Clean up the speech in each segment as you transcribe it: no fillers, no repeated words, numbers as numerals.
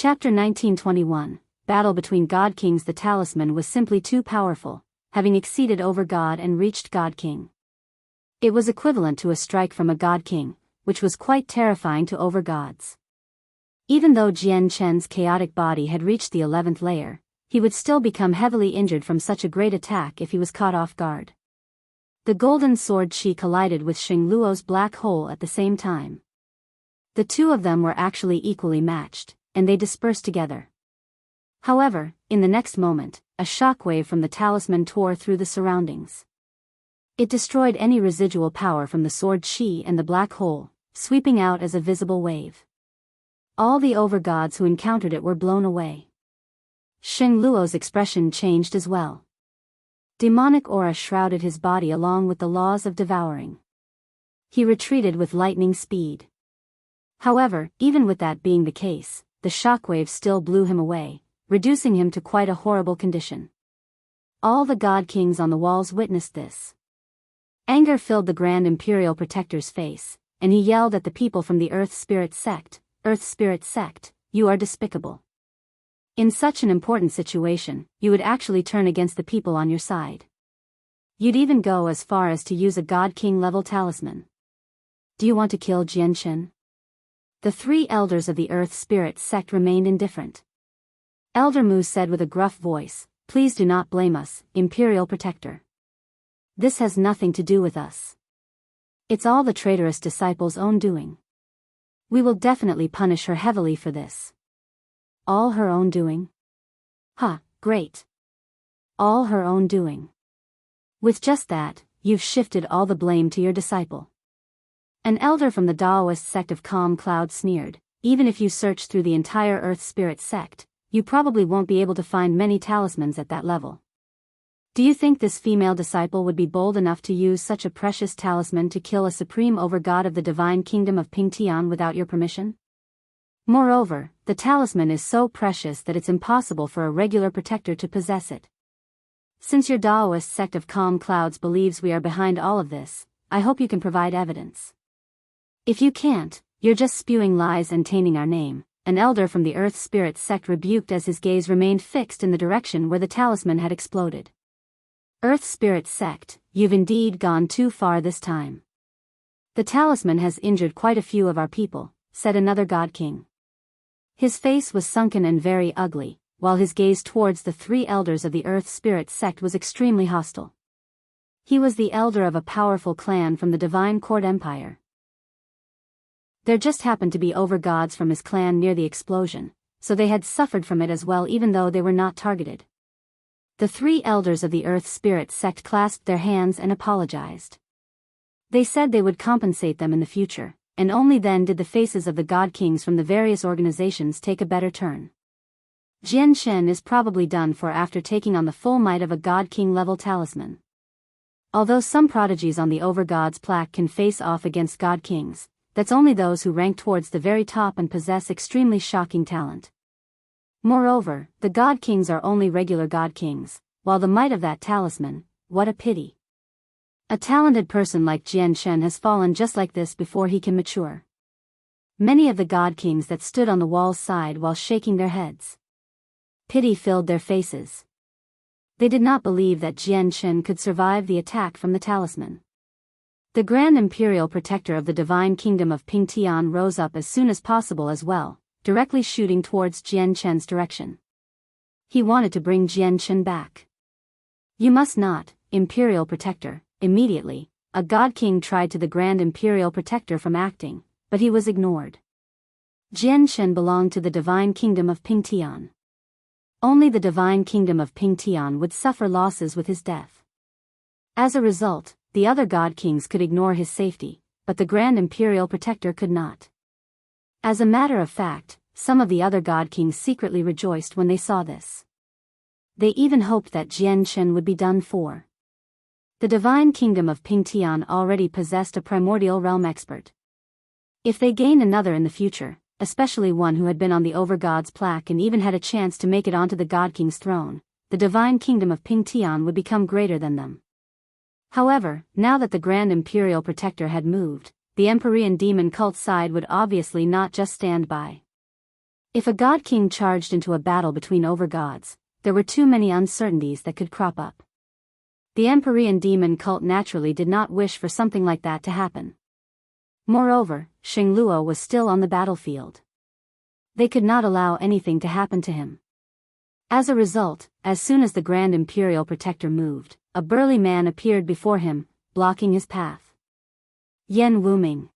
Chapter 1921, Battle between Godkings. The talisman was simply too powerful, having exceeded over God and reached Godking. It was equivalent to a strike from a Godking, which was quite terrifying to overgods. Even though Jian Chen's chaotic body had reached the 11th layer, he would still become heavily injured from such a great attack if he was caught off guard. The golden sword Qi collided with Sheng Luo's black hole at the same time. The two of them were actually equally matched, and they dispersed together. However, in the next moment, a shockwave from the talisman tore through the surroundings. It destroyed any residual power from the sword Qi and the black hole, sweeping out as a visible wave. All the overgods who encountered it were blown away. Sheng Luo's expression changed as well. Demonic aura shrouded his body along with the laws of devouring. He retreated with lightning speed. However, even with that being the case, the shockwave still blew him away, reducing him to quite a horrible condition. All the Godkings on the walls witnessed this. Anger filled the Grand Imperial Protector's face, and he yelled at the people from the Earth Spirit Sect, "Earth Spirit Sect, you are despicable. In such an important situation, you would actually turn against the people on your side. You'd even go as far as to use a Godking level talisman. Do you want to kill Jian Chen?" The three elders of the Earth Spirit Sect remained indifferent. Elder Mu said with a gruff voice, "Please do not blame us, Imperial Protector. This has nothing to do with us. It's all the traitorous disciple's own doing. We will definitely punish her heavily for this." All her own doing? Great. All her own doing. With just that, you've shifted all the blame to your disciple. An elder from the Daoist sect of Calm Cloud sneered, "Even if you search through the entire Earth Spirit sect, you probably won't be able to find many talismans at that level. Do you think this female disciple would be bold enough to use such a precious talisman to kill a supreme overgod of the divine kingdom of Pingtian without your permission? Moreover, the talisman is so precious that it's impossible for a regular protector to possess it. Since your Daoist sect of Calm Clouds believes we are behind all of this, I hope you can provide evidence. If you can't, you're just spewing lies and tainting our name." An elder from the Earth Spirit sect rebuked as his gaze remained fixed in the direction where the talisman had exploded. "Earth Spirit sect, you've indeed gone too far this time. The talisman has injured quite a few of our people," said another Godking. His face was sunken and very ugly, while his gaze towards the three elders of the Earth Spirit sect was extremely hostile. He was the elder of a powerful clan from the Divine Court Empire. There just happened to be overgods from his clan near the explosion, so they had suffered from it as well even though they were not targeted. The three elders of the Earth Spirit sect clasped their hands and apologized. They said they would compensate them in the future, and only then did the faces of the Godkings from the various organizations take a better turn. Jian Chen is probably done for after taking on the full might of a Godking level talisman. Although some prodigies on the Overgods plaque can face off against Godkings, that's only those who rank towards the very top and possess extremely shocking talent. Moreover, the Godkings are only regular Godkings, while the might of that talisman, what a pity. A talented person like Jian Chen has fallen just like this before he can mature. Many of the Godkings that stood on the wall's side while shaking their heads. Pity filled their faces. They did not believe that Jian Chen could survive the attack from the talisman. The Grand Imperial Protector of the Divine Kingdom of Pingtian rose up as soon as possible as well, directly shooting towards Jian Chen's direction. He wanted to bring Jian Chen back. "You must not, Imperial Protector." Immediately, a Godking tried to the Grand Imperial Protector from acting, but he was ignored. Jian Chen belonged to the Divine Kingdom of Pingtian. Only the Divine Kingdom of Pingtian would suffer losses with his death. As a result, the other Godkings could ignore his safety, but the Grand Imperial Protector could not. As a matter of fact, some of the other Godkings secretly rejoiced when they saw this. They even hoped that Jian Chen would be done for. The Divine Kingdom of Pingtian already possessed a primordial realm expert. If they gained another in the future, especially one who had been on the Overgod's plaque and even had a chance to make it onto the Godking's throne, the Divine Kingdom of Pingtian would become greater than them. However, now that the Grand Imperial Protector had moved, the Empyrean demon cult side would obviously not just stand by. If a God King charged into a battle between overgods, there were too many uncertainties that could crop up. The Empyrean demon cult naturally did not wish for something like that to happen. Moreover, Sheng was still on the battlefield. They could not allow anything to happen to him. As a result, as soon as the Grand Imperial Protector moved, a burly man appeared before him, blocking his path. Yan Wuming.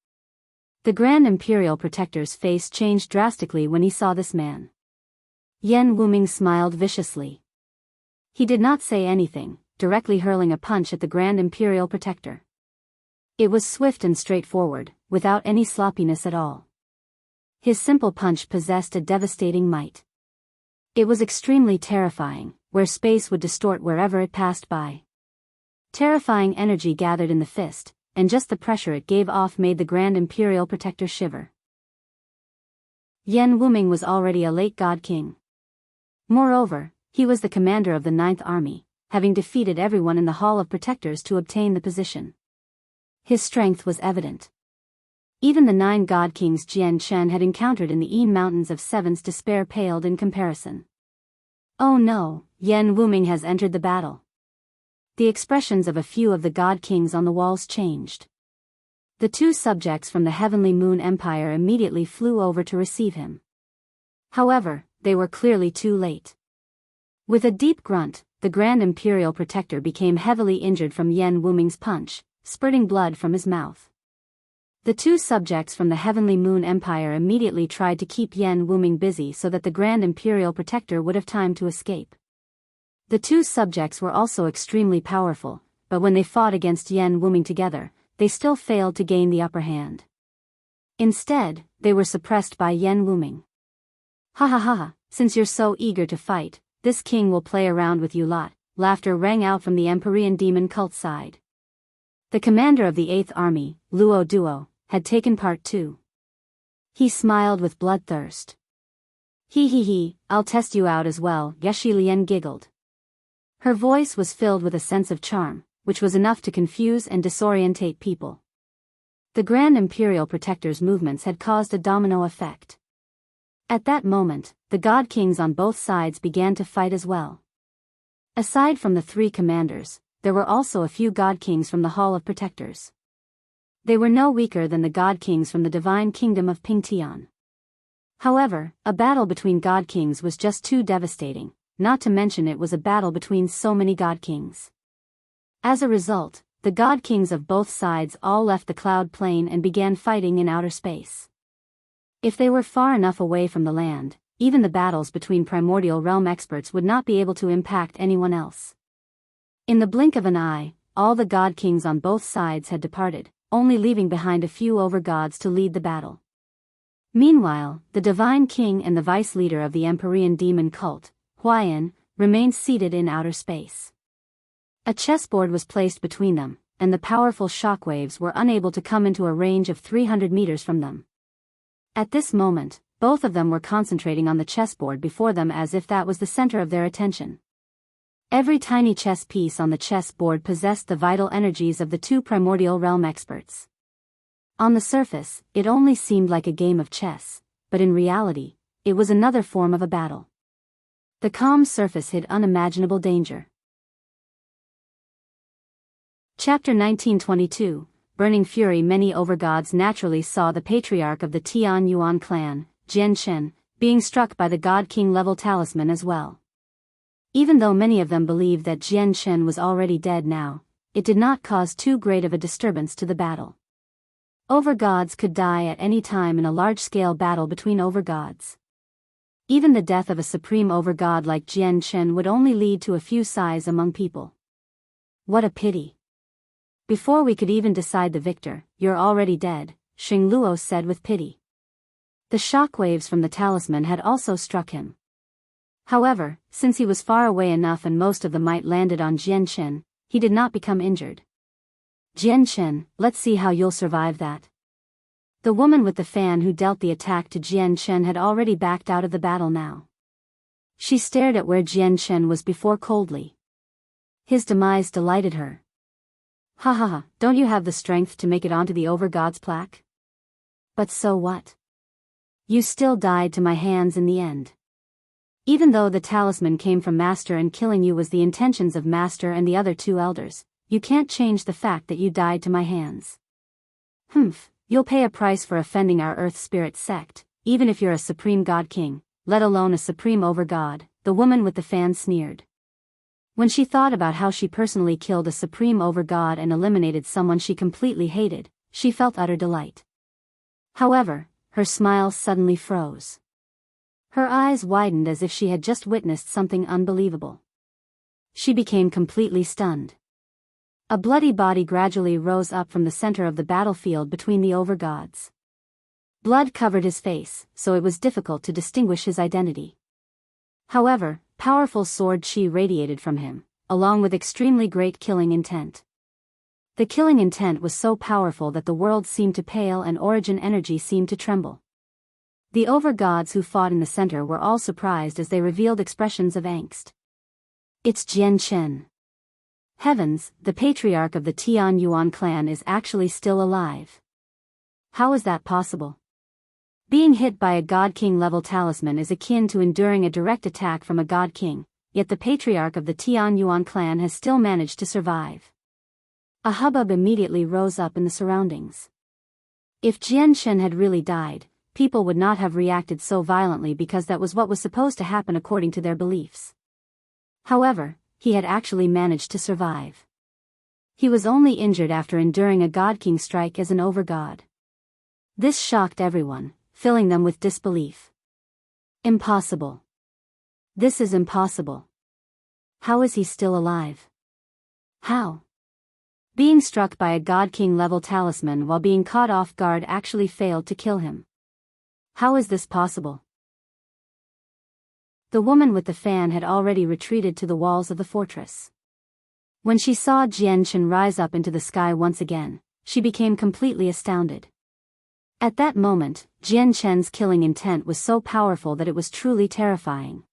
The Grand Imperial Protector's face changed drastically when he saw this man. Yan Wuming smiled viciously. He did not say anything, directly hurling a punch at the Grand Imperial Protector. It was swift and straightforward, without any sloppiness at all. His simple punch possessed a devastating might. It was extremely terrifying, where space would distort wherever it passed by. Terrifying energy gathered in the fist, and just the pressure it gave off made the Grand Imperial Protector shiver. Yan Wuming was already a late God King. Moreover, he was the commander of the 9th Army, having defeated everyone in the Hall of Protectors to obtain the position. His strength was evident. Even the 9 God Kings Jian Chen had encountered in the Yin Mountains of Seven's despair paled in comparison. Oh no, Yan Wuming has entered the battle. The expressions of a few of the God Kings on the walls changed. The 2 subjects from the Heavenly Moon Empire immediately flew over to receive him. However, they were clearly too late. With a deep grunt, the Grand Imperial Protector became heavily injured from Yan Wuming's punch, spurting blood from his mouth. The 2 subjects from the Heavenly Moon Empire immediately tried to keep Yan Wuming busy so that the Grand Imperial Protector would have time to escape. The 2 subjects were also extremely powerful, but when they fought against Yan Wuming together, they still failed to gain the upper hand. Instead, they were suppressed by Yan Wuming. Ha ha ha, since you're so eager to fight, this king will play around with you lot, laughter rang out from the Empyrean demon cult side. The commander of the 8th Army, Luo Duo, had taken part too. He smiled with bloodthirst. He, I'll test you out as well, Yaxi Lian giggled. Her voice was filled with a sense of charm, which was enough to confuse and disorientate people. The Grand Imperial Protector's movements had caused a domino effect. At that moment, the God Kings on both sides began to fight as well. Aside from the 3 commanders, there were also a few God Kings from the Hall of Protectors. They were no weaker than the God Kings from the Divine Kingdom of Pingtian. However, a battle between God Kings was just too devastating, not to mention it was a battle between so many God Kings. As a result, the God Kings of both sides all left the cloud plane and began fighting in outer space. If they were far enough away from the land, even the battles between primordial realm experts would not be able to impact anyone else. In the blink of an eye, all the God Kings on both sides had departed, only leaving behind a few overgods to lead the battle. Meanwhile, the Divine King and the vice leader of the Empyrean demon cult, Huayan, remained seated in outer space. A chessboard was placed between them, and the powerful shockwaves were unable to come into a range of 300 meters from them. At this moment, both of them were concentrating on the chessboard before them as if that was the center of their attention. Every tiny chess piece on the chessboard possessed the vital energies of the 2 primordial realm experts. On the surface, it only seemed like a game of chess, but in reality, it was another form of a battle. The calm surface hid unimaginable danger. Chapter 1922, Burning Fury. Many overgods naturally saw the patriarch of the Tian Yuan clan, Jian Chen, being struck by the God King level talisman as well. Even though many of them believed that Jian Chen was already dead now, it did not cause too great of a disturbance to the battle. Overgods could die at any time in a large-scale battle between overgods. Even the death of a supreme overgod like Jian Chen would only lead to a few sighs among people. What a pity. Before we could even decide the victor, you're already dead, Sheng said with pity. The shockwaves from the talisman had also struck him. However, since he was far away enough and most of the might landed on Jian Chen, he did not become injured. Jian Chen, let's see how you'll survive that. The woman with the fan who dealt the attack to Jian Chen had already backed out of the battle now. She stared at where Jian Chen was before coldly. His demise delighted her. Ha ha ha, don't you have the strength to make it onto the overgod's plaque? But so what? You still died to my hands in the end. Even though the talisman came from Master and killing you was the intentions of Master and the other two elders, you can't change the fact that you died to my hands. Humph, you'll pay a price for offending our Earth Spirit sect, even if you're a Supreme God King, let alone a Supreme Overgod, the woman with the fan sneered. When she thought about how she personally killed a Supreme Overgod and eliminated someone she completely hated, she felt utter delight. However, her smile suddenly froze. Her eyes widened as if she had just witnessed something unbelievable. She became completely stunned. A bloody body gradually rose up from the center of the battlefield between the Overgods. Blood covered his face, so it was difficult to distinguish his identity. However, powerful sword chi radiated from him, along with extremely great killing intent. The killing intent was so powerful that the world seemed to pale and origin energy seemed to tremble. The Overgods who fought in the center were all surprised as they revealed expressions of angst. It's Jian Chen. Heavens, the patriarch of the Tian Yuan clan is actually still alive. How is that possible? Being hit by a God King level talisman is akin to enduring a direct attack from a God King, yet the patriarch of the Tian Yuan clan has still managed to survive. A hubbub immediately rose up in the surroundings. If Jian Chen had really died, people would not have reacted so violently because that was what was supposed to happen according to their beliefs. However, he had actually managed to survive. He was only injured after enduring a God King strike as an Overgod. This shocked everyone, filling them with disbelief. Impossible. This is impossible. How is he still alive? How? Being struck by a God King level talisman while being caught off guard actually failed to kill him. How is this possible? The woman with the fan had already retreated to the walls of the fortress. When she saw Jian Chen rise up into the sky once again, she became completely astounded. At that moment, Jian Chen's killing intent was so powerful that it was truly terrifying.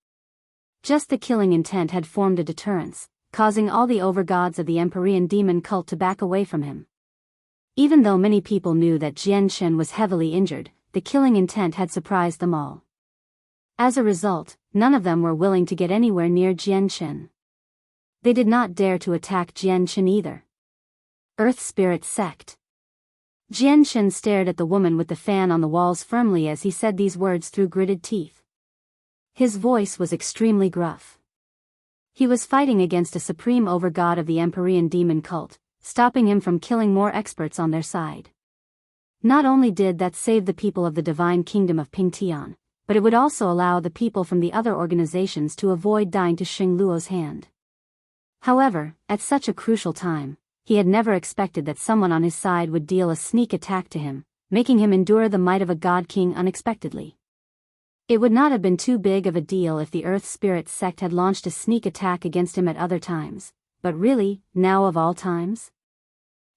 Just the killing intent had formed a deterrence, causing all the overgods of the Empyrean demon cult to back away from him. Even though many people knew that Jian Chen was heavily injured, the killing intent had surprised them all. As a result, none of them were willing to get anywhere near Jian Chen. They did not dare to attack Jian Chen either. Earth Spirit Sect. Jian Chen stared at the woman with the fan on the walls firmly as he said these words through gritted teeth. His voice was extremely gruff. He was fighting against a supreme overgod of the Empyrean demon cult, stopping him from killing more experts on their side. Not only did that save the people of the divine kingdom of Pingtian, but it would also allow the people from the other organizations to avoid dying to Xing Luo's hand. However, at such a crucial time, he had never expected that someone on his side would deal a sneak attack to him, making him endure the might of a God King unexpectedly. It would not have been too big of a deal if the Earth Spirit sect had launched a sneak attack against him at other times, but really, now of all times?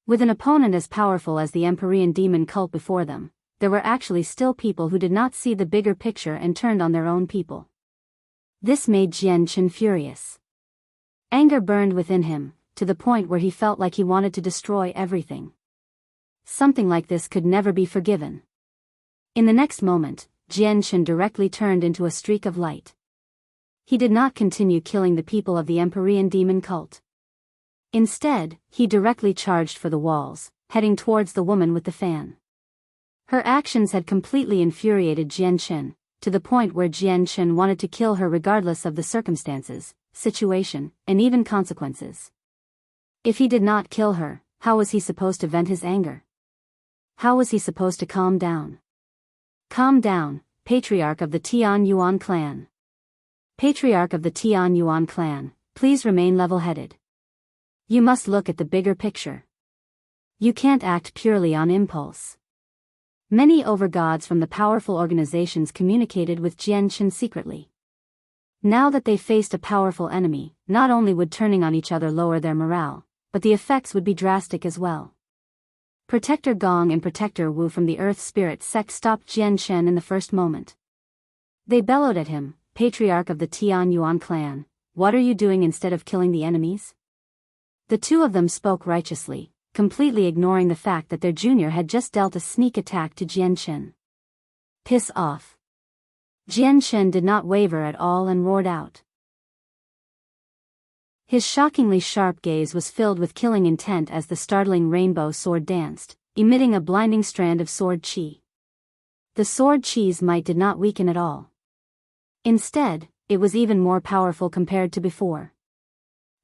With an opponent as powerful as the Empyrean demon cult before them, there were actually still people who did not see the bigger picture and turned on their own people. This made Jian Chen furious. Anger burned within him, to the point where he felt like he wanted to destroy everything. Something like this could never be forgiven. In the next moment, Jian Chen directly turned into a streak of light. He did not continue killing the people of the Empyrean demon cult. Instead, he directly charged for the walls, heading towards the woman with the fan. Her actions had completely infuriated Jian Chen, to the point where Jian Chen wanted to kill her regardless of the circumstances, situation, and even consequences. If he did not kill her, how was he supposed to vent his anger? How was he supposed to calm down? Calm down, Patriarch of the Tian Yuan clan. Patriarch of the Tian Yuan clan, please remain level-headed. You must look at the bigger picture. You can't act purely on impulse. Many overgods from the powerful organizations communicated with Jian Chen secretly. Now that they faced a powerful enemy, not only would turning on each other lower their morale, but the effects would be drastic as well. Protector Gong and Protector Wu from the Earth Spirit sect stopped Jian Chen in the first moment. They bellowed at him, Patriarch of the Tian Yuan clan, what are you doing instead of killing the enemies? The two of them spoke righteously, completely ignoring the fact that their junior had just dealt a sneak attack to Jian Chen. Piss off. Shen did not waver at all and roared out. His shockingly sharp gaze was filled with killing intent as the startling rainbow sword danced, emitting a blinding strand of sword chi. The sword chi's might did not weaken at all. Instead, it was even more powerful compared to before.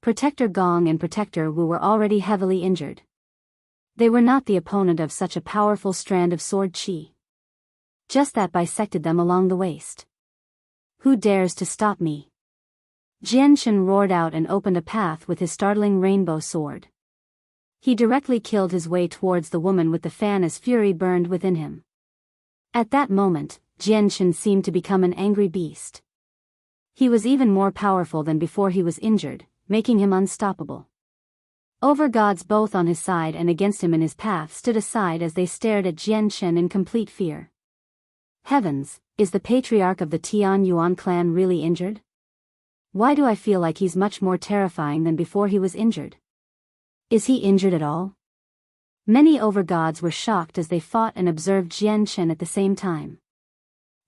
Protector Gong and Protector Wu were already heavily injured. They were not the opponent of such a powerful strand of sword chi. Just that bisected them along the waist. Who dares to stop me? Shen roared out and opened a path with his startling rainbow sword. He directly killed his way towards the woman with the fan as fury burned within him. At that moment, Shen seemed to become an angry beast. He was even more powerful than before he was injured, making him unstoppable. Overgods both on his side and against him in his path stood aside as they stared at Shen in complete fear. Heavens, is the patriarch of the Tian Yuan clan really injured? Why do I feel like he's much more terrifying than before he was injured? Is he injured at all? Many overgods were shocked as they fought and observed Shen at the same time.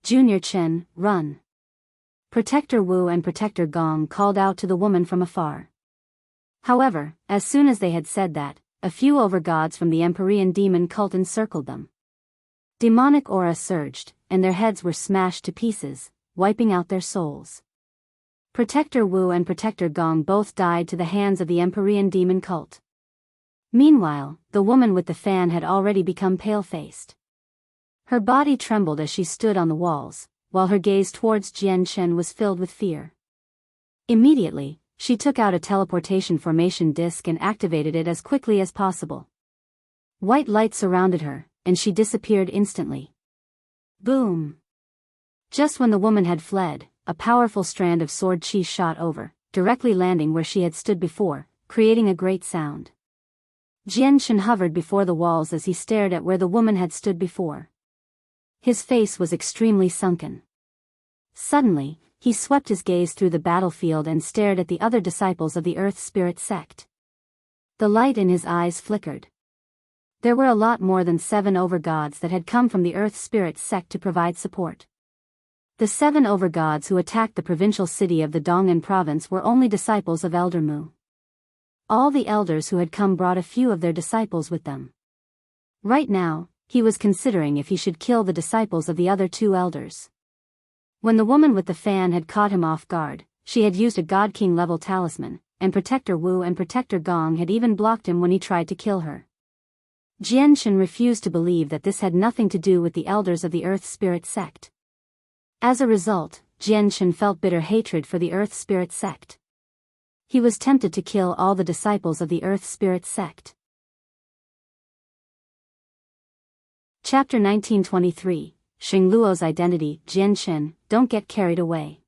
Junior Chen, run. Protector Wu and Protector Gong called out to the woman from afar. However, as soon as they had said that, a few overgods from the Empyrean demon cult encircled them. Demonic aura surged, and their heads were smashed to pieces, wiping out their souls. Protector Wu and Protector Gong both died to the hands of the Empyrean demon cult. Meanwhile, the woman with the fan had already become pale-faced. Her body trembled as she stood on the walls, while her gaze towards Shen was filled with fear. Immediately, she took out a teleportation formation disc and activated it as quickly as possible. White light surrounded her, and she disappeared instantly. Boom! Just when the woman had fled, a powerful strand of sword chi shot over, directly landing where she had stood before, creating a great sound. Shen hovered before the walls as he stared at where the woman had stood before. His face was extremely sunken. Suddenly, he swept his gaze through the battlefield and stared at the other disciples of the Earth Spirit sect. The light in his eyes flickered. There were a lot more than 7 overgods that had come from the Earth Spirit sect to provide support. The 7 overgods who attacked the provincial city of the Dong'an province were only disciples of Elder Mu. All the elders who had come brought a few of their disciples with them. Right now, he was considering if he should kill the disciples of the other 2 elders. When the woman with the fan had caught him off guard, she had used a Godking level talisman, and Protector Wu and Protector Gong had even blocked him when he tried to kill her. Shen refused to believe that this had nothing to do with the elders of the Earth Spirit sect. As a result, Shen felt bitter hatred for the Earth Spirit sect. He was tempted to kill all the disciples of the Earth Spirit sect. Chapter 1923, Xing Luo's Identity. Shen, don't get carried away.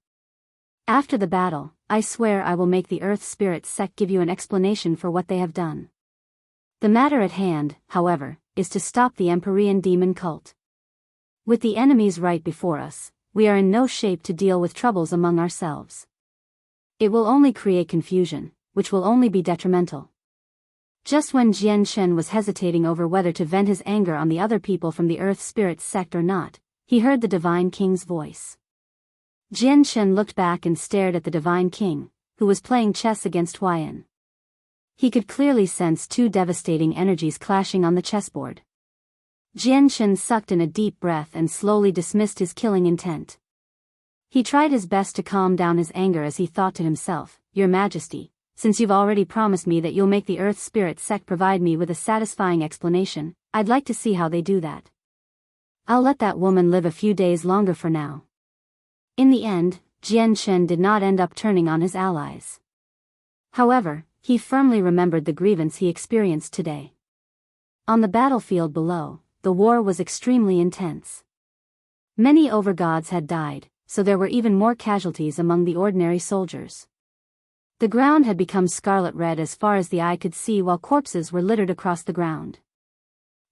After the battle, I swear I will make the Earth Spirit sect give you an explanation for what they have done. The matter at hand, however, is to stop the Empyrean demon cult. With the enemies right before us, we are in no shape to deal with troubles among ourselves. It will only create confusion, which will only be detrimental. Just when Shen was hesitating over whether to vent his anger on the other people from the Earth Spirit sect or not, he heard the Divine King's voice. Shen looked back and stared at the Divine King, who was playing chess against Lian. He could clearly sense 2 devastating energies clashing on the chessboard. Shen sucked in a deep breath and slowly dismissed his killing intent. He tried his best to calm down his anger as he thought to himself, Your Majesty, since you've already promised me that you'll make the Earth Spirit sect provide me with a satisfying explanation, I'd like to see how they do that. I'll let that woman live a few days longer for now. In the end, Shen did not end up turning on his allies. However, he firmly remembered the grievance he experienced today. On the battlefield below, the war was extremely intense. Many overgods had died, so there were even more casualties among the ordinary soldiers. The ground had become scarlet red as far as the eye could see while corpses were littered across the ground.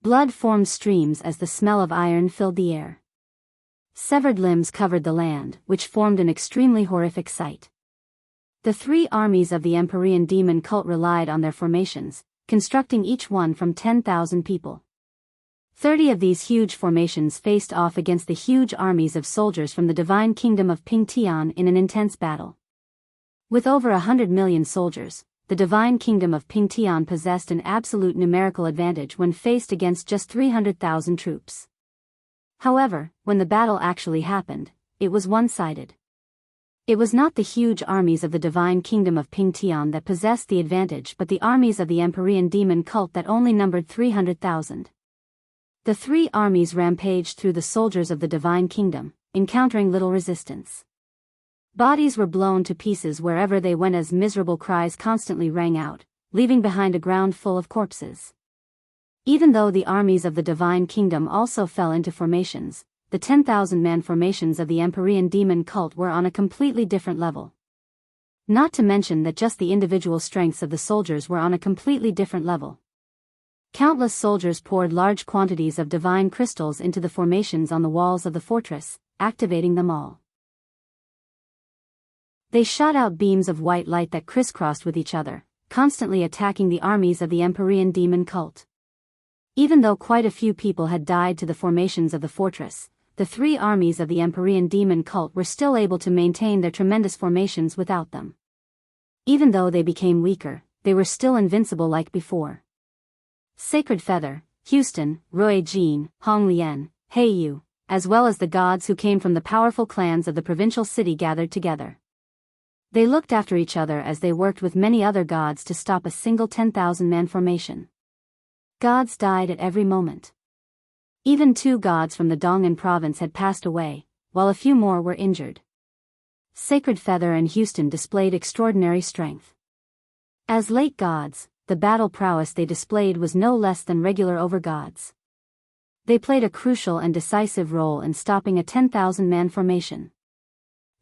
Blood formed streams as the smell of iron filled the air. Severed limbs covered the land, which formed an extremely horrific sight. The 3 armies of the Empyrean demon cult relied on their formations, constructing each one from 10,000 people. 30 of these huge formations faced off against the huge armies of soldiers from the divine kingdom of Pingtian in an intense battle. With over 100 million soldiers, the divine kingdom of Pingtian possessed an absolute numerical advantage when faced against just 300,000 troops. However, when the battle actually happened, it was one-sided. It was not the huge armies of the divine kingdom of Pingtian that possessed the advantage but the armies of the Empyrean demon cult that only numbered 300,000. The three armies rampaged through the soldiers of the divine kingdom, encountering little resistance. Bodies were blown to pieces wherever they went as miserable cries constantly rang out, leaving behind a ground full of corpses. Even though the armies of the divine kingdom also fell into formations, the 10,000-man formations of the Empyrean demon cult were on a completely different level. Not to mention that just the individual strengths of the soldiers were on a completely different level. Countless soldiers poured large quantities of divine crystals into the formations on the walls of the fortress, activating them all. They shot out beams of white light that crisscrossed with each other, constantly attacking the armies of the Empyrean demon cult. Even though quite a few people had died to the formations of the fortress, the three armies of the Empyrean demon cult were still able to maintain their tremendous formations without them. Even though they became weaker, they were still invincible like before. Sacred Feather, Houston, Rui Jin, Hong Lian, Heiyu, as well as the gods who came from the powerful clans of the provincial city gathered together. They looked after each other as they worked with many other gods to stop a single 10,000-man formation. Gods died at every moment. Even 2 gods from the Dong'an province had passed away, while a few more were injured. Sacred Feather and Houston displayed extraordinary strength. As late gods, the battle prowess they displayed was no less than regular overgods. They played a crucial and decisive role in stopping a 10,000-man formation.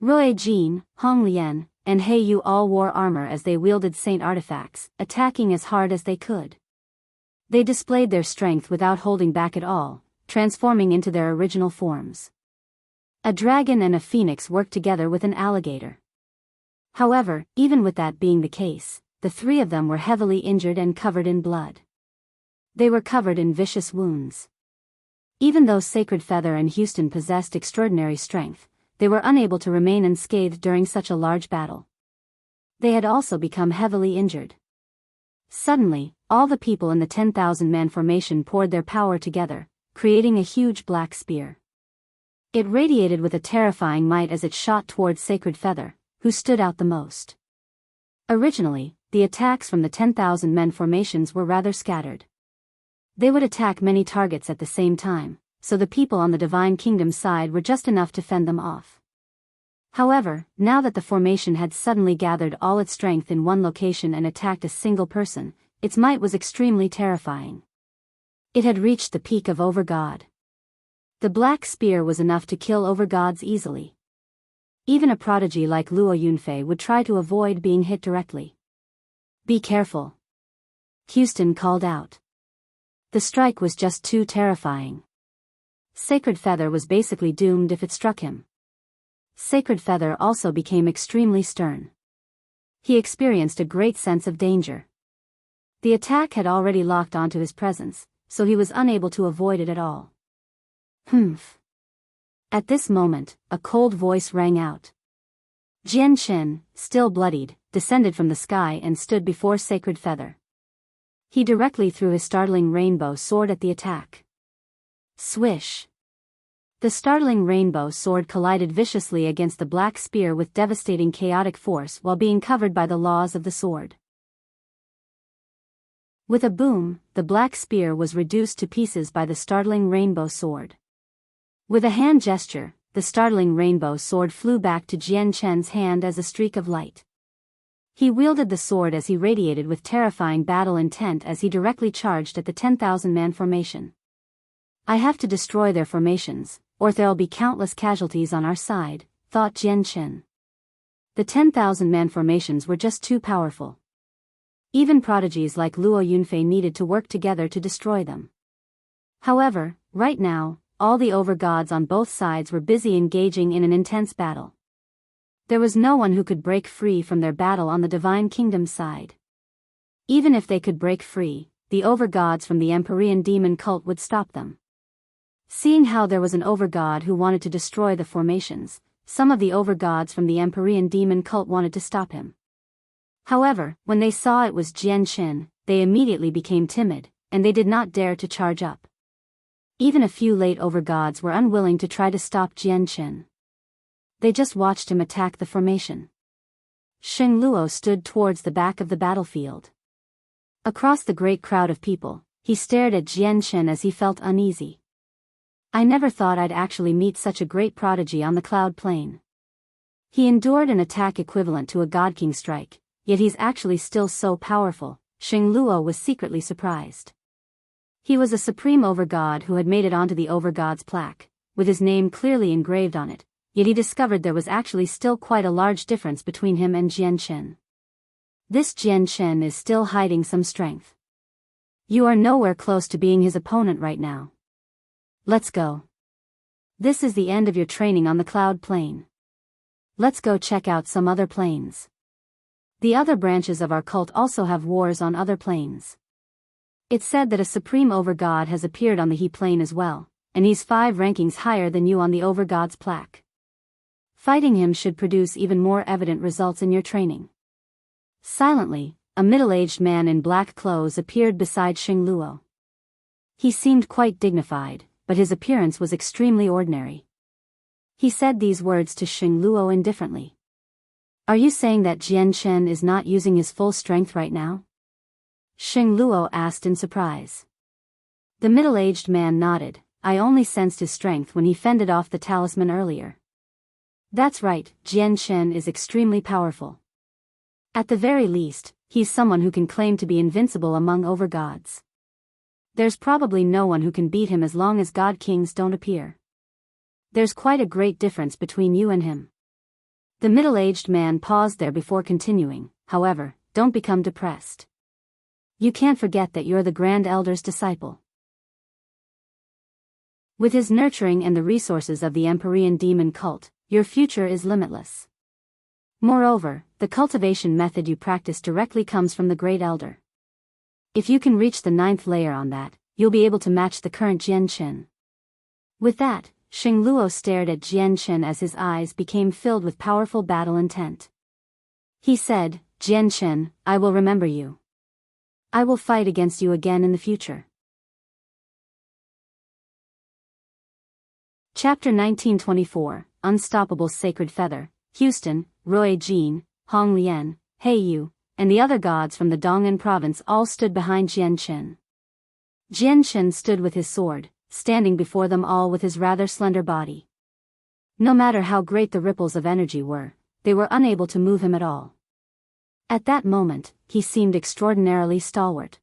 Rui Jin, Hong Lian, and Heiyu all wore armor as they wielded saint artifacts, attacking as hard as they could. They displayed their strength without holding back at all, transforming into their original forms. A dragon and a phoenix worked together with an alligator. However, even with that being the case, the 3 of them were heavily injured and covered in blood. They were covered in vicious wounds. Even though Sacred Feather and Houston possessed extraordinary strength, they were unable to remain unscathed during such a large battle. They had also become heavily injured. Suddenly, all the people in the 10,000-man formation poured their power together, creating a huge black spear. It radiated with a terrifying might as it shot towards Sacred Feather, who stood out the most. Originally, the attacks from the 10,000-men formations were rather scattered. They would attack many targets at the same time, so the people on the Divine Kingdom side were just enough to fend them off. However, now that the formation had suddenly gathered all its strength in one location and attacked a single person, its might was extremely terrifying. It had reached the peak of Overgod. The black spear was enough to kill Overgods easily. Even a prodigy like Luo Yunfei would try to avoid being hit directly. "Be careful," Houston called out. The strike was just too terrifying. Sacred Feather was basically doomed if it struck him. Sacred Feather also became extremely stern. He experienced a great sense of danger. The attack had already locked onto his presence, so he was unable to avoid it at all. "Humph." At this moment, a cold voice rang out. Jian Chen, still bloodied, descended from the sky and stood before Sacred Feather. He directly threw his startling rainbow sword at the attack. Swish! The startling rainbow sword collided viciously against the black spear with devastating chaotic force while being covered by the laws of the sword. With a boom, the black spear was reduced to pieces by the startling rainbow sword. With a hand gesture, the startling rainbow sword flew back to Jian Chen's hand as a streak of light. He wielded the sword as he radiated with terrifying battle intent as he directly charged at the 10,000-man formation. "I have to destroy their formations, or there'll be countless casualties on our side," thought Jian Chen. The 10,000-man formations were just too powerful. Even prodigies like Luo Yunfei needed to work together to destroy them. However, right now, all the overgods on both sides were busy engaging in an intense battle. There was no one who could break free from their battle on the Divine Kingdom side. Even if they could break free, the overgods from the Empyrean demon cult would stop them. Seeing how there was an overgod who wanted to destroy the formations, some of the overgods from the Empyrean demon cult wanted to stop him. However, when they saw it was Jian Qin, they immediately became timid, and they did not dare to charge up. Even a few late overgods were unwilling to try to stop Jian Qin. They just watched him attack the formation. Sheng Luo stood towards the back of the battlefield. Across the great crowd of people, he stared at Jian Qin as he felt uneasy. I never thought I'd actually meet such a great prodigy on the cloud plane. He endured an attack equivalent to a Godking strike, yet he's actually still so powerful. Sheng Luo was secretly surprised. He was a supreme overgod who had made it onto the overgod's plaque, with his name clearly engraved on it, yet he discovered there was actually still quite a large difference between him and Jian Qin. This Jian Qin is still hiding some strength. You are nowhere close to being his opponent right now. Let's go. This is the end of your training on the cloud plane. Let's go check out some other planes. The other branches of our cult also have wars on other planes. It's said that a supreme overgod has appeared on the He plane as well, and he's 5 rankings higher than you on the overgod's plaque. Fighting him should produce even more evident results in your training. Silently, a middle-aged man in black clothes appeared beside Sheng Luo. He seemed quite dignified, but his appearance was extremely ordinary. He said these words to Sheng Luo indifferently. Are you saying that Jian Qin is not using his full strength right now? Sheng Luo asked in surprise. The middle-aged man nodded. I only sensed his strength when he fended off the talisman earlier. That's right, Jian Qin is extremely powerful. At the very least, he's someone who can claim to be invincible among overgods. There's probably no one who can beat him as long as Godkings don't appear. There's quite a great difference between you and him. The middle-aged man paused there before continuing. However, don't become depressed. You can't forget that you're the Grand Elder's disciple. With his nurturing and the resources of the Empyrean demon cult, your future is limitless. Moreover, the cultivation method you practice directly comes from the Great Elder. If you can reach the 9th layer on that, you'll be able to match the current Jian Qin. With that, Sheng Luo stared at Jian Qin as his eyes became filled with powerful battle intent. He said, Jian Qin, I will remember you. I will fight against you again in the future. Chapter 1924, Unstoppable Sacred Feather. Houston, Roy Jean, Hong Lian, He Yu, and the other gods from the Dong'an province all stood behind Jian Qin. Jian Qin stood with his sword, standing before them all with his rather slender body. No matter how great the ripples of energy were, they were unable to move him at all. At that moment, he seemed extraordinarily stalwart.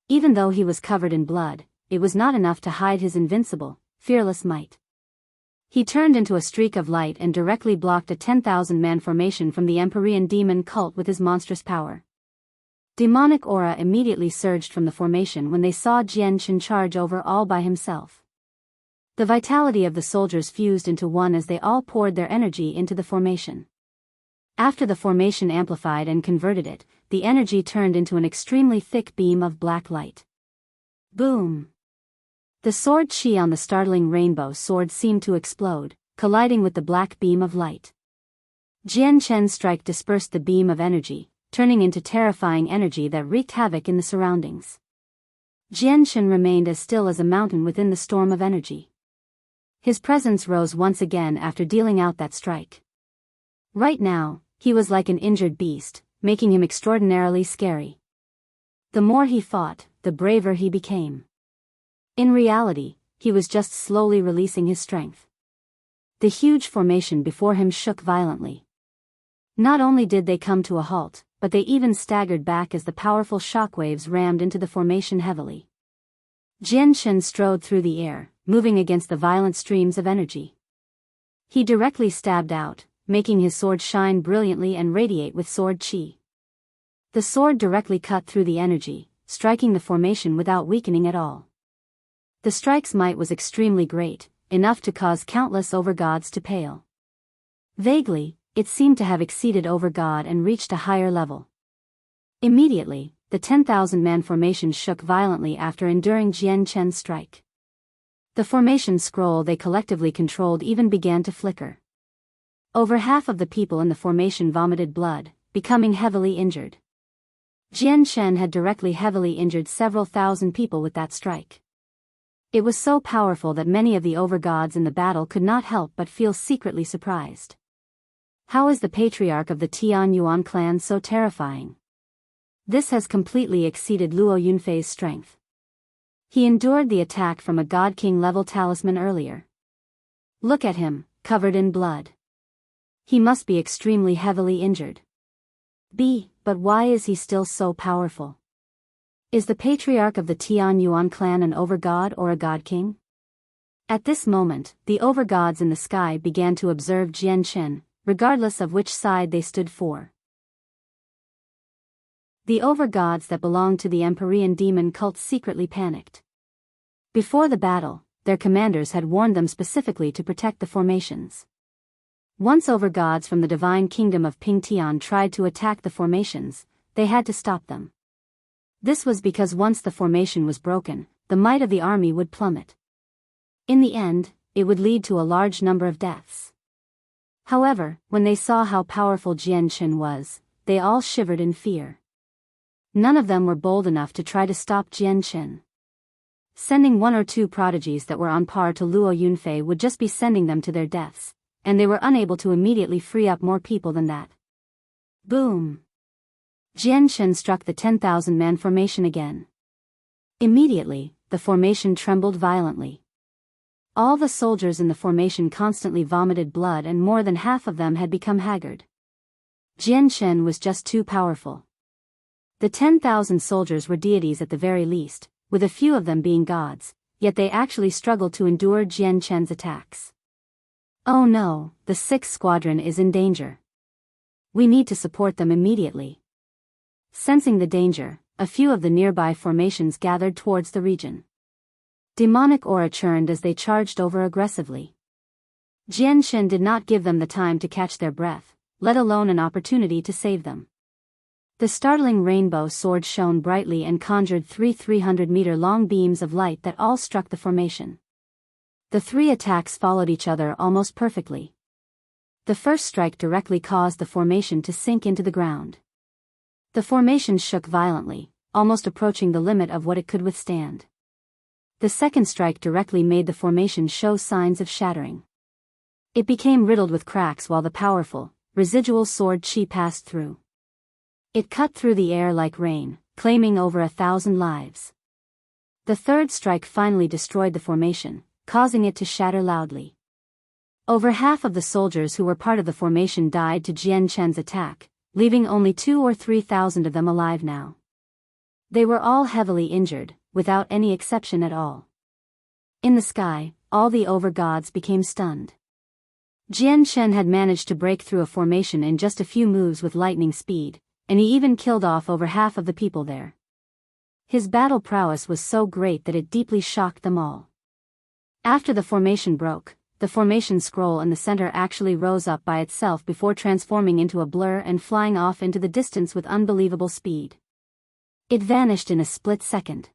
Even though he was covered in blood, it was not enough to hide his invincible, fearless might. He turned into a streak of light and directly blocked a 10,000-man formation from the Empyrean demon cult with his monstrous power. Demonic aura immediately surged from the formation when they saw Jian Qin charge over all by himself. The vitality of the soldiers fused into one as they all poured their energy into the formation. After the formation amplified and converted it, the energy turned into an extremely thick beam of black light. Boom! The sword chi on the startling rainbow sword seemed to explode, colliding with the black beam of light. Jian Qin's strike dispersed the beam of energy, turning into terrifying energy that wreaked havoc in the surroundings. Jian Qin remained as still as a mountain within the storm of energy. His presence rose once again after dealing out that strike. Right now, he was like an injured beast, making him extraordinarily scary. The more he fought, the braver he became. In reality, he was just slowly releasing his strength. The huge formation before him shook violently. Not only did they come to a halt, but they even staggered back as the powerful shockwaves rammed into the formation heavily. Jian Qin strode through the air, moving against the violent streams of energy. He directly stabbed out, making his sword shine brilliantly and radiate with sword chi. The sword directly cut through the energy, striking the formation without weakening at all. The strike's might was extremely great, enough to cause countless overgods to pale. Vaguely, it seemed to have exceeded overgod and reached a higher level. Immediately, the 10,000-man formation shook violently after enduring Jian Qin's strike. The formation scroll they collectively controlled even began to flicker. Over half of the people in the formation vomited blood, becoming heavily injured. Jian Shen had directly heavily injured several thousand people with that strike. It was so powerful that many of the overgods in the battle could not help but feel secretly surprised. How is the patriarch of the Tian Yuan clan so terrifying? This has completely exceeded Luo Yunfei's strength. He endured the attack from a Godking level talisman earlier. Look at him, covered in blood. He must be extremely heavily injured. But why is he still so powerful? Is the patriarch of the Tian Yuan clan an overgod or a Godking? At this moment, the overgods in the sky began to observe Jian Shen, regardless of which side they stood for. The overgods that belonged to the Empyrean demon cult secretly panicked. Before the battle, their commanders had warned them specifically to protect the formations. Once overgods from the divine kingdom of Pingtian tried to attack the formations, they had to stop them. This was because once the formation was broken, the might of the army would plummet. In the end, it would lead to a large number of deaths. However, when they saw how powerful Jian Shen was, they all shivered in fear. None of them were bold enough to try to stop Jian Shen. Sending one or two prodigies that were on par to Luo Yunfei would just be sending them to their deaths, and they were unable to immediately free up more people than that. Boom! Jian Shen struck the 10,000-man formation again. Immediately, the formation trembled violently. All the soldiers in the formation constantly vomited blood and more than half of them had become haggard. Jian Shen was just too powerful. The 10,000 soldiers were deities at the very least, with a few of them being gods, yet they actually struggled to endure Jian Shen's attacks. Oh no, the 6th squadron is in danger. We need to support them immediately. Sensing the danger, a few of the nearby formations gathered towards the region. Demonic aura churned as they charged over aggressively. Jian Shen did not give them the time to catch their breath, let alone an opportunity to save them. The startling rainbow sword shone brightly and conjured 300-meter-long beams of light that all struck the formation. The 3 attacks followed each other almost perfectly. The first strike directly caused the formation to sink into the ground. The formation shook violently, almost approaching the limit of what it could withstand. The second strike directly made the formation show signs of shattering. It became riddled with cracks while the powerful, residual sword chi passed through. It cut through the air like rain, claiming over 1,000 lives. The third strike finally destroyed the formation, causing it to shatter loudly. Over half of the soldiers who were part of the formation died to Jian Shen's attack, leaving only 2,000 or 3,000 of them alive now. They were all heavily injured, without any exception at all. In the sky, all the overgods became stunned. Jian Shen had managed to break through a formation in just a few moves with lightning speed, and he even killed off over half of the people there. His battle prowess was so great that it deeply shocked them all. After the formation broke, the formation scroll in the center actually rose up by itself before transforming into a blur and flying off into the distance with unbelievable speed. It vanished in a split second.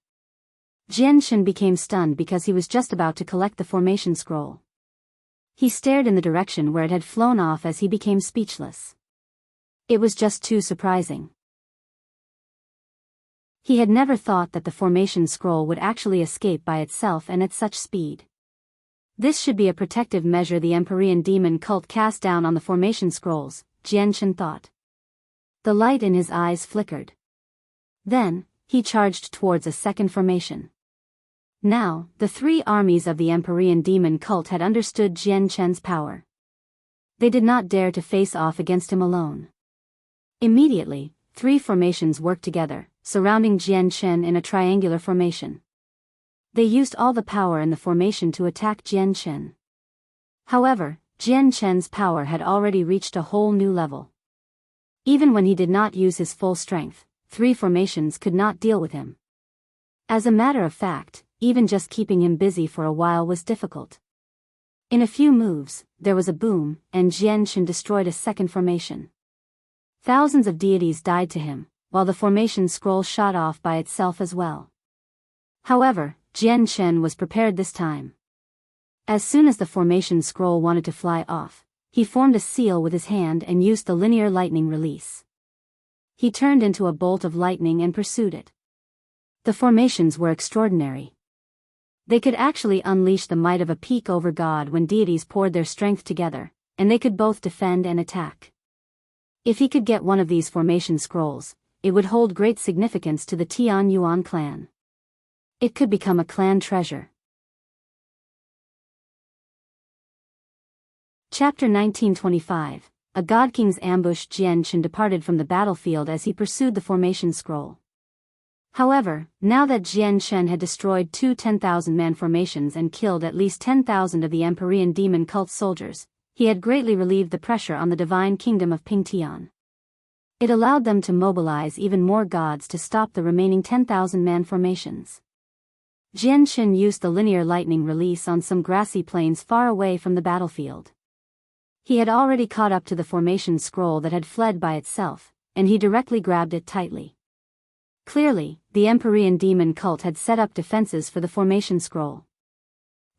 Jian Shen became stunned because he was just about to collect the formation scroll. He stared in the direction where it had flown off as he became speechless. It was just too surprising. He had never thought that the formation scroll would actually escape by itself and at such speed. This should be a protective measure the Empyrean demon cult cast down on the formation scrolls, Jian Shen thought. The light in his eyes flickered. Then, he charged towards a second formation. Now, the 3 armies of the Empyrean demon cult had understood Jian Shen's power. They did not dare to face off against him alone. Immediately, 3 formations worked together, surrounding Jian Shen in a triangular formation. They used all the power in the formation to attack Jian Shen. However, Jian Shen's power had already reached a whole new level. Even when he did not use his full strength, 3 formations could not deal with him. As a matter of fact, even just keeping him busy for a while was difficult. In a few moves, there was a boom, and Jian Shen destroyed a second formation. Thousands of deities died to him, while the formation scroll shot off by itself as well. However, Jian Shen was prepared this time. As soon as the formation scroll wanted to fly off, he formed a seal with his hand and used the linear lightning release. He turned into a bolt of lightning and pursued it. The formations were extraordinary. They could actually unleash the might of a peak over God when deities poured their strength together, and they could both defend and attack. If he could get one of these formation scrolls, it would hold great significance to the Tian Yuan clan. It could become a clan treasure. Chapter 1925. A Godkings ambushed Jian Chen departed from the battlefield as he pursued the formation scroll. However, now that Jian Chen had destroyed two 10,000-man formations and killed at least 10,000 of the Empyrean demon cult soldiers, he had greatly relieved the pressure on the divine kingdom of Pingtian. It allowed them to mobilize even more gods to stop the remaining 10,000-man formations. Jian Chen used the linear lightning release on some grassy plains far away from the battlefield. He had already caught up to the formation scroll that had fled by itself, and he directly grabbed it tightly. Clearly, the Empyrean demon cult had set up defenses for the formation scroll.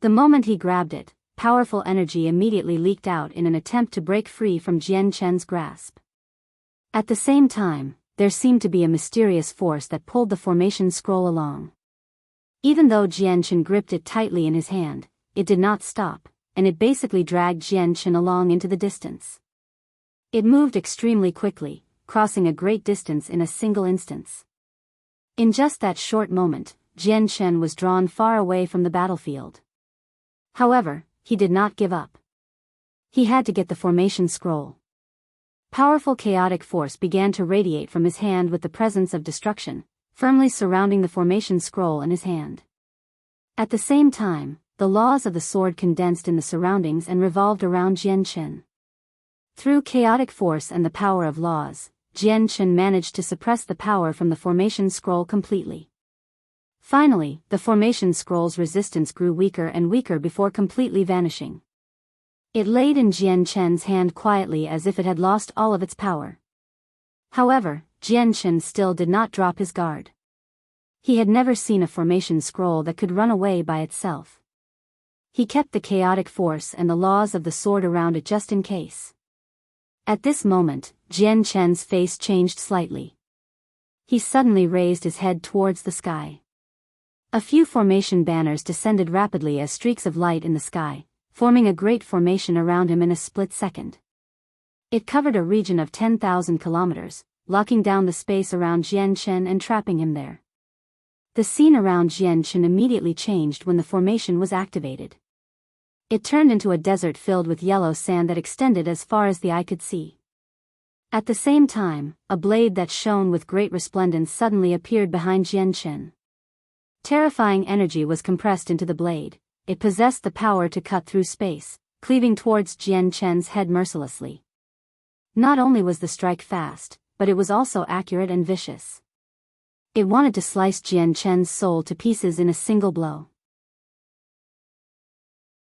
The moment he grabbed it, powerful energy immediately leaked out in an attempt to break free from Jian Chen's grasp. At the same time, there seemed to be a mysterious force that pulled the formation scroll along. Even though Jian Chen gripped it tightly in his hand, it did not stop, and it basically dragged Jian Chen along into the distance. It moved extremely quickly, crossing a great distance in a single instance. In just that short moment, Jian Chen was drawn far away from the battlefield. However, he did not give up. He had to get the formation scroll. Powerful chaotic force began to radiate from his hand with the presence of destruction, firmly surrounding the formation scroll in his hand. At the same time, the laws of the sword condensed in the surroundings and revolved around Jian Chen. Through chaotic force and the power of laws, Jian Chen managed to suppress the power from the formation scroll completely. Finally, the formation scroll's resistance grew weaker and weaker before completely vanishing. It laid in Jian Chen's hand quietly as if it had lost all of its power. However, Jian Chen still did not drop his guard. He had never seen a formation scroll that could run away by itself. He kept the chaotic force and the laws of the sword around it just in case. At this moment, Jian Chen's face changed slightly. He suddenly raised his head towards the sky. A few formation banners descended rapidly as streaks of light in the sky, forming a great formation around him in a split second. It covered a region of 10,000 kilometers, locking down the space around Jian Chen and trapping him there. The scene around Jian Chen immediately changed when the formation was activated. It turned into a desert filled with yellow sand that extended as far as the eye could see. At the same time, a blade that shone with great resplendence suddenly appeared behind Jian Chen. Terrifying energy was compressed into the blade. It possessed the power to cut through space, cleaving towards Jian Chen's head mercilessly. Not only was the strike fast, but it was also accurate and vicious. It wanted to slice Jian Chen's soul to pieces in a single blow.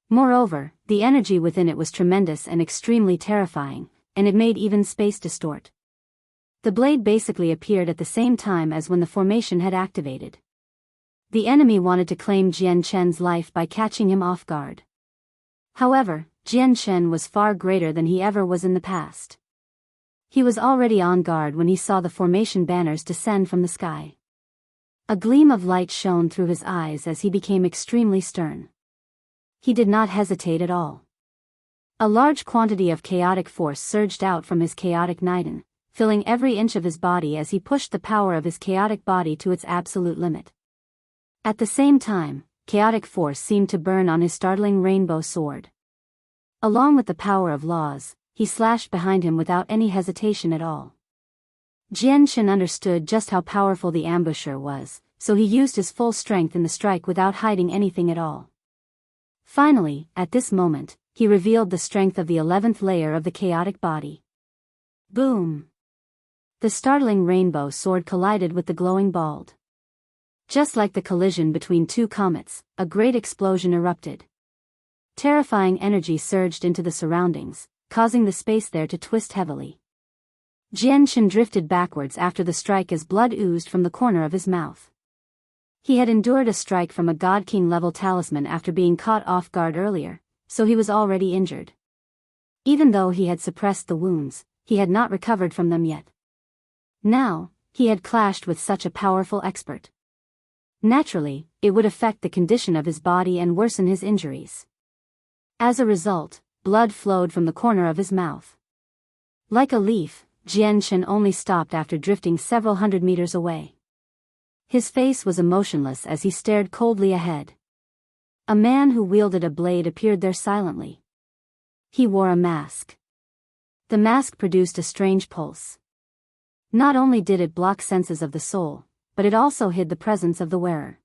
Moreover, the energy within it was tremendous and extremely terrifying, and it made even space distort. The blade basically appeared at the same time as when the formation had activated. The enemy wanted to claim Jian Chen's life by catching him off guard. However, Jian Chen was far greater than he ever was in the past. He was already on guard when he saw the formation banners descend from the sky. A gleam of light shone through his eyes as he became extremely stern. He did not hesitate at all. A large quantity of chaotic force surged out from his chaotic Niden, filling every inch of his body as he pushed the power of his chaotic body to its absolute limit. At the same time, chaotic force seemed to burn on his startling rainbow sword. Along with the power of laws, he slashed behind him without any hesitation at all. Jian Chen understood just how powerful the ambusher was, so he used his full strength in the strike without hiding anything at all. Finally, at this moment, he revealed the strength of the 11th layer of the chaotic body. Boom! The startling rainbow sword collided with the glowing bald. Just like the collision between two comets, a great explosion erupted. Terrifying energy surged into the surroundings, causing the space there to twist heavily. Jian Chen drifted backwards after the strike as blood oozed from the corner of his mouth. He had endured a strike from a God King level talisman after being caught off guard earlier, so he was already injured. Even though he had suppressed the wounds, he had not recovered from them yet. Now, he had clashed with such a powerful expert. Naturally, it would affect the condition of his body and worsen his injuries. As a result, blood flowed from the corner of his mouth. Like a leaf, Jianshen only stopped after drifting several hundred meters away. His face was emotionless as he stared coldly ahead. A man who wielded a blade appeared there silently. He wore a mask. The mask produced a strange pulse. Not only did it block senses of the soul, but it also hid the presence of the wearer.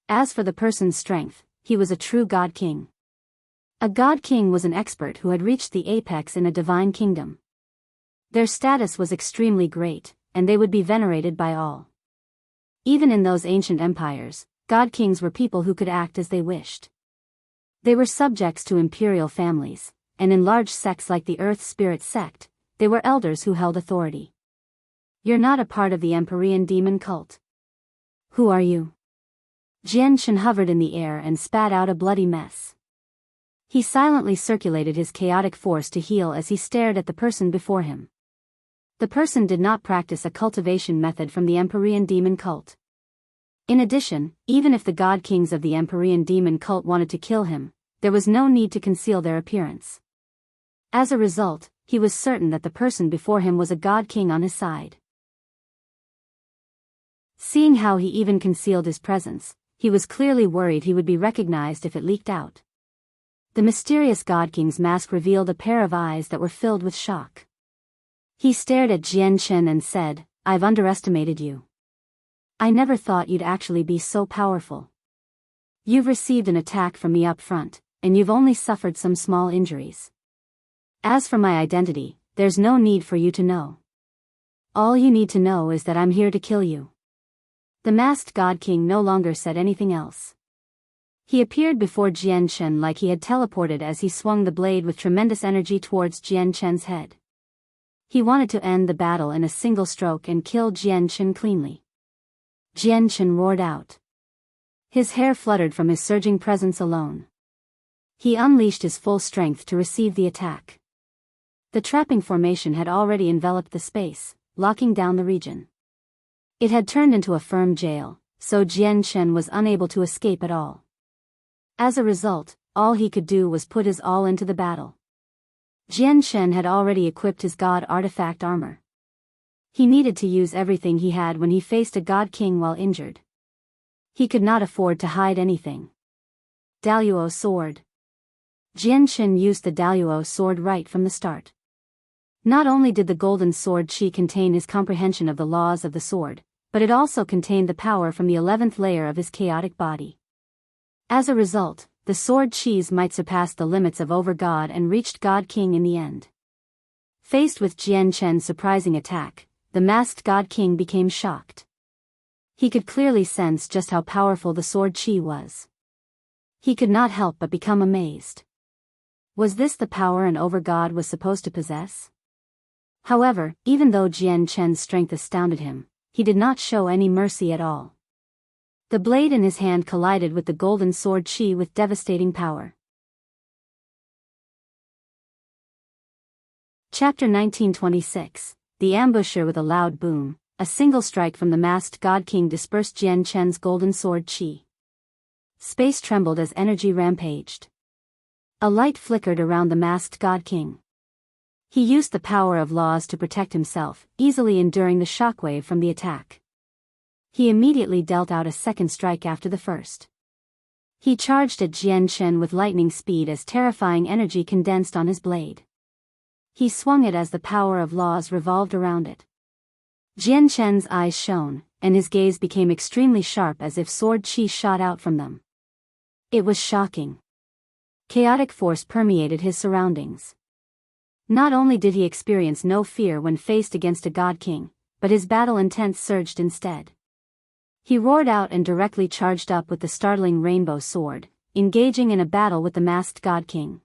As for the person's strength, he was a true God King. A God King was an expert who had reached the apex in a divine kingdom. Their status was extremely great, and they would be venerated by all. Even in those ancient empires, God Kings were people who could act as they wished. They were subjects to imperial families, and in large sects like the Earth Spirit sect, they were elders who held authority. You're not a part of the Empyrean demon cult. Who are you? Jianshen hovered in the air and spat out a bloody mess. He silently circulated his chaotic force to heal as he stared at the person before him. The person did not practice a cultivation method from the Empyrean demon cult. In addition, even if the God Kings of the Empyrean demon cult wanted to kill him, there was no need to conceal their appearance. As a result, he was certain that the person before him was a God King on his side. Seeing how he even concealed his presence, he was clearly worried he would be recognized if it leaked out. The mysterious God King's mask revealed a pair of eyes that were filled with shock. He stared at Jianshen and said, "I've underestimated you. I never thought you'd actually be so powerful. You've received an attack from me up front, and you've only suffered some small injuries. As for my identity, there's no need for you to know. All you need to know is that I'm here to kill you." The masked God King no longer said anything else. He appeared before Jianshen like he had teleported as he swung the blade with tremendous energy towards Jianshen's head. He wanted to end the battle in a single stroke and kill Jianshen cleanly. Jianshen roared out. His hair fluttered from his surging presence alone. He unleashed his full strength to receive the attack. The trapping formation had already enveloped the space, locking down the region. It had turned into a firm jail, so Jianshen was unable to escape at all. As a result, all he could do was put his all into the battle. Jianshen had already equipped his god artifact armor. He needed to use everything he had when he faced a God King while injured. He could not afford to hide anything. Daluo sword. Jianshen used the Daluo sword right from the start. Not only did the golden sword chi contain his comprehension of the laws of the sword, but it also contained the power from the 11th layer of his chaotic body. As a result, the sword chis might surpass the limits of Overgod and reached God King in the end. Faced with Jianshen's surprising attack, the masked God King became shocked. He could clearly sense just how powerful the sword chi was. He could not help but become amazed. Was this the power an Overgod was supposed to possess? However, even though Jianshen's strength astounded him, he did not show any mercy at all. The blade in his hand collided with the golden sword chi with devastating power. Chapter 1926. The Ambusher. With a loud boom, a single strike from the masked God King dispersed Jianshen's golden sword chi. Space trembled as energy rampaged. A light flickered around the masked God King. He used the power of laws to protect himself, easily enduring the shockwave from the attack. He immediately dealt out a second strike after the first. He charged at Jianshen with lightning speed as terrifying energy condensed on his blade. He swung it as the power of laws revolved around it. Jianshen's eyes shone, and his gaze became extremely sharp as if sword chi shot out from them. It was shocking. Chaotic force permeated his surroundings. Not only did he experience no fear when faced against a God King, but his battle intent surged instead. He roared out and directly charged up with the startling rainbow sword, engaging in a battle with the masked God King.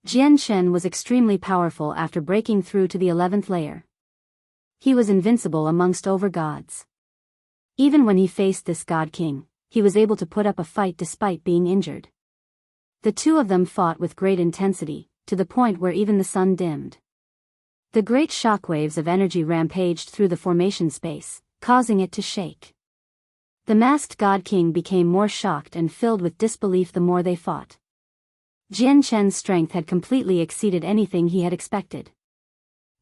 Jianshen was extremely powerful after breaking through to the 11th layer. He was invincible amongst overgods. Even when he faced this God King, he was able to put up a fight despite being injured. The two of them fought with great intensity, to the point where even the sun dimmed. The great shockwaves of energy rampaged through the formation space, causing it to shake. The masked God King became more shocked and filled with disbelief the more they fought. Jian Chen's strength had completely exceeded anything he had expected.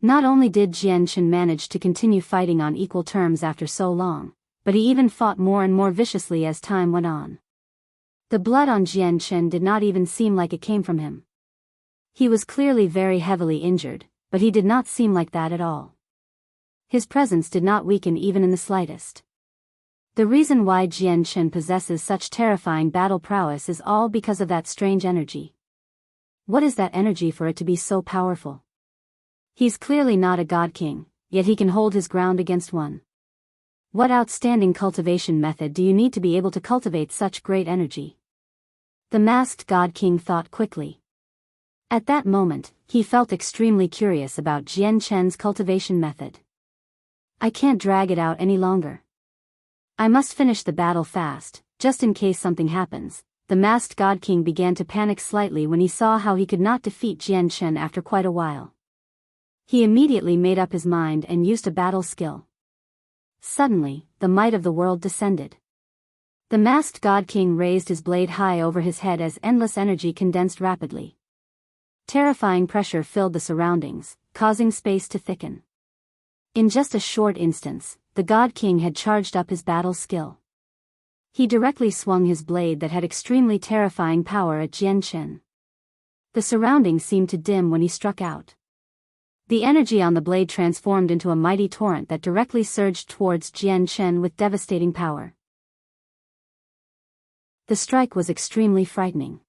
Not only did Jian Chen manage to continue fighting on equal terms after so long, but he even fought more and more viciously as time went on. The blood on Jian Chen did not even seem like it came from him. He was clearly very heavily injured, but he did not seem like that at all. His presence did not weaken even in the slightest. The reason why Jian Chen possesses such terrifying battle prowess is all because of that strange energy. What is that energy for it to be so powerful? He's clearly not a God King, yet he can hold his ground against one. What outstanding cultivation method do you need to be able to cultivate such great energy? The masked God King thought quickly. At that moment, he felt extremely curious about Jian Chen's cultivation method. I can't drag it out any longer. I must finish the battle fast, just in case something happens. The masked God King began to panic slightly when he saw how he could not defeat Jian Chen after quite a while. He immediately made up his mind and used a battle skill. Suddenly, the might of the world descended. The masked God King raised his blade high over his head as endless energy condensed rapidly. Terrifying pressure filled the surroundings, causing space to thicken. In just a short instance, the God King had charged up his battle skill. He directly swung his blade that had extremely terrifying power at Jian Chen. The surroundings seemed to dim when he struck out. The energy on the blade transformed into a mighty torrent that directly surged towards Jian Chen with devastating power. The strike was extremely frightening.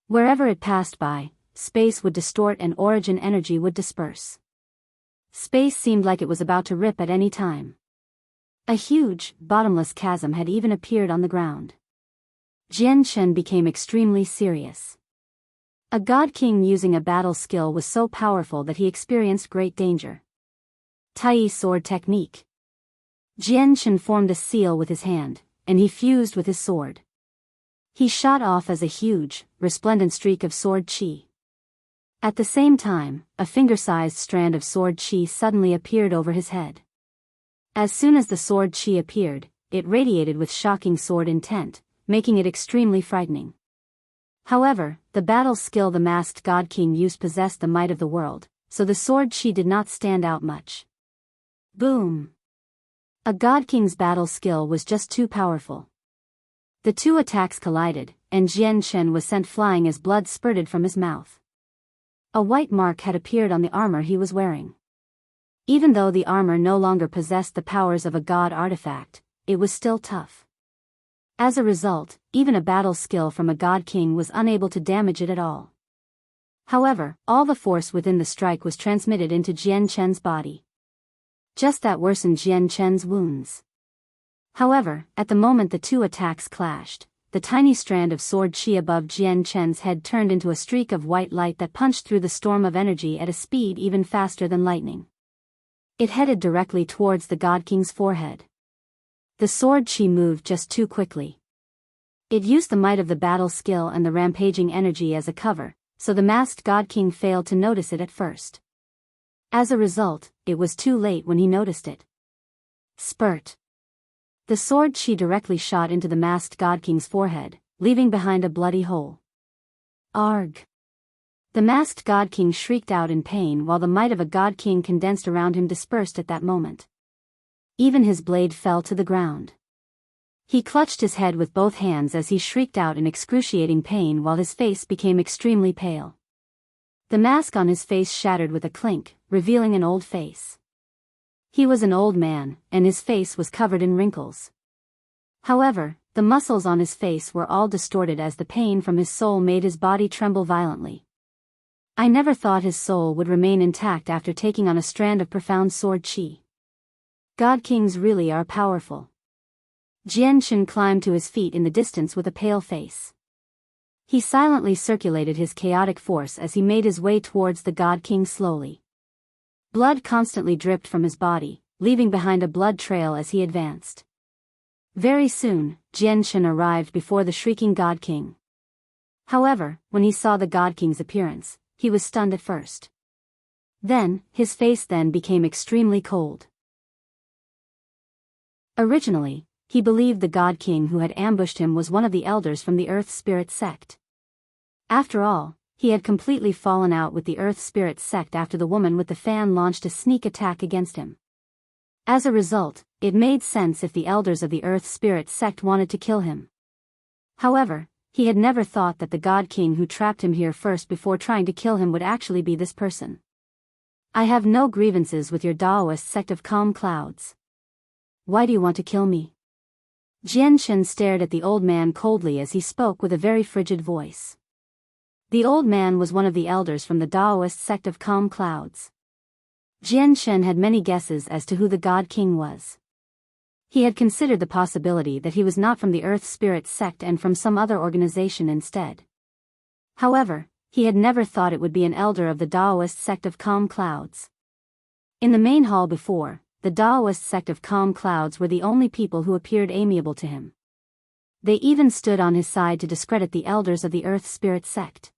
Wherever it passed by, space would distort and origin energy would disperse. Space seemed like it was about to rip at any time. A huge, bottomless chasm had even appeared on the ground. Jian Chen became extremely serious. A God King using a battle skill was so powerful that he experienced great danger. Tai sword technique. Jian Chen formed a seal with his hand, and he fused with his sword. He shot off as a huge, resplendent streak of sword chi. At the same time, a finger-sized strand of sword chi suddenly appeared over his head. As soon as the sword chi appeared, it radiated with shocking sword intent, making it extremely frightening. However, the battle skill the masked God King used possessed the might of the world, so the sword chi did not stand out much. Boom! A God King's battle skill was just too powerful. The two attacks collided, and Jian Chen was sent flying as blood spurted from his mouth. A white mark had appeared on the armor he was wearing. Even though the armor no longer possessed the powers of a god artifact, it was still tough. As a result, even a battle skill from a God King was unable to damage it at all. However, all the force within the strike was transmitted into Jian Chen's body. Just that worsened Jian Chen's wounds. However, at the moment the two attacks clashed, the tiny strand of sword chi above Jian Chen's head turned into a streak of white light that punched through the storm of energy at a speed even faster than lightning. It headed directly towards the God King's forehead. The sword chi moved just too quickly. It used the might of the battle skill and the rampaging energy as a cover, so the masked God King failed to notice it at first. As a result, it was too late when he noticed it. Spurt. The sword chi directly shot into the masked God King's forehead, leaving behind a bloody hole. Arg! The masked God King shrieked out in pain while the might of a God King condensed around him dispersed at that moment. Even his blade fell to the ground. He clutched his head with both hands as he shrieked out in excruciating pain while his face became extremely pale. The mask on his face shattered with a clink, revealing an old face. He was an old man, and his face was covered in wrinkles. However, the muscles on his face were all distorted as the pain from his soul made his body tremble violently. I never thought his soul would remain intact after taking on a strand of profound sword chi. God Kings really are powerful. Jian Chen climbed to his feet in the distance with a pale face. He silently circulated his chaotic force as he made his way towards the God King slowly. Blood constantly dripped from his body, leaving behind a blood trail as he advanced. Very soon, Jianshan arrived before the shrieking God King. However, when he saw the God King's appearance, he was stunned at first. Then, his face then became extremely cold. Originally, he believed the God King who had ambushed him was one of the elders from the Earth Spirit sect. After all, he had completely fallen out with the Earth Spirit sect after the woman with the fan launched a sneak attack against him. As a result, it made sense if the elders of the Earth Spirit sect wanted to kill him. However, he had never thought that the God King who trapped him here first before trying to kill him would actually be this person. I have no grievances with your Daoist sect of calm clouds. Why do you want to kill me? Jianshan stared at the old man coldly as he spoke with a very frigid voice. The old man was one of the elders from the Daoist sect of calm clouds. Jianshan had many guesses as to who the God King was. He had considered the possibility that he was not from the Earth Spirit sect and from some other organization instead. However, he had never thought it would be an elder of the Daoist sect of calm clouds. In the main hall before, the Daoist sect of calm clouds were the only people who appeared amiable to him. They even stood on his side to discredit the elders of the Earth Spirit sect.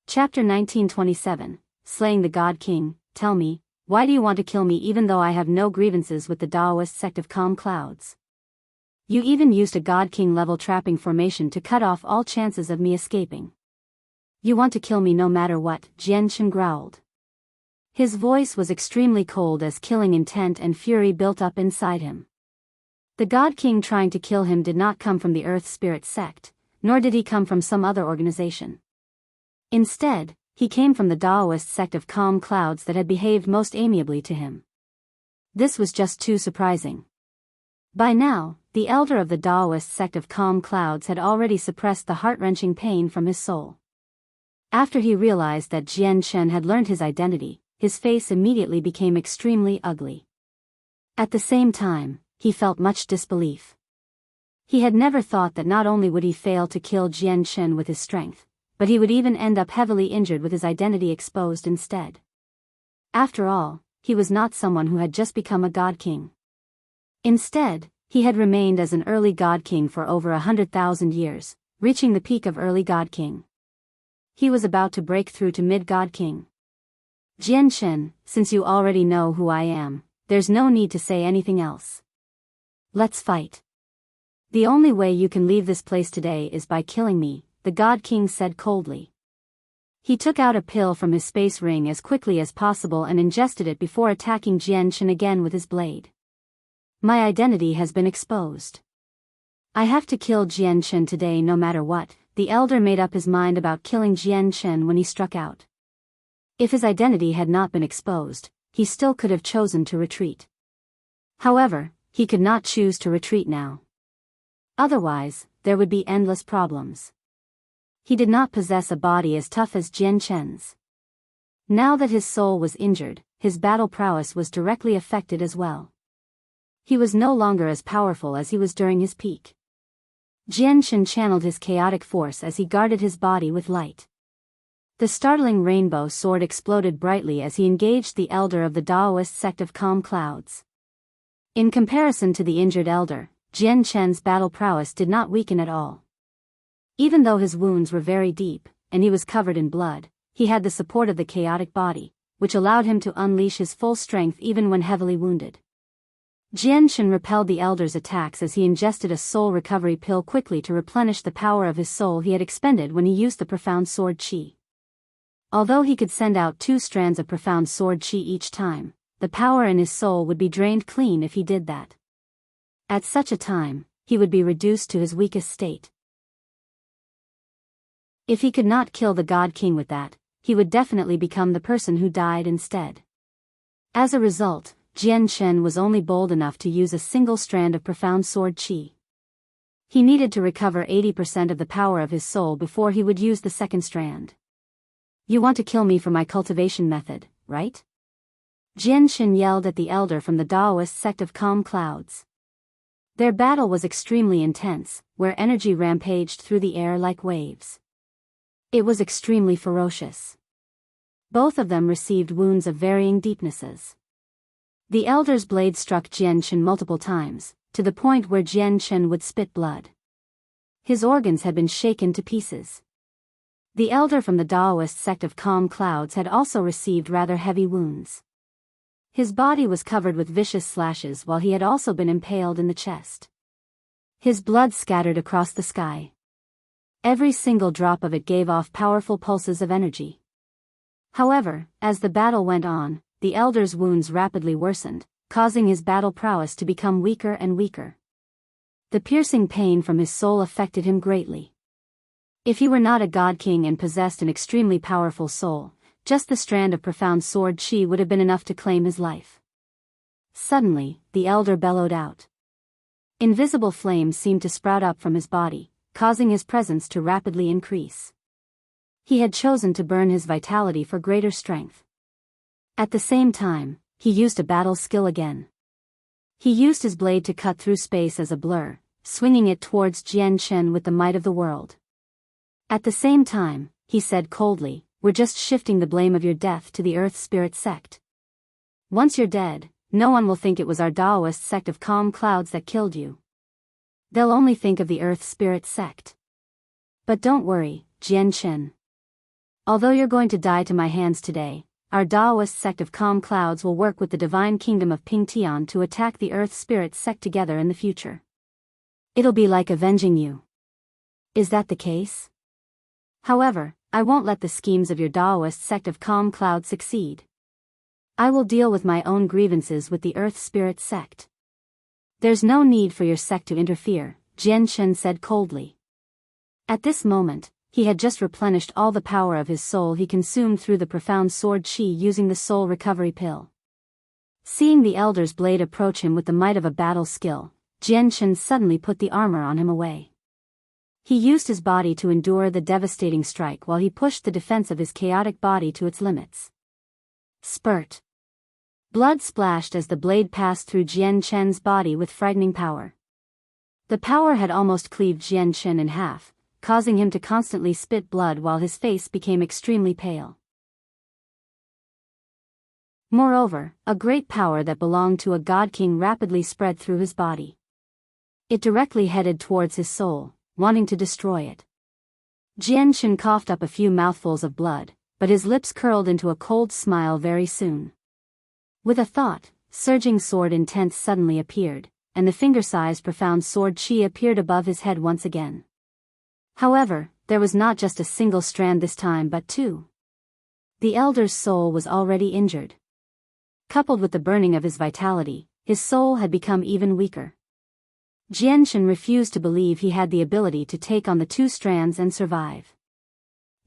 Chapter 1927, Slaying the God King. Tell me, why do you want to kill me even though I have no grievances with the Daoist sect of calm clouds? You even used a God King level trapping formation to cut off all chances of me escaping. You want to kill me no matter what, Jianshan growled. His voice was extremely cold as killing intent and fury built up inside him. The God King trying to kill him did not come from the Earth Spirit sect, nor did he come from some other organization. Instead, he came from the Daoist sect of calm clouds that had behaved most amiably to him. This was just too surprising. By now, the elder of the Daoist sect of calm clouds had already suppressed the heart-wrenching pain from his soul. After he realized that Jianshan had learned his identity, his face immediately became extremely ugly. At the same time, he felt much disbelief. He had never thought that not only would he fail to kill Jianshan with his strength, but he would even end up heavily injured with his identity exposed instead. After all, he was not someone who had just become a God King. Instead, he had remained as an early God King for over 100,000 years, reaching the peak of early God King. He was about to break through to mid-God King. Jianshan, since you already know who I am, there's no need to say anything else. Let's fight. The only way you can leave this place today is by killing me, the God King said coldly. He took out a pill from his space ring as quickly as possible and ingested it before attacking Jianshan again with his blade. My identity has been exposed. I have to kill Jianshan today no matter what. The elder made up his mind about killing Jianshan when he struck out. If his identity had not been exposed, he still could have chosen to retreat. However, he could not choose to retreat now. Otherwise, there would be endless problems. He did not possess a body as tough as Jianshan's. Now that his soul was injured, his battle prowess was directly affected as well. He was no longer as powerful as he was during his peak. Jianshan channeled his chaotic force as he guarded his body with light. The startling rainbow sword exploded brightly as he engaged the elder of the Daoist sect of calm clouds. In comparison to the injured elder, Jianshan's battle prowess did not weaken at all. Even though his wounds were very deep, and he was covered in blood, he had the support of the chaotic body, which allowed him to unleash his full strength even when heavily wounded. Jianshan repelled the elder's attacks as he ingested a soul recovery pill quickly to replenish the power of his soul he had expended when he used the profound sword chi. Although he could send out 2 strands of profound sword chi each time, the power in his soul would be drained clean if he did that. At such a time, he would be reduced to his weakest state. If he could not kill the God King with that, he would definitely become the person who died instead. As a result, Jianshan was only bold enough to use a single strand of profound sword chi. He needed to recover 80% of the power of his soul before he would use the second strand. You want to kill me for my cultivation method, right? Jianshan yelled at the elder from the Daoist sect of calm clouds. Their battle was extremely intense, where energy rampaged through the air like waves. It was extremely ferocious. Both of them received wounds of varying deepnesses. The elder's blade struck Jian Chen multiple times, to the point where Jian Chen would spit blood. His organs had been shaken to pieces. The elder from the Daoist sect of Calm Clouds had also received rather heavy wounds. His body was covered with vicious slashes while he had also been impaled in the chest. His blood scattered across the sky. Every single drop of it gave off powerful pulses of energy. However, as the battle went on, the elder's wounds rapidly worsened, causing his battle prowess to become weaker and weaker. The piercing pain from his soul affected him greatly. If he were not a God King and possessed an extremely powerful soul, just the strand of profound sword chi would have been enough to claim his life. Suddenly, the elder bellowed out. Invisible flames seemed to sprout up from his body, causing his presence to rapidly increase. He had chosen to burn his vitality for greater strength. At the same time, he used a battle skill again. He used his blade to cut through space as a blur, swinging it towards Jian Chen with the might of the world. At the same time, he said coldly, "We're just shifting the blame of your death to the Earth Spirit sect. Once you're dead, no one will think it was our Daoist sect of Calm Clouds that killed you. They'll only think of the Earth Spirit sect. But don't worry, Jian Chen. Although you're going to die to my hands today, our Daoist sect of Calm Clouds will work with the divine kingdom of Pingtian to attack the Earth Spirit sect together in the future. It'll be like avenging you. Is that the case? However, I won't let the schemes of your Daoist sect of Calm Cloud succeed. I will deal with my own grievances with the Earth Spirit sect. There's no need for your sect to interfere," Jian Chen said coldly. At this moment, he had just replenished all the power of his soul he consumed through the profound sword chi using the soul recovery pill. Seeing the elder's blade approach him with the might of a battle skill, Jian Chen suddenly put the armor on him away. He used his body to endure the devastating strike while he pushed the defense of his chaotic body to its limits. Spurt. Blood splashed as the blade passed through Jian Chen's body with frightening power. The power had almost cleaved Jian Chen in half, causing him to constantly spit blood while his face became extremely pale. Moreover, a great power that belonged to a God King rapidly spread through his body. It directly headed towards his soul, wanting to destroy it. Jian Chen coughed up a few mouthfuls of blood, but his lips curled into a cold smile very soon. With a thought, surging sword intent suddenly appeared, and the finger-sized profound sword chi appeared above his head once again. However, there was not just a single strand this time but two. The elder's soul was already injured. Coupled with the burning of his vitality, his soul had become even weaker. Jian Chen refused to believe he had the ability to take on the two strands and survive.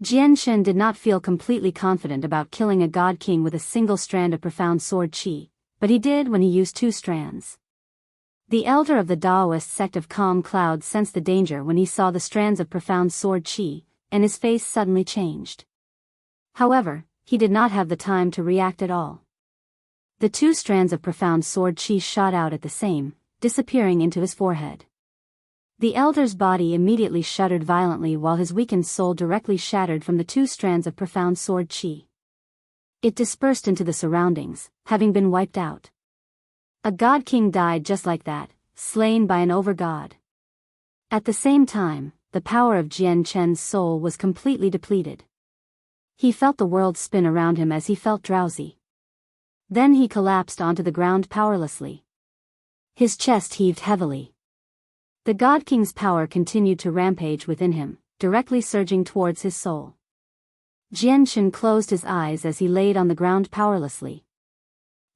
Jian Chen did not feel completely confident about killing a God King with a single strand of profound sword chi, but he did when he used two strands. The elder of the Daoist sect of Calm Clouds sensed the danger when he saw the strands of profound sword chi, and his face suddenly changed. However, he did not have the time to react at all. The two strands of profound sword chi shot out at the same, disappearing into his forehead. The elder's body immediately shuddered violently while his weakened soul directly shattered from the two strands of profound sword chi. It dispersed into the surroundings, having been wiped out. A God King died just like that, slain by an over-god. At the same time, the power of Jian Chen's soul was completely depleted. He felt the world spin around him as he felt drowsy. Then he collapsed onto the ground powerlessly. His chest heaved heavily. The God King's power continued to rampage within him, directly surging towards his soul. Jian Chen closed his eyes as he laid on the ground powerlessly.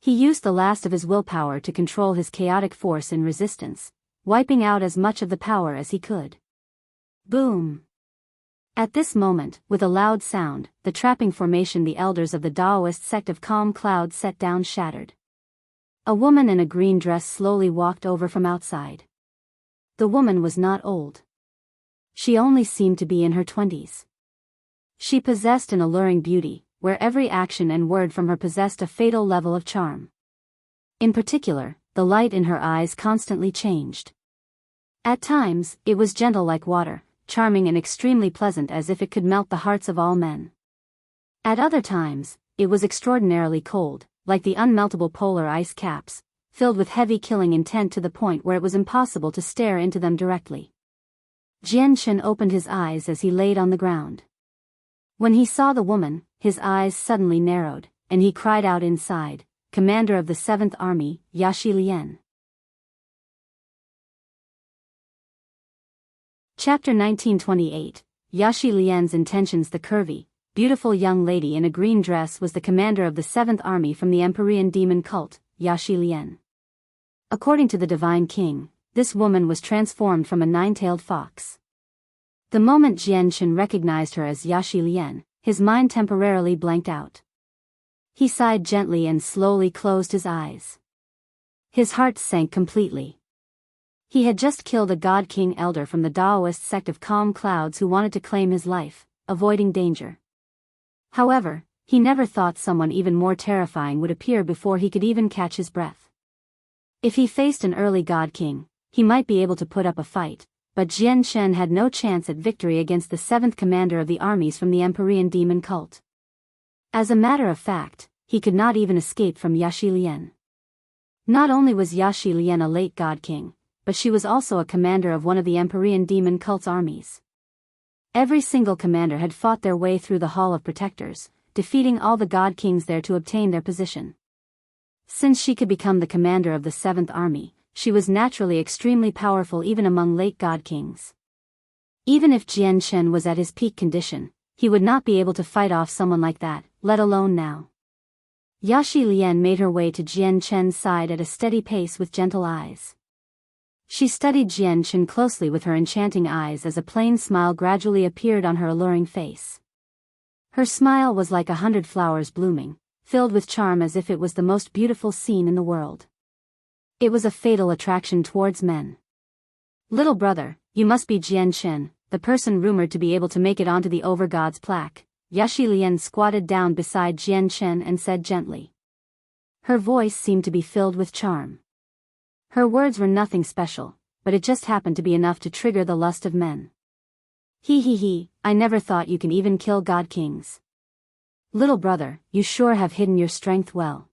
He used the last of his willpower to control his chaotic force in resistance, wiping out as much of the power as he could. Boom! At this moment, with a loud sound, the trapping formation the elders of the Daoist sect of Calm Cloud set down shattered. A woman in a green dress slowly walked over from outside. The woman was not old. She only seemed to be in her 20s. She possessed an alluring beauty, where every action and word from her possessed a fatal level of charm. In particular, the light in her eyes constantly changed. At times, it was gentle like water, charming and extremely pleasant as if it could melt the hearts of all men. At other times, it was extraordinarily cold, like the unmeltable polar ice caps, filled with heavy killing intent to the point where it was impossible to stare into them directly. Jianshen opened his eyes as he laid on the ground. When he saw the woman, his eyes suddenly narrowed, and he cried out inside, "Commander of the 7th Army, Yaxi Lian." Chapter 1928. Yaxi Lian's intentions. The curvy, beautiful young lady in a green dress was the commander of the 7th Army from the Empyrean demon cult, Yaxi Lian. According to the Divine King, this woman was transformed from a nine-tailed fox. The moment Jianshen recognized her as Yaxi Lian, his mind temporarily blanked out. He sighed gently and slowly closed his eyes. His heart sank completely. He had just killed a God King elder from the Daoist sect of Calm Clouds who wanted to claim his life, avoiding danger. However, he never thought someone even more terrifying would appear before he could even catch his breath. If he faced an early God King, he might be able to put up a fight, but Jianshen had no chance at victory against the 7th commander of the armies from the Empyrean demon cult. As a matter of fact, he could not even escape from Yaxi Lian. Not only was Yaxi Lian a late God King, but she was also a commander of one of the Empyrean demon cult's armies. Every single commander had fought their way through the Hall of Protectors, defeating all the God Kings there to obtain their position. Since she could become the commander of the 7th Army, she was naturally extremely powerful even among late God Kings. Even if Jianshen was at his peak condition, he would not be able to fight off someone like that, let alone now. Yaxi Lian made her way to Jianshen's side at a steady pace with gentle eyes. She studied Jianshen closely with her enchanting eyes as a plain smile gradually appeared on her alluring face. Her smile was like 100 flowers blooming, filled with charm as if it was the most beautiful scene in the world. It was a fatal attraction towards men. "Little brother, you must be Jianshen, the person rumored to be able to make it onto the Overgod's plaque." Yaxi Lian squatted down beside Jianshen and said gently. Her voice seemed to be filled with charm. Her words were nothing special, but it just happened to be enough to trigger the lust of men. He, I never thought you can even kill God Kings. Little brother, you sure have hidden your strength well.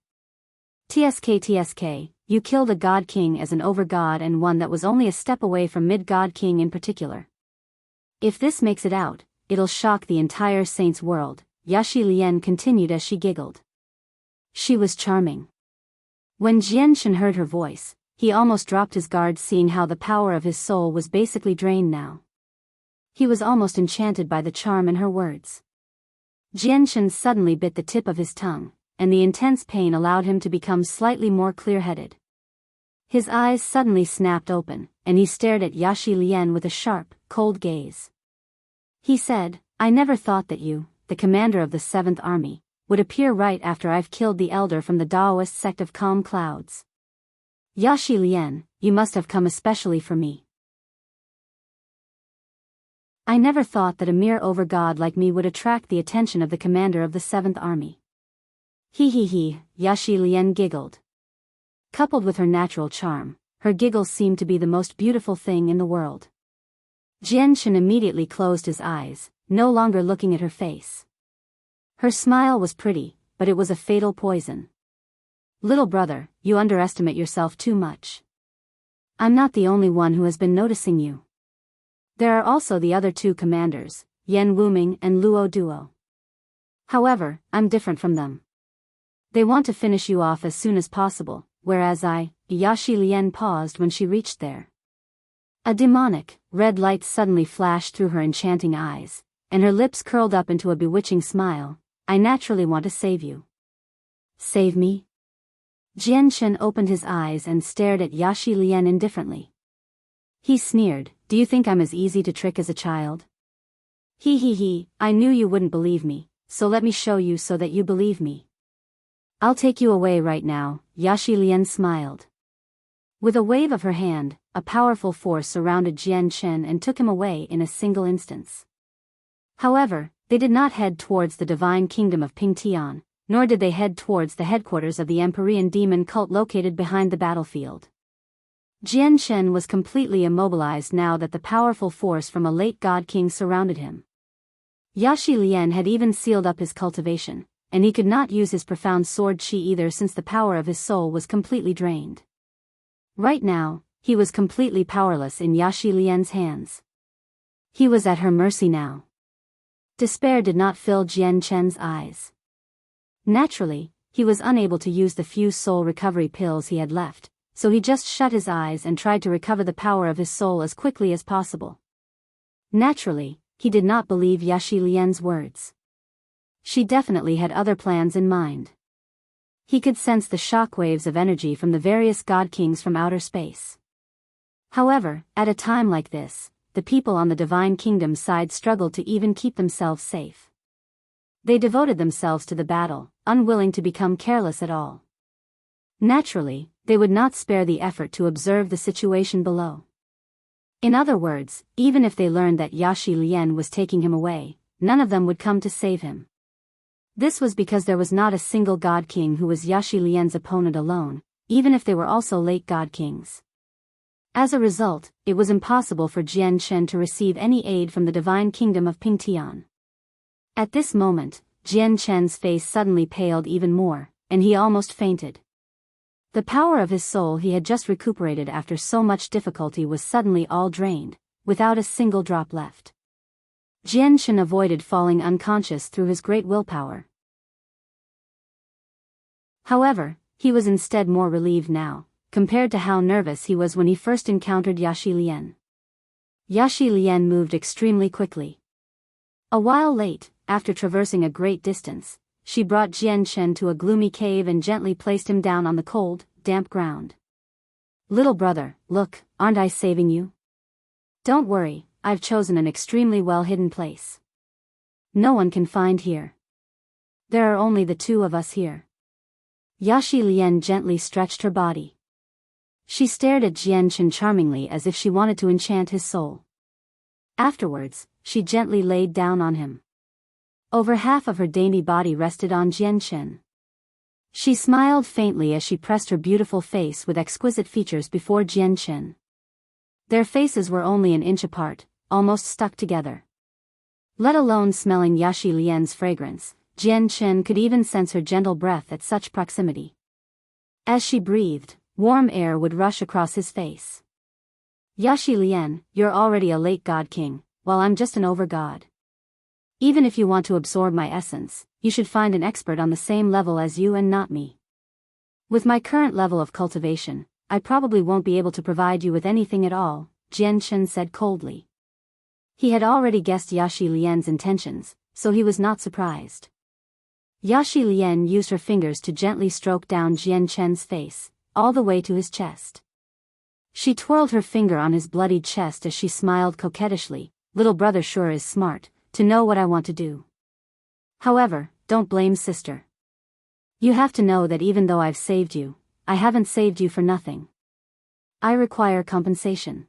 TSK, you killed a God King as an overgod and one that was only a step away from mid-God King in particular. If this makes it out, it'll shock the entire Saints world, Yaxi Lian continued as she giggled. She was charming. When Jianshen heard her voice, he almost dropped his guard seeing how the power of his soul was basically drained now. He was almost enchanted by the charm in her words. Jianshen suddenly bit the tip of his tongue, and the intense pain allowed him to become slightly more clear-headed. His eyes suddenly snapped open, and he stared at Yaxi Lian with a sharp, cold gaze. He said, "I never thought that you, the commander of the 7th Army, would appear right after I've killed the elder from the Daoist sect of Calm Clouds. Yaxi Lian, you must have come especially for me. I never thought that a mere overgod like me would attract the attention of the commander of the 7th Army." He, Yaxi Lian giggled. Coupled with her natural charm, her giggles seemed to be the most beautiful thing in the world. Jianshen immediately closed his eyes, no longer looking at her face. Her smile was pretty, but it was a fatal poison. "Little brother, you underestimate yourself too much. I'm not the only one who has been noticing you. There are also the other two commanders, Yan Wuming and Luo Duo. However, I'm different from them. They want to finish you off as soon as possible, whereas Yaxi Lian paused when she reached there. A demonic, red light suddenly flashed through her enchanting eyes, and her lips curled up into a bewitching smile. "I naturally want to save you." "Save me?" Jianshen opened his eyes and stared at Yaxi Lian indifferently. He sneered, "Do you think I'm as easy to trick as a child?" He, I knew you wouldn't believe me, so let me show you so that you believe me. "I'll take you away right now," Yaxi Lian smiled. With a wave of her hand, a powerful force surrounded Jianshen and took him away in a single instance. However, they did not head towards the divine kingdom of Pingtian, nor did they head towards the headquarters of the Empyrean demon cult located behind the battlefield. Jianshen was completely immobilized now that the powerful force from a late God King surrounded him. Yaxi Lian had even sealed up his cultivation, and he could not use his profound sword chi either since the power of his soul was completely drained. Right now, he was completely powerless in Yaxi Lian's hands. He was at her mercy now. Despair did not fill Jian Chen's eyes. Naturally, he was unable to use the few soul recovery pills he had left, so he just shut his eyes and tried to recover the power of his soul as quickly as possible. Naturally, he did not believe Yaxi Lian's words. She definitely had other plans in mind. He could sense the shockwaves of energy from the various Godkings from outer space. However, at a time like this, the people on the Divine Kingdom side struggled to even keep themselves safe. They devoted themselves to the battle, unwilling to become careless at all. Naturally, they would not spare the effort to observe the situation below. In other words, even if they learned that Yaxi Lian was taking him away, none of them would come to save him. This was because there was not a single God King who was Yaxi Lian's opponent alone, even if they were also late God Kings. As a result, it was impossible for Jian Chen to receive any aid from the Divine Kingdom of Pingtian. At this moment, Jian Chen's face suddenly paled even more, and he almost fainted. The power of his soul he had just recuperated after so much difficulty was suddenly all drained, without a single drop left. Jian Chen avoided falling unconscious through his great willpower. However, he was instead more relieved now, compared to how nervous he was when he first encountered Yaxi Lian. Yaxi Lian moved extremely quickly. A while late, after traversing a great distance, she brought Jian Chen to a gloomy cave and gently placed him down on the cold, damp ground. "Little brother, look, aren't I saving you? Don't worry, I've chosen an extremely well-hidden place. No one can find here. There are only the two of us here." Yaxi Lian gently stretched her body. She stared at Jian Chen charmingly as if she wanted to enchant his soul. Afterwards, she gently laid down on him. Over half of her dainty body rested on Jian Chen. She smiled faintly as she pressed her beautiful face with exquisite features before Jian Chen. Their faces were only an inch apart, almost stuck together. Let alone smelling Yaxi Lian's fragrance, Jian Chen could even sense her gentle breath at such proximity. As she breathed, warm air would rush across his face. "Yaxi Lian, you're already a late God King, while I'm just an over-god. Even if you want to absorb my essence, you should find an expert on the same level as you and not me. With my current level of cultivation, I probably won't be able to provide you with anything at all," Jian Chen said coldly. He had already guessed Yaxi Lian's intentions, so he was not surprised. Yaxi Lian used her fingers to gently stroke down Jian Chen's face, all the way to his chest. She twirled her finger on his bloodied chest as she smiled coquettishly. "Little brother sure is smart, to know what I want to do. However, don't blame sister. You have to know that even though I've saved you, I haven't saved you for nothing. I require compensation.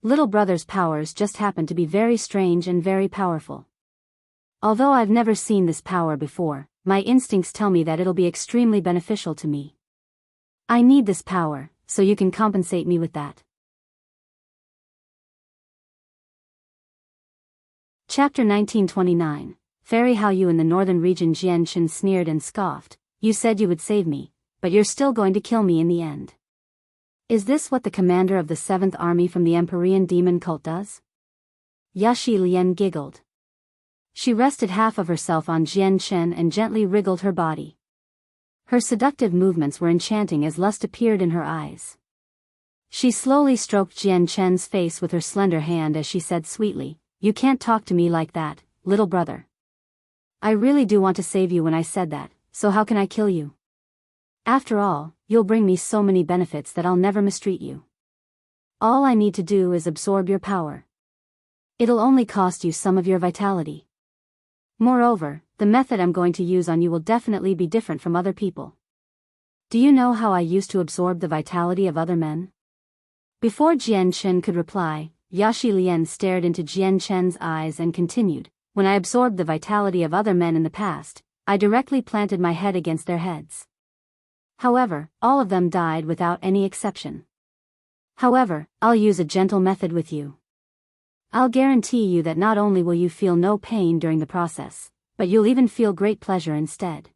Little brother's powers just happen to be very strange and very powerful. Although I've never seen this power before, my instincts tell me that it'll be extremely beneficial to me. I need this power, so you can compensate me with that." Chapter 1929, Fairy How You in the northern region. Jian Chen sneered and scoffed. "You said you would save me, but you're still going to kill me in the end. Is this what the commander of the 7th Army from the Empyrean demon cult does?" Yaxi Lian giggled. She rested half of herself on Jian Chen and gently wriggled her body. Her seductive movements were enchanting as lust appeared in her eyes. She slowly stroked Jian Chen's face with her slender hand as she said sweetly, "You can't talk to me like that, little brother. I really do want to save you when I said that, so how can I kill you? After all, you'll bring me so many benefits that I'll never mistreat you. All I need to do is absorb your power. It'll only cost you some of your vitality. Moreover, the method I'm going to use on you will definitely be different from other people. Do you know how I used to absorb the vitality of other men?" Before Jian Chen could reply, Yaxi Lian stared into Jian Chen's eyes and continued, "When I absorbed the vitality of other men in the past, I directly planted my head against their heads. However, all of them died without any exception. However, I'll use a gentle method with you. I'll guarantee you that not only will you feel no pain during the process, but you'll even feel great pleasure instead.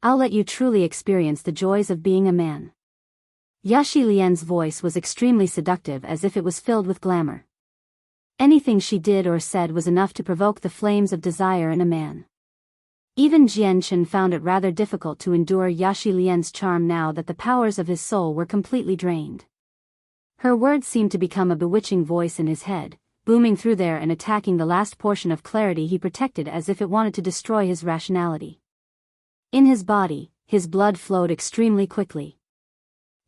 I'll let you truly experience the joys of being a man. Yaxi Lian's voice was extremely seductive, as if it was filled with glamour. Anything she did or said was enough to provoke the flames of desire in a man. Even Jianchen found it rather difficult to endure Yaxi Lian's charm now that the powers of his soul were completely drained. Her words seemed to become a bewitching voice in his head, booming through there and attacking the last portion of clarity he protected as if it wanted to destroy his rationality. In his body, his blood flowed extremely quickly.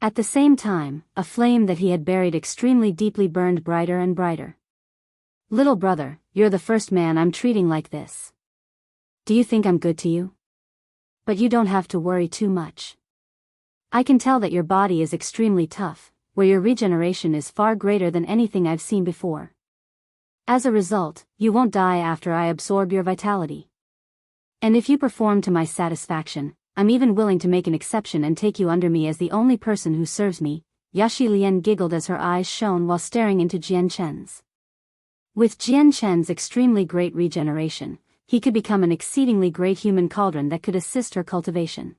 At the same time, a flame that he had buried extremely deeply burned brighter and brighter. Little brother, you're the first man I'm treating like this. Do you think I'm good to you? But you don't have to worry too much. I can tell that your body is extremely tough, where your regeneration is far greater than anything I've seen before. As a result, you won't die after I absorb your vitality. And if you perform to my satisfaction, I'm even willing to make an exception and take you under me as the only person who serves me. Yaxi Lian giggled as her eyes shone while staring into Jianchen's. With Jianchen's extremely great regeneration, he could become an exceedingly great human cauldron that could assist her cultivation.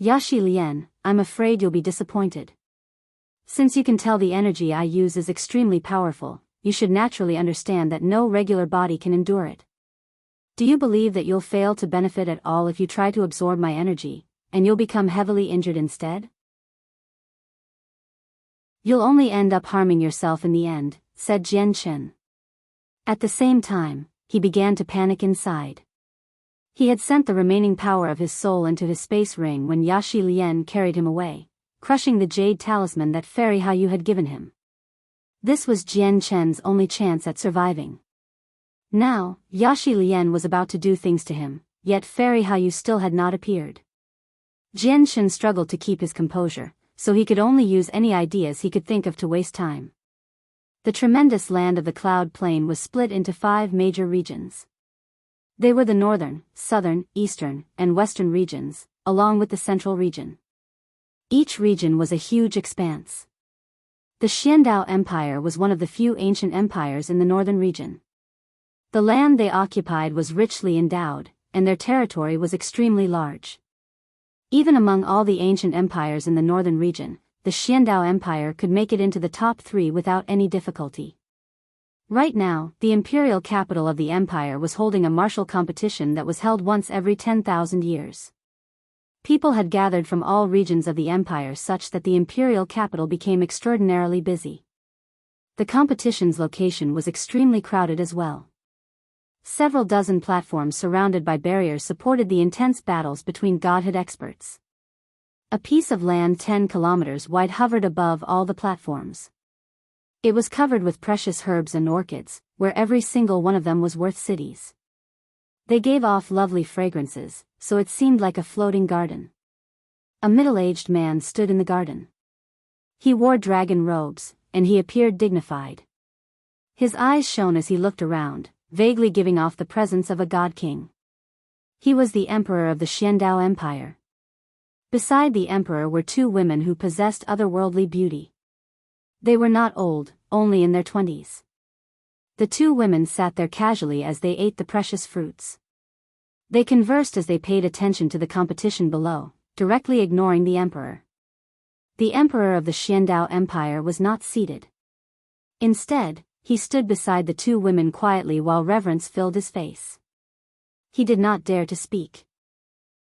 Yaxi Lian, I'm afraid you'll be disappointed. Since you can tell the energy I use is extremely powerful, you should naturally understand that no regular body can endure it. Do you believe that you'll fail to benefit at all if you try to absorb my energy, and you'll become heavily injured instead? You'll only end up harming yourself in the end, said Jianchen. At the same time, he began to panic inside. He had sent the remaining power of his soul into his space ring when Yaxi Lian carried him away, crushing the jade talisman that Fairy Hao Yu had given him. This was Jianchen's only chance at surviving. Now, Yaxi Lian was about to do things to him, yet Fairy Hao Yu still had not appeared. Jianchen struggled to keep his composure, so he could only use any ideas he could think of to waste time. The tremendous land of the Cloud Plain was split into 5 major regions. They were the northern, southern, eastern, and western regions, along with the central region. Each region was a huge expanse. The Xuandao Empire was one of the few ancient empires in the northern region. The land they occupied was richly endowed, and their territory was extremely large. Even among all the ancient empires in the northern region, the Xuandao Empire could make it into the top 3 without any difficulty. Right now, the imperial capital of the empire was holding a martial competition that was held once every 10,000 years. People had gathered from all regions of the empire such that the imperial capital became extraordinarily busy. The competition's location was extremely crowded as well. Several dozen platforms surrounded by barriers supported the intense battles between godhood experts. A piece of land 10 kilometers wide hovered above all the platforms. It was covered with precious herbs and orchids, where every single one of them was worth cities. They gave off lovely fragrances, so it seemed like a floating garden. A middle-aged man stood in the garden. He wore dragon robes, and he appeared dignified. His eyes shone as he looked around, vaguely giving off the presence of a god king. He was the emperor of the Xuandao Empire. Beside the emperor were 2 women who possessed otherworldly beauty. They were not old, only in their 20s. The 2 women sat there casually as they ate the precious fruits. They conversed as they paid attention to the competition below, directly ignoring the emperor. The emperor of the Xuandao Empire was not seated. Instead, he stood beside the 2 women quietly while reverence filled his face. He did not dare to speak.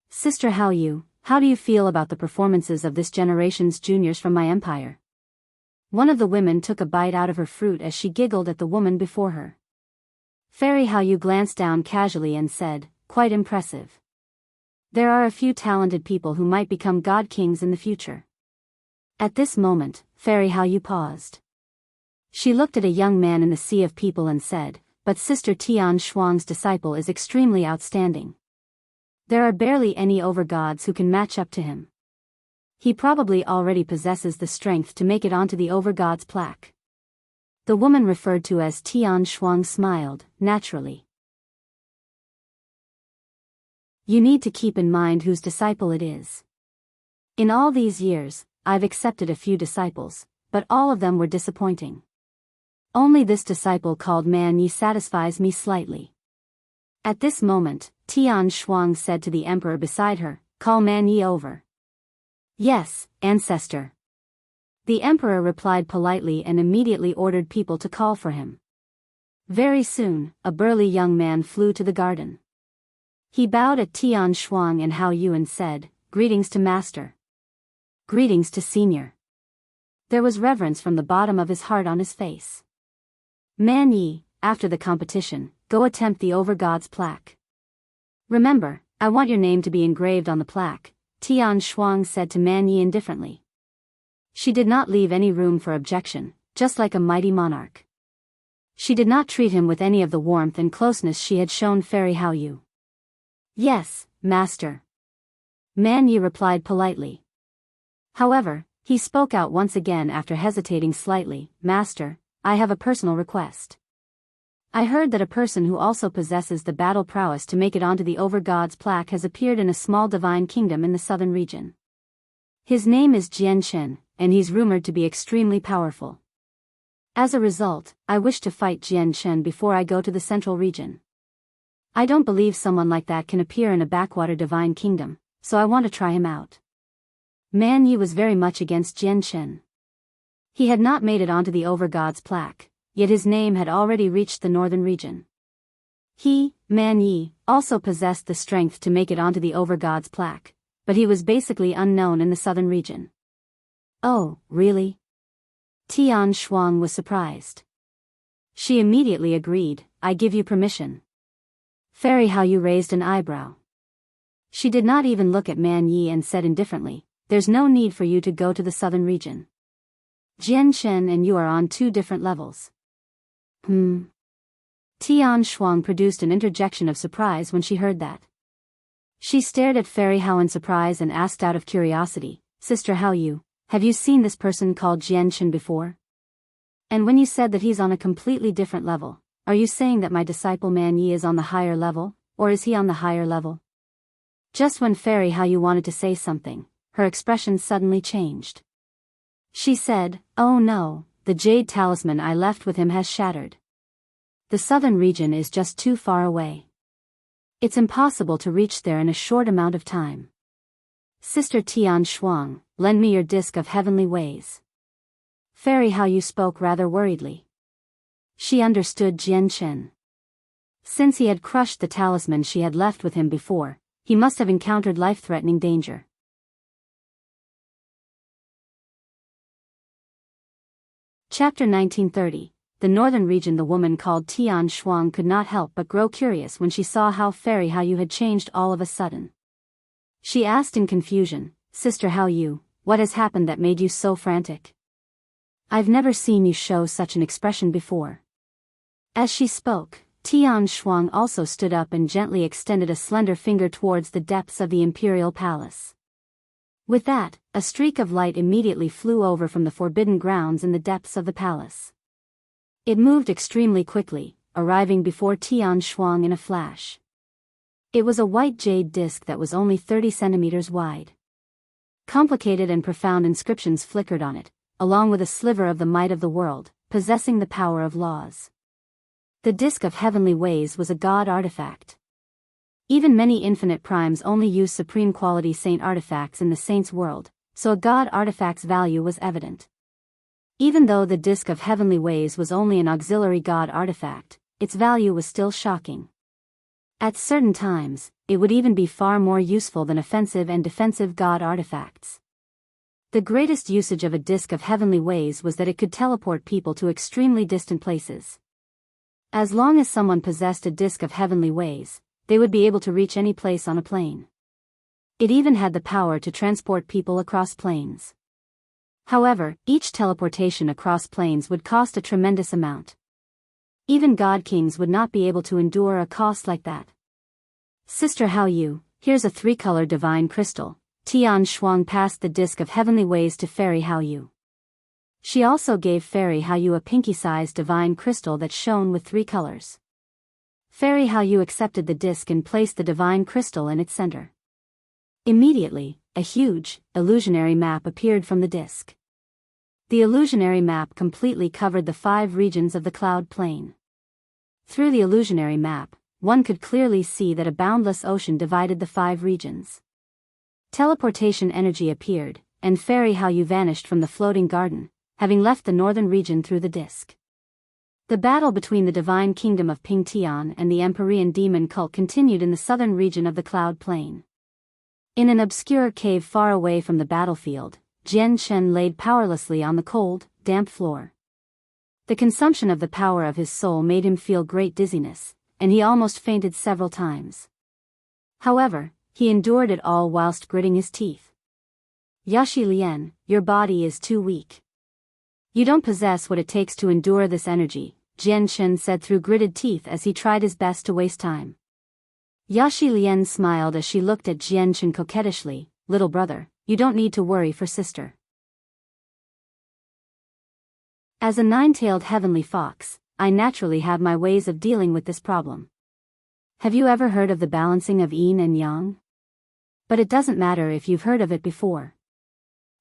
Sister Hao Yu, how do you feel about the performances of this generation's juniors from my empire? One of the women took a bite out of her fruit as she giggled at the woman before her. Fairy Hao Yu glanced down casually and said, quite impressive. There are a few talented people who might become god kings in the future. At this moment, Fairy Hao Yu paused. She looked at a young man in the sea of people and said, but Sister Tian Shuang's disciple is extremely outstanding. There are barely any overgods who can match up to him. He probably already possesses the strength to make it onto the overgods plaque. The woman referred to as Tian Shuang smiled, naturally. You need to keep in mind whose disciple it is. In all these years, I've accepted a few disciples, but all of them were disappointing. Only this disciple called Man Yi satisfies me slightly. At this moment, Tian Shuang said to the emperor beside her, "Call Man Yi over." "Yes, ancestor." The emperor replied politely and immediately ordered people to call for him. Very soon, a burly young man flew to the garden. He bowed at Tian Shuang and Hao Yu and said, "Greetings to master." "Greetings to senior." There was reverence from the bottom of his heart on his face. "Man Yi, after the competition, go attempt the Overgod's plaque. Remember, I want your name to be engraved on the plaque," Tian Shuang said to Man Yi indifferently. She did not leave any room for objection, just like a mighty monarch. She did not treat him with any of the warmth and closeness she had shown Fairy Hao Yu. "Yes, master." Man Yi replied politely. However, he spoke out once again after hesitating slightly, "Master, I have a personal request. I heard that a person who also possesses the battle prowess to make it onto the Overgod's plaque has appeared in a small divine kingdom in the southern region. His name is Jian Chen, and he's rumored to be extremely powerful. As a result, I wish to fight Jian Chen before I go to the central region. I don't believe someone like that can appear in a backwater divine kingdom, so I want to try him out." Man Yi was very much against Jian Chen. He had not made it onto the Overgod's plaque, yet his name had already reached the northern region. He, Man Yi, also possessed the strength to make it onto the Overgod's plaque, but he was basically unknown in the southern region. "Oh, really?" Tian Shuang was surprised. She immediately agreed, "I give you permission." Fairy Hao Yu raised an eyebrow. She did not even look at Man Yi and said indifferently, "There's no need for you to go to the southern region. Jian Chen and you are on two different levels." Tian Shuang produced an interjection of surprise when she heard that. She stared at Fairy Hao in surprise and asked out of curiosity, "Sister Hao Yu, have you seen this person called Jian Chen before? And when you said that he's on a completely different level, are you saying that my disciple Man Yi is on the higher level, or is he on the higher level?" Just when Fairy Hao Yu wanted to say something, her expression suddenly changed. She said, "Oh no, the jade talisman I left with him has shattered. The southern region is just too far away. It's impossible to reach there in a short amount of time. Sister Tian Shuang, lend me your disc of heavenly ways." Fairy Hao Yu spoke rather worriedly. She understood Jian Chen. Since he had crushed the talisman she had left with him before, he must have encountered life-threatening danger. Chapter 1930. The northern region. The woman called Tian Shuang could not help but grow curious when she saw how Fairy Hao Yu had changed all of a sudden. She asked in confusion, "Sister Hao Yu, what has happened that made you so frantic? I've never seen you show such an expression before." As she spoke, Tian Shuang also stood up and gently extended a slender finger towards the depths of the Imperial Palace. With that, a streak of light immediately flew over from the forbidden grounds in the depths of the palace. It moved extremely quickly, arriving before Tian Shuang in a flash. It was a white jade disc that was only 30 centimeters wide. Complicated and profound inscriptions flickered on it, along with a sliver of the might of the world, possessing the power of laws. The disc of heavenly ways was a god artifact. Even many infinite primes only use supreme quality saint artifacts in the saint's world, so a god artifact's value was evident. Even though the disc of heavenly ways was only an auxiliary god artifact, its value was still shocking. At certain times, it would even be far more useful than offensive and defensive god artifacts. The greatest usage of a disc of heavenly ways was that it could teleport people to extremely distant places. As long as someone possessed a disc of heavenly ways, they would be able to reach any place on a plane. It even had the power to transport people across planes. However, each teleportation across planes would cost a tremendous amount. Even Godkings would not be able to endure a cost like that. "Sister Hao Yu, here's a 3-color divine crystal." Tian Shuang passed the disc of heavenly ways to Fairy Hao Yu. She also gave Fairy Hao Yu a pinky-sized divine crystal that shone with 3 colors. Fairy Hao Yu accepted the disc and placed the divine crystal in its center. Immediately, a huge, illusionary map appeared from the disc. The illusionary map completely covered the 5 regions of the cloud plane. Through the illusionary map, one could clearly see that a boundless ocean divided the 5 regions. Teleportation energy appeared, and Fairy Hao Yu vanished from the floating garden, having left the northern region through the disk. The battle between the divine kingdom of Pingtian and the Empyrean demon cult continued in the southern region of the Cloud Plain. In an obscure cave far away from the battlefield, Jian Shen laid powerlessly on the cold, damp floor. The consumption of the power of his soul made him feel great dizziness, and he almost fainted several times. However, he endured it all whilst gritting his teeth. Yaxi Lian, your body is too weak. You don't possess what it takes to endure this energy, Jian Shen said through gritted teeth as he tried his best to waste time. Yaxi Lian smiled as she looked at Jian Shen coquettishly. Little brother, you don't need to worry for sister. As a 9-tailed heavenly fox, I naturally have my ways of dealing with this problem. Have you ever heard of the balancing of yin and yang? But it doesn't matter if you've heard of it before.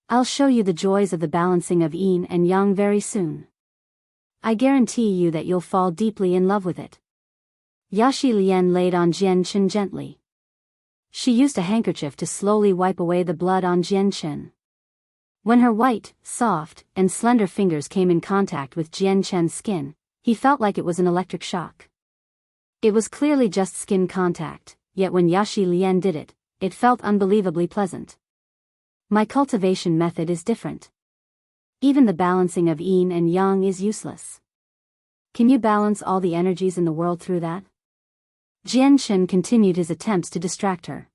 I'll show you the joys of the balancing of yin and yang very soon. I guarantee you that you'll fall deeply in love with it. Yaxi Lian laid on Jian Shen gently. She used a handkerchief to slowly wipe away the blood on Jian Shen. When her white, soft, and slender fingers came in contact with Jian Shen's skin, he felt like it was an electric shock. It was clearly just skin contact, yet when Yaxi Lian did it, it felt unbelievably pleasant. My cultivation method is different. Even the balancing of yin and yang is useless. Can you balance all the energies in the world through that? Jian Shen continued his attempts to distract her.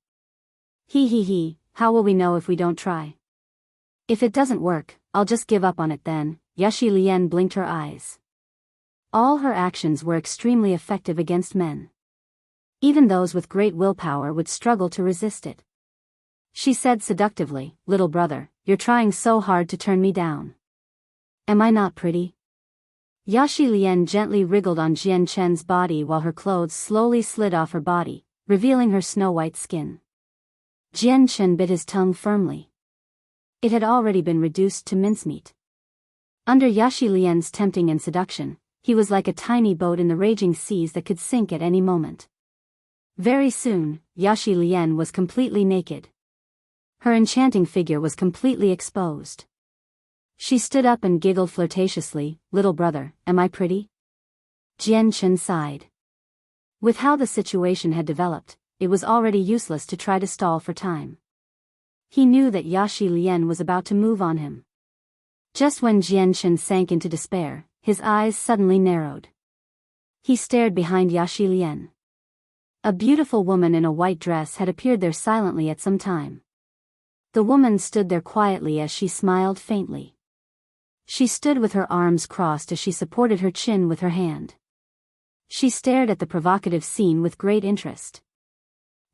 He, how will we know if we don't try? If it doesn't work, I'll just give up on it then, Yaxi Lian blinked her eyes. All her actions were extremely effective against men. Even those with great willpower would struggle to resist it. She said seductively, little brother, you're trying so hard to turn me down. Am I not pretty? Yaxi Lian gently wriggled on Jian Shen's body while her clothes slowly slid off her body, revealing her snow-white skin. Jian Shen bit his tongue firmly. It had already been reduced to mincemeat. Under Yaxi Lian's tempting and seduction, he was like a tiny boat in the raging seas that could sink at any moment. Very soon, Yaxi Lian was completely naked. Her enchanting figure was completely exposed. She stood up and giggled flirtatiously, little brother, am I pretty? Jian Shen sighed. With how the situation had developed, it was already useless to try to stall for time. He knew that Yaxi Lian was about to move on him. Just when Jian Shen sank into despair, his eyes suddenly narrowed. He stared behind Yaxi Lian. A beautiful woman in a white dress had appeared there silently at some time. The woman stood there quietly as she smiled faintly. She stood with her arms crossed as she supported her chin with her hand. She stared at the provocative scene with great interest.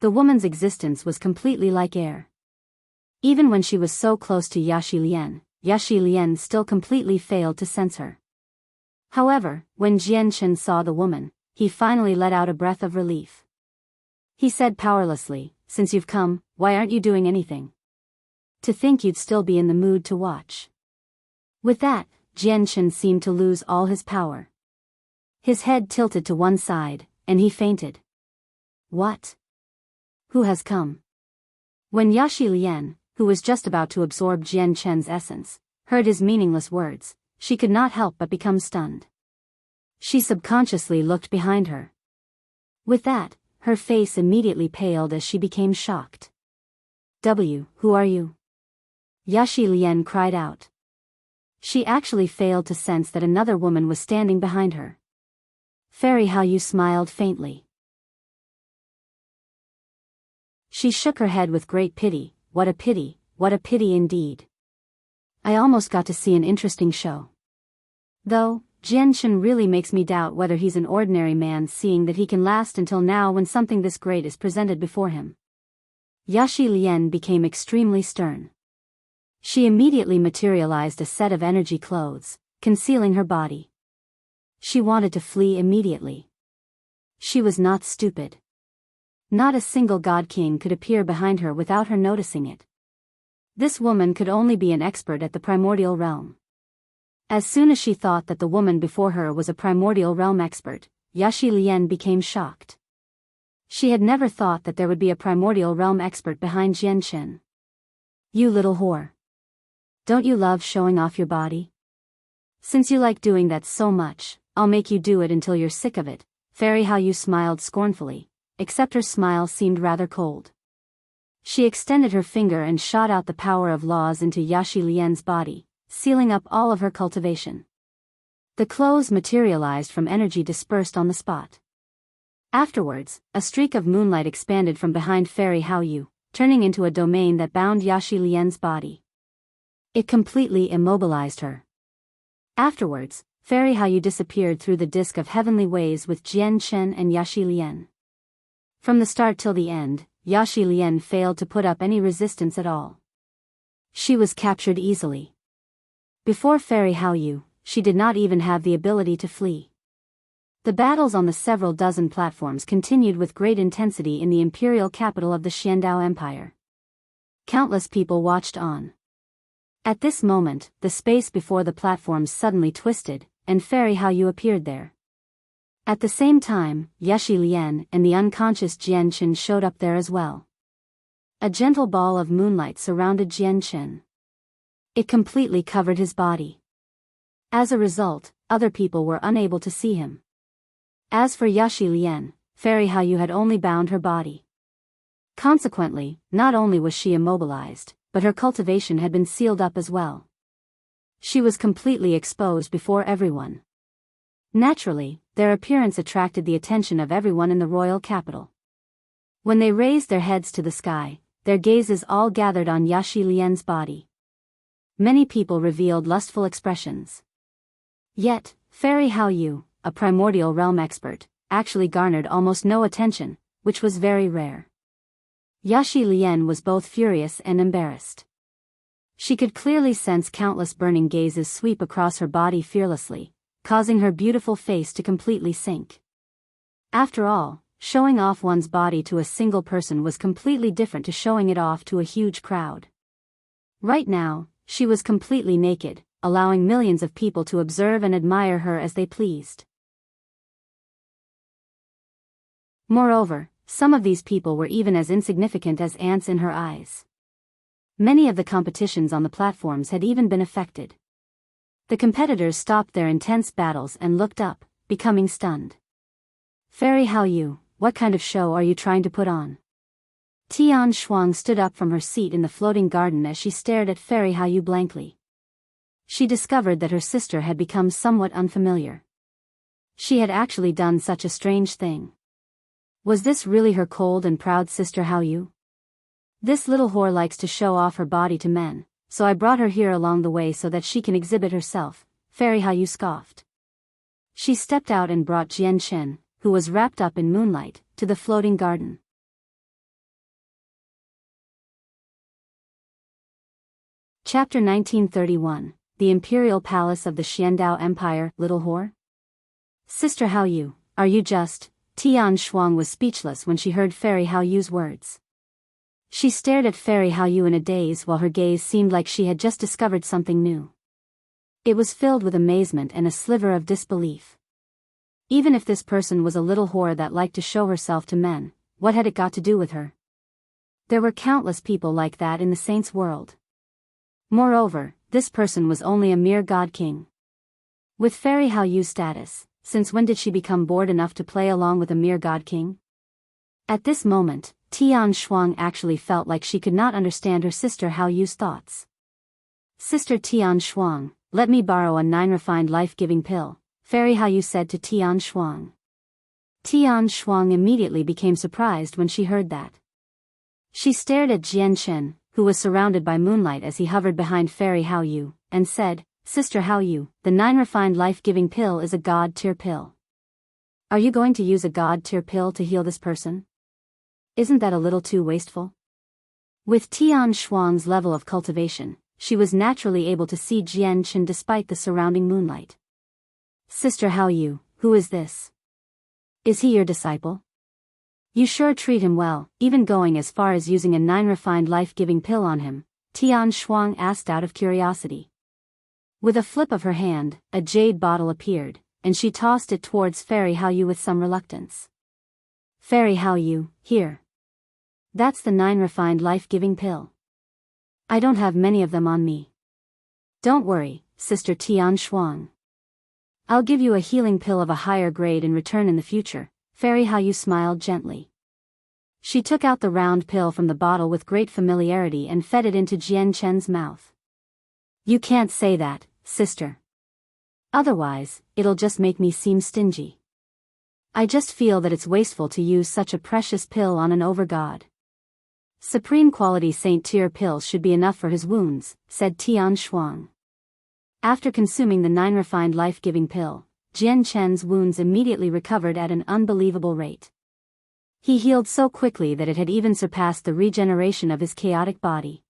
The woman's existence was completely like air. Even when she was so close to Yaxi Lian still completely failed to sense her. However, when Jian Shen saw the woman, he finally let out a breath of relief. He said powerlessly, since you've come, why aren't you doing anything? To think you'd still be in the mood to watch. With that, Jian Shen seemed to lose all his power. His head tilted to one side, and he fainted. What? Who has come? When Yaxi Lian, who was just about to absorb Jian Shen's essence, heard his meaningless words, she could not help but become stunned. She subconsciously looked behind her. With that, her face immediately paled as she became shocked. Who are you? Yaxi Lian cried out. She actually failed to sense that another woman was standing behind her. Fairy Hao Yu smiled faintly. She shook her head with great pity. What a pity indeed. I almost got to see an interesting show. Though, Jian Shen really makes me doubt whether he's an ordinary man, seeing that he can last until now when something this great is presented before him. Yaxi Lian became extremely stern. She immediately materialized a set of energy clothes, concealing her body. She wanted to flee immediately. She was not stupid. Not a single God King could appear behind her without her noticing it. This woman could only be an expert at the primordial realm. As soon as she thought that the woman before her was a primordial realm expert, Yaxi Lian became shocked. She had never thought that there would be a primordial realm expert behind Jianchen. You little whore. Don't you love showing off your body? Since you like doing that so much, I'll make you do it until you're sick of it. Fairy Hao Yu smiled scornfully, except her smile seemed rather cold. She extended her finger and shot out the power of laws into Yaxi Lian's body, sealing up all of her cultivation. The clothes materialized from energy dispersed on the spot. Afterwards, a streak of moonlight expanded from behind Fairy Hao Yu, turning into a domain that bound Yaxi Lian's body. It completely immobilized her. Afterwards, Fairy Hao Yu disappeared through the disk of heavenly ways with Jianchen and Yaxi Lian. From the start till the end, Yaxi Lian failed to put up any resistance at all. She was captured easily. Before Fairy Hao Yu, she did not even have the ability to flee. The battles on the several dozen platforms continued with great intensity in the imperial capital of the Xuandao Empire. Countless people watched on. At this moment, the space before the platforms suddenly twisted, and Fairy Hao Yu appeared there. At the same time, Yaxi Lian and the unconscious Jianchen showed up there as well. A gentle ball of moonlight surrounded Jianchen. It completely covered his body. As a result, other people were unable to see him. As for Yaxi Lian, Fairy Hao Yu had only bound her body. Consequently, not only was she immobilized, but her cultivation had been sealed up as well. She was completely exposed before everyone. Naturally, their appearance attracted the attention of everyone in the royal capital. When they raised their heads to the sky, their gazes all gathered on Yaxi Lian's body. Many people revealed lustful expressions. Yet, Fairy Hao Yu, a primordial realm expert, actually garnered almost no attention, which was very rare. Yaxi Lian was both furious and embarrassed. She could clearly sense countless burning gazes sweep across her body fearlessly, causing her beautiful face to completely sink. After all, showing off one's body to a single person was completely different to showing it off to a huge crowd. Right now, she was completely naked, allowing millions of people to observe and admire her as they pleased. Moreover, some of these people were even as insignificant as ants in her eyes. Many of the competitions on the platforms had even been affected. The competitors stopped their intense battles and looked up, becoming stunned. Fairy Hao Yu, what kind of show are you trying to put on? Tian Shuang stood up from her seat in the floating garden as she stared at Fairy Hao Yu blankly. She discovered that her sister had become somewhat unfamiliar. She had actually done such a strange thing. Was this really her cold and proud sister Hao Yu? This little whore likes to show off her body to men, so I brought her here along the way so that she can exhibit herself, Fairy Hao Yu scoffed. She stepped out and brought Jianchen, who was wrapped up in moonlight, to the floating garden. Chapter 1931, The Imperial Palace of the Xuandao Empire, Little Whore? Sister Hao Yu, are you just... Tian Shuang was speechless when she heard Fairy Hao Yu's words. She stared at Fairy Hao Yu in a daze while her gaze seemed like she had just discovered something new. It was filled with amazement and a sliver of disbelief. Even if this person was a little whore that liked to show herself to men, what had it got to do with her? There were countless people like that in the saints' world. Moreover, this person was only a mere Godking. With Fairy Hao Yu's status, since when did she become bored enough to play along with a mere Godking? At this moment, Tian Shuang actually felt like she could not understand her sister Hao Yu's thoughts. Sister Tian Shuang, let me borrow a 9 refined life-giving pill, Fairy Hao Yu said to Tian Shuang. Tian Shuang immediately became surprised when she heard that. She stared at Jianchen, who was surrounded by moonlight as he hovered behind Fairy Hao Yu, and said, Sister Hao Yu, the 9 refined life-giving pill is a god-tier pill. Are you going to use a god-tier pill to heal this person? Isn't that a little too wasteful? With Tian Shuang's level of cultivation, she was naturally able to see Jianchen despite the surrounding moonlight. Sister Hao Yu, who is this? Is he your disciple? You sure treat him well, even going as far as using a 9 refined life-giving pill on him, Tian Shuang asked out of curiosity. With a flip of her hand, a jade bottle appeared, and she tossed it towards Fairy Hao Yu with some reluctance. Fairy Hao Yu, here. That's the 9 refined life-giving pill. I don't have many of them on me. Don't worry, Sister Tian Shuang. I'll give you a healing pill of a higher grade in return in the future. Fairy Hao Yu smiled gently. She took out the round pill from the bottle with great familiarity and fed it into Jian Chen's mouth. You can't say that, sister. Otherwise, it'll just make me seem stingy. I just feel that it's wasteful to use such a precious pill on an overgod. Supreme quality Saint Tier pills should be enough for his wounds, said Tian Shuang. After consuming the 9 refined life-giving pill, Jian Chen's wounds immediately recovered at an unbelievable rate. He healed so quickly that it had even surpassed the regeneration of his chaotic body.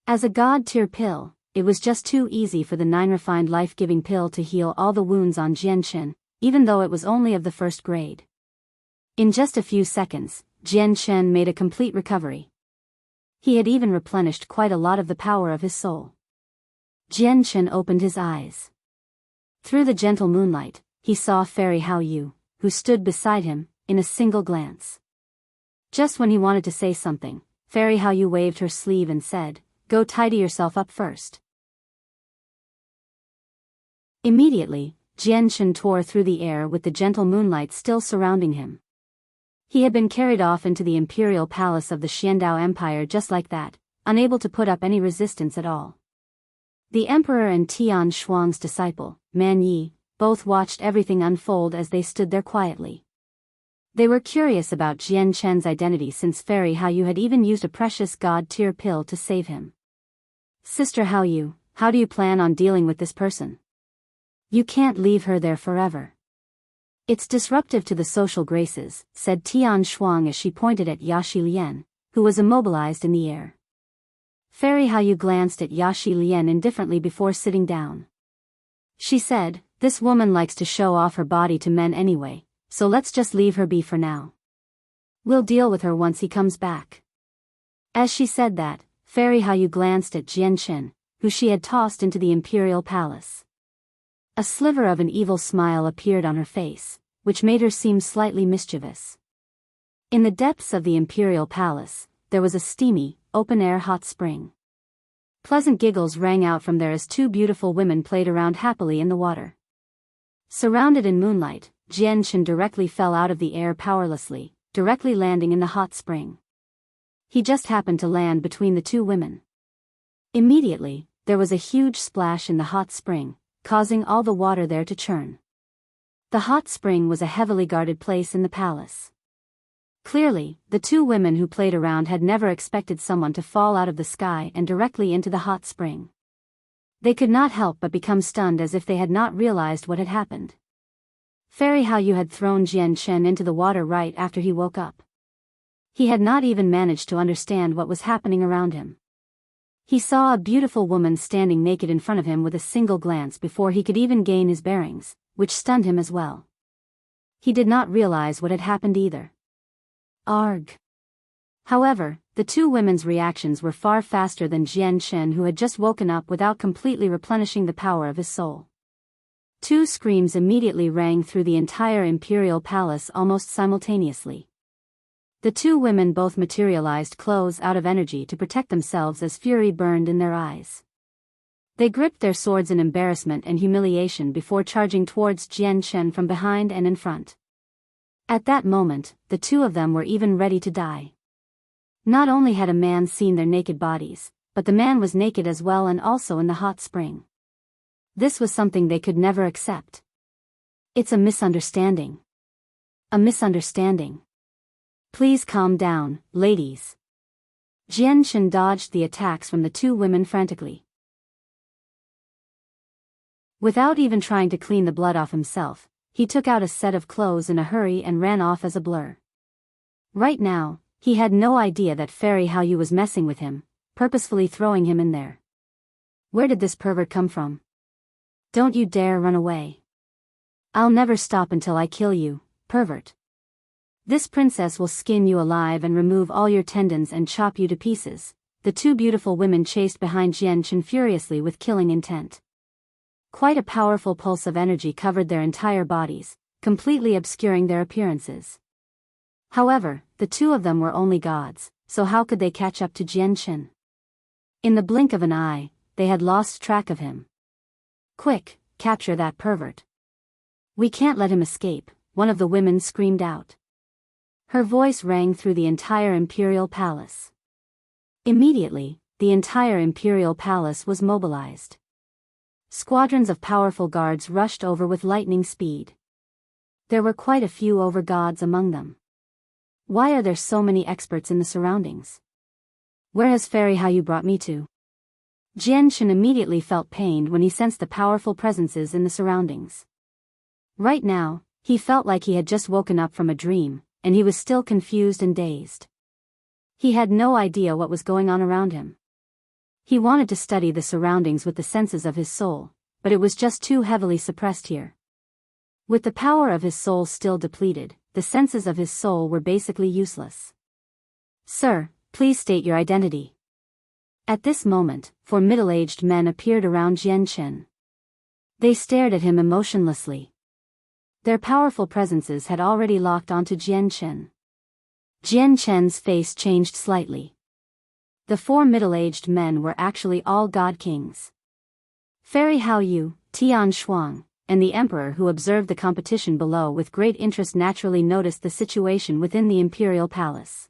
As a god-tier pill, it was just too easy for the 9 refined life-giving pill to heal all the wounds on Jian Chen, even though it was only of the first grade. In just a few seconds, Jian Chen made a complete recovery. He had even replenished quite a lot of the power of his soul. Jian Chen opened his eyes. Through the gentle moonlight, he saw Fairy Hao Yu, who stood beside him, in a single glance. Just when he wanted to say something, Fairy Hao Yu waved her sleeve and said, "Go tidy yourself up first." Immediately, Jian Chen tore through the air with the gentle moonlight still surrounding him. He had been carried off into the Imperial palace of the Xuandao Empire just like that, unable to put up any resistance at all. The Emperor and Tian Shuang's disciple, Man Yi, both watched everything unfold as they stood there quietly. They were curious about Jian Chen's identity since Fairy Hao Yu had even used a precious god-tier pill to save him. Sister Hao Yu, how do you plan on dealing with this person? You can't leave her there forever. It's disruptive to the social graces, said Tian Shuang as she pointed at Yaxi Lian, who was immobilized in the air. Fairy Hao Yu glanced at Yaxi Lian indifferently before sitting down. She said, "This woman likes to show off her body to men anyway, so let's just leave her be for now. We'll deal with her once he comes back." As she said that, Fairy Hao Yu glanced at Jian Chen, who she had tossed into the Imperial palace. A sliver of an evil smile appeared on her face, which made her seem slightly mischievous. In the depths of the Imperial palace, there was a steamy, open-air hot spring. Pleasant giggles rang out from there as 2 beautiful women played around happily in the water. Surrounded in moonlight, Jian Chen directly fell out of the air powerlessly, directly landing in the hot spring. He just happened to land between the 2 women. Immediately, there was a huge splash in the hot spring, causing all the water there to churn. The hot spring was a heavily guarded place in the palace. Clearly, the 2 women who played around had never expected someone to fall out of the sky and directly into the hot spring. They could not help but become stunned as if they had not realized what had happened. Fairy Hao Yu had thrown Jian Chen into the water right after he woke up. He had not even managed to understand what was happening around him. He saw a beautiful woman standing naked in front of him with a single glance before he could even gain his bearings, which stunned him as well. He did not realize what had happened either. Arg. However, the 2 women's reactions were far faster than Jian Chen, who had just woken up without completely replenishing the power of his soul. 2 screams immediately rang through the entire Imperial palace almost simultaneously. The 2 women both materialized clothes out of energy to protect themselves as fury burned in their eyes. They gripped their swords in embarrassment and humiliation before charging towards Jian Chen from behind and in front. At that moment, the 2 of them were even ready to die. Not only had a man seen their naked bodies, but the man was naked as well and also in the hot spring. This was something they could never accept. It's a misunderstanding. A misunderstanding. Please calm down, ladies. Jian Chen dodged the attacks from the 2 women frantically. Without even trying to clean the blood off himself, he took out a set of clothes in a hurry and ran off as a blur. Right now, he had no idea that Fairy Hao Yu was messing with him, purposefully throwing him in there. Where did this pervert come from? Don't you dare run away. I'll never stop until I kill you, pervert. This princess will skin you alive and remove all your tendons and chop you to pieces. The 2 beautiful women chased behind Jian Chen furiously with killing intent. Quite a powerful pulse of energy covered their entire bodies, completely obscuring their appearances. However, the two of them were only gods, so how could they catch up to Jianchen? In the blink of an eye, they had lost track of him. Quick, capture that pervert. We can't let him escape, one of the women screamed out. Her voice rang through the entire Imperial palace. Immediately, the entire Imperial palace was mobilized. Squadrons of powerful guards rushed over with lightning speed. There were quite a few overgods among them. Why are there so many experts in the surroundings? Where has Fairy Hao Yu brought me to? Jianchen immediately felt pained when he sensed the powerful presences in the surroundings. Right now, he felt like he had just woken up from a dream, and he was still confused and dazed. He had no idea what was going on around him. He wanted to study the surroundings with the senses of his soul, but it was just too heavily suppressed here. With the power of his soul still depleted, the senses of his soul were basically useless. Sir, please state your identity. At this moment, four middle-aged men appeared around Jianchen. They stared at him emotionlessly. Their powerful presences had already locked onto Jianchen. Jianchen's face changed slightly. The four middle-aged men were actually all Godkings. Fairy Hao Yu, Tian Shuang, and the Emperor, who observed the competition below with great interest, naturally noticed the situation within the Imperial palace.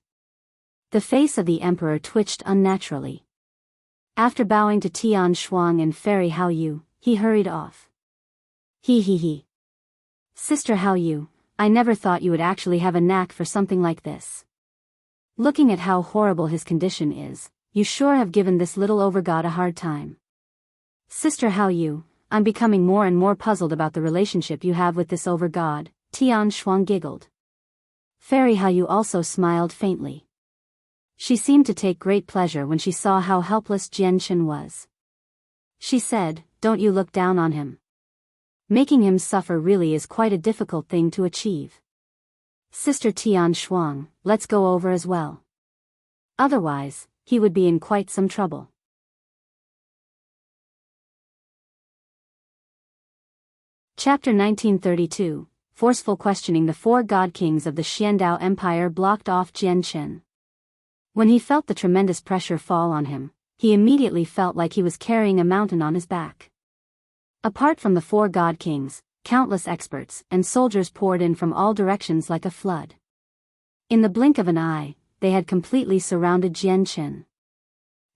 The face of the Emperor twitched unnaturally. After bowing to Tian Shuang and Fairy Hao Yu, he hurried off. He. Sister Hao Yu, I never thought you would actually have a knack for something like this. Looking at how horrible his condition is, you sure have given this little overgod a hard time. Sister Hao Yu, I'm becoming more and more puzzled about the relationship you have with this overgod, Tian Shuang giggled. Fairy Hao Yu also smiled faintly. She seemed to take great pleasure when she saw how helpless Jianchen was. She said, don't you look down on him. Making him suffer really is quite a difficult thing to achieve. Sister Tian Shuang, let's go over as well. Otherwise, he would be in quite some trouble. Chapter 1932, Forceful questioning. The four Godkings of the Xuandao Empire blocked off Jianchen. When he felt the tremendous pressure fall on him, he immediately felt like he was carrying a mountain on his back. Apart from the four Godkings, countless experts and soldiers poured in from all directions like a flood. In the blink of an eye, they had completely surrounded Jianchen.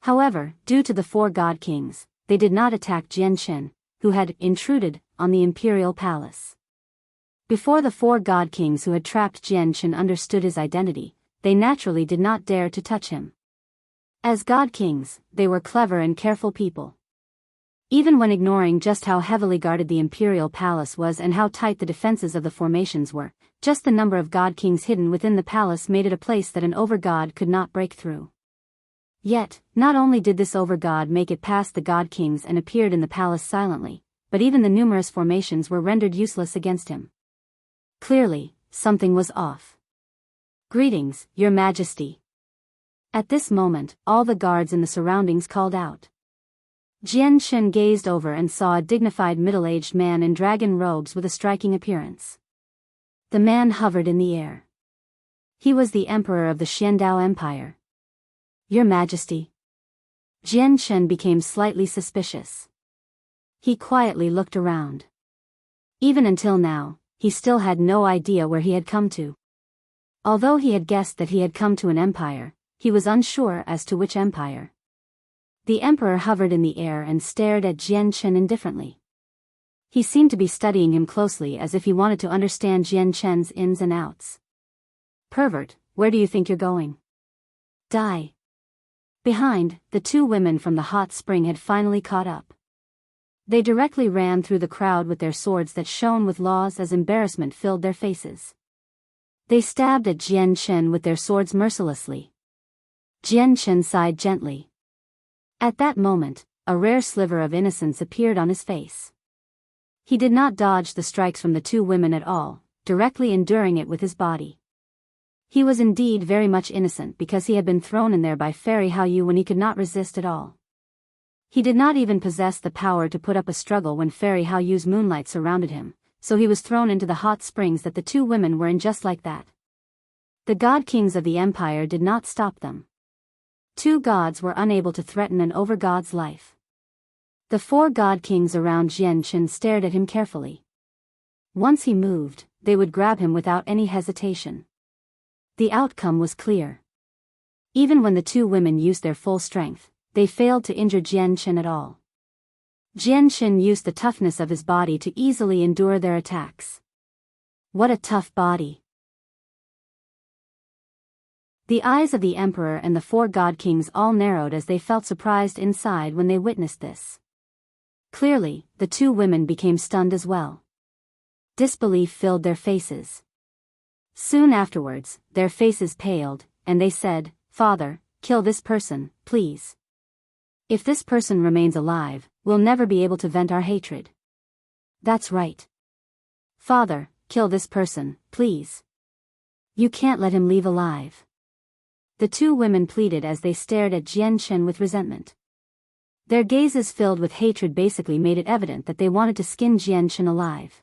However, due to the four Godkings, they did not attack Jianchen, who had intruded on the Imperial palace. Before the four Godkings who had trapped Jianchen understood his identity, they naturally did not dare to touch him. As Godkings, they were clever and careful people. Even when ignoring just how heavily guarded the Imperial palace was and how tight the defenses of the formations were, just the number of Godkings hidden within the palace made it a place that an overgod could not break through. Yet, not only did this overgod make it past the Godkings and appeared in the palace silently, but even the numerous formations were rendered useless against him. Clearly, something was off. Greetings, Your Majesty. At this moment, all the guards in the surroundings called out. Jianchen gazed over and saw a dignified middle-aged man in dragon robes with a striking appearance. The man hovered in the air. He was the Emperor of the Xuandao Empire. Your Majesty. Jianchen became slightly suspicious. He quietly looked around. Even until now, he still had no idea where he had come to. Although he had guessed that he had come to an empire, he was unsure as to which empire. The Emperor hovered in the air and stared at Jianchen indifferently. He seemed to be studying him closely as if he wanted to understand Jianchen's ins and outs. Pervert, where do you think you're going? Die. Behind, the two women from the hot spring had finally caught up. They directly ran through the crowd with their swords that shone with laws as embarrassment filled their faces. They stabbed at Jianchen with their swords mercilessly. Jianchen sighed gently. At that moment, a rare sliver of innocence appeared on his face. He did not dodge the strikes from the two women at all, directly enduring it with his body. He was indeed very much innocent because he had been thrown in there by Fairy Hao Yu when he could not resist at all. He did not even possess the power to put up a struggle when Fairy Hao Yu's moonlight surrounded him, so he was thrown into the hot springs that the two women were in just like that. The God Kings of the Empire did not stop them. Two gods were unable to threaten an over-god's life. The four God Kings around Jianchen stared at him carefully. Once he moved, they would grab him without any hesitation. The outcome was clear. Even when the two women used their full strength, they failed to injure Jianchen at all. Jianchen used the toughness of his body to easily endure their attacks. What a tough body. The eyes of the Emperor and the four God Kings all narrowed as they felt surprised inside when they witnessed this. Clearly, the two women became stunned as well. Disbelief filled their faces. Soon afterwards, their faces paled, and they said, "Father, kill this person, please. If this person remains alive, we'll never be able to vent our hatred." "That's right. Father, kill this person, please. You can't let him leave alive." The two women pleaded as they stared at Jianchen with resentment. Their gazes filled with hatred basically made it evident that they wanted to skin Jianchen alive.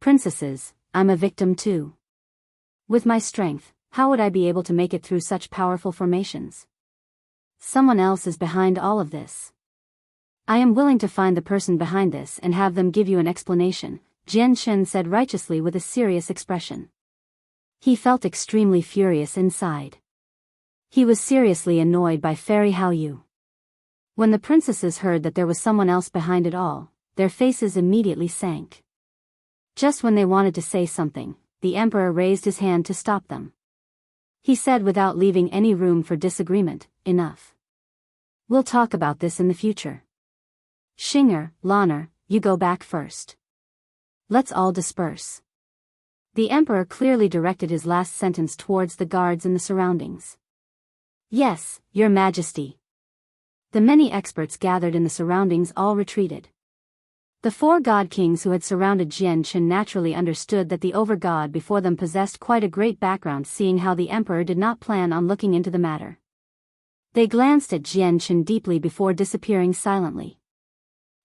"Princesses, I'm a victim too. With my strength, how would I be able to make it through such powerful formations? Someone else is behind all of this. I am willing to find the person behind this and have them give you an explanation," Jianchen said righteously with a serious expression. He felt extremely furious inside. He was seriously annoyed by Fairy Haoyu. When the princesses heard that there was someone else behind it all, their faces immediately sank. Just when they wanted to say something, the Emperor raised his hand to stop them. He said without leaving any room for disagreement, "Enough. We'll talk about this in the future. Xing'er, Lan'er, you go back first. Let's all disperse." The Emperor clearly directed his last sentence towards the guards in the surroundings. "Yes, Your Majesty." The many experts gathered in the surroundings all retreated. The four God Kings who had surrounded Jianchen naturally understood that the over-god before them possessed quite a great background, seeing how the Emperor did not plan on looking into the matter. They glanced at Jianchen deeply before disappearing silently.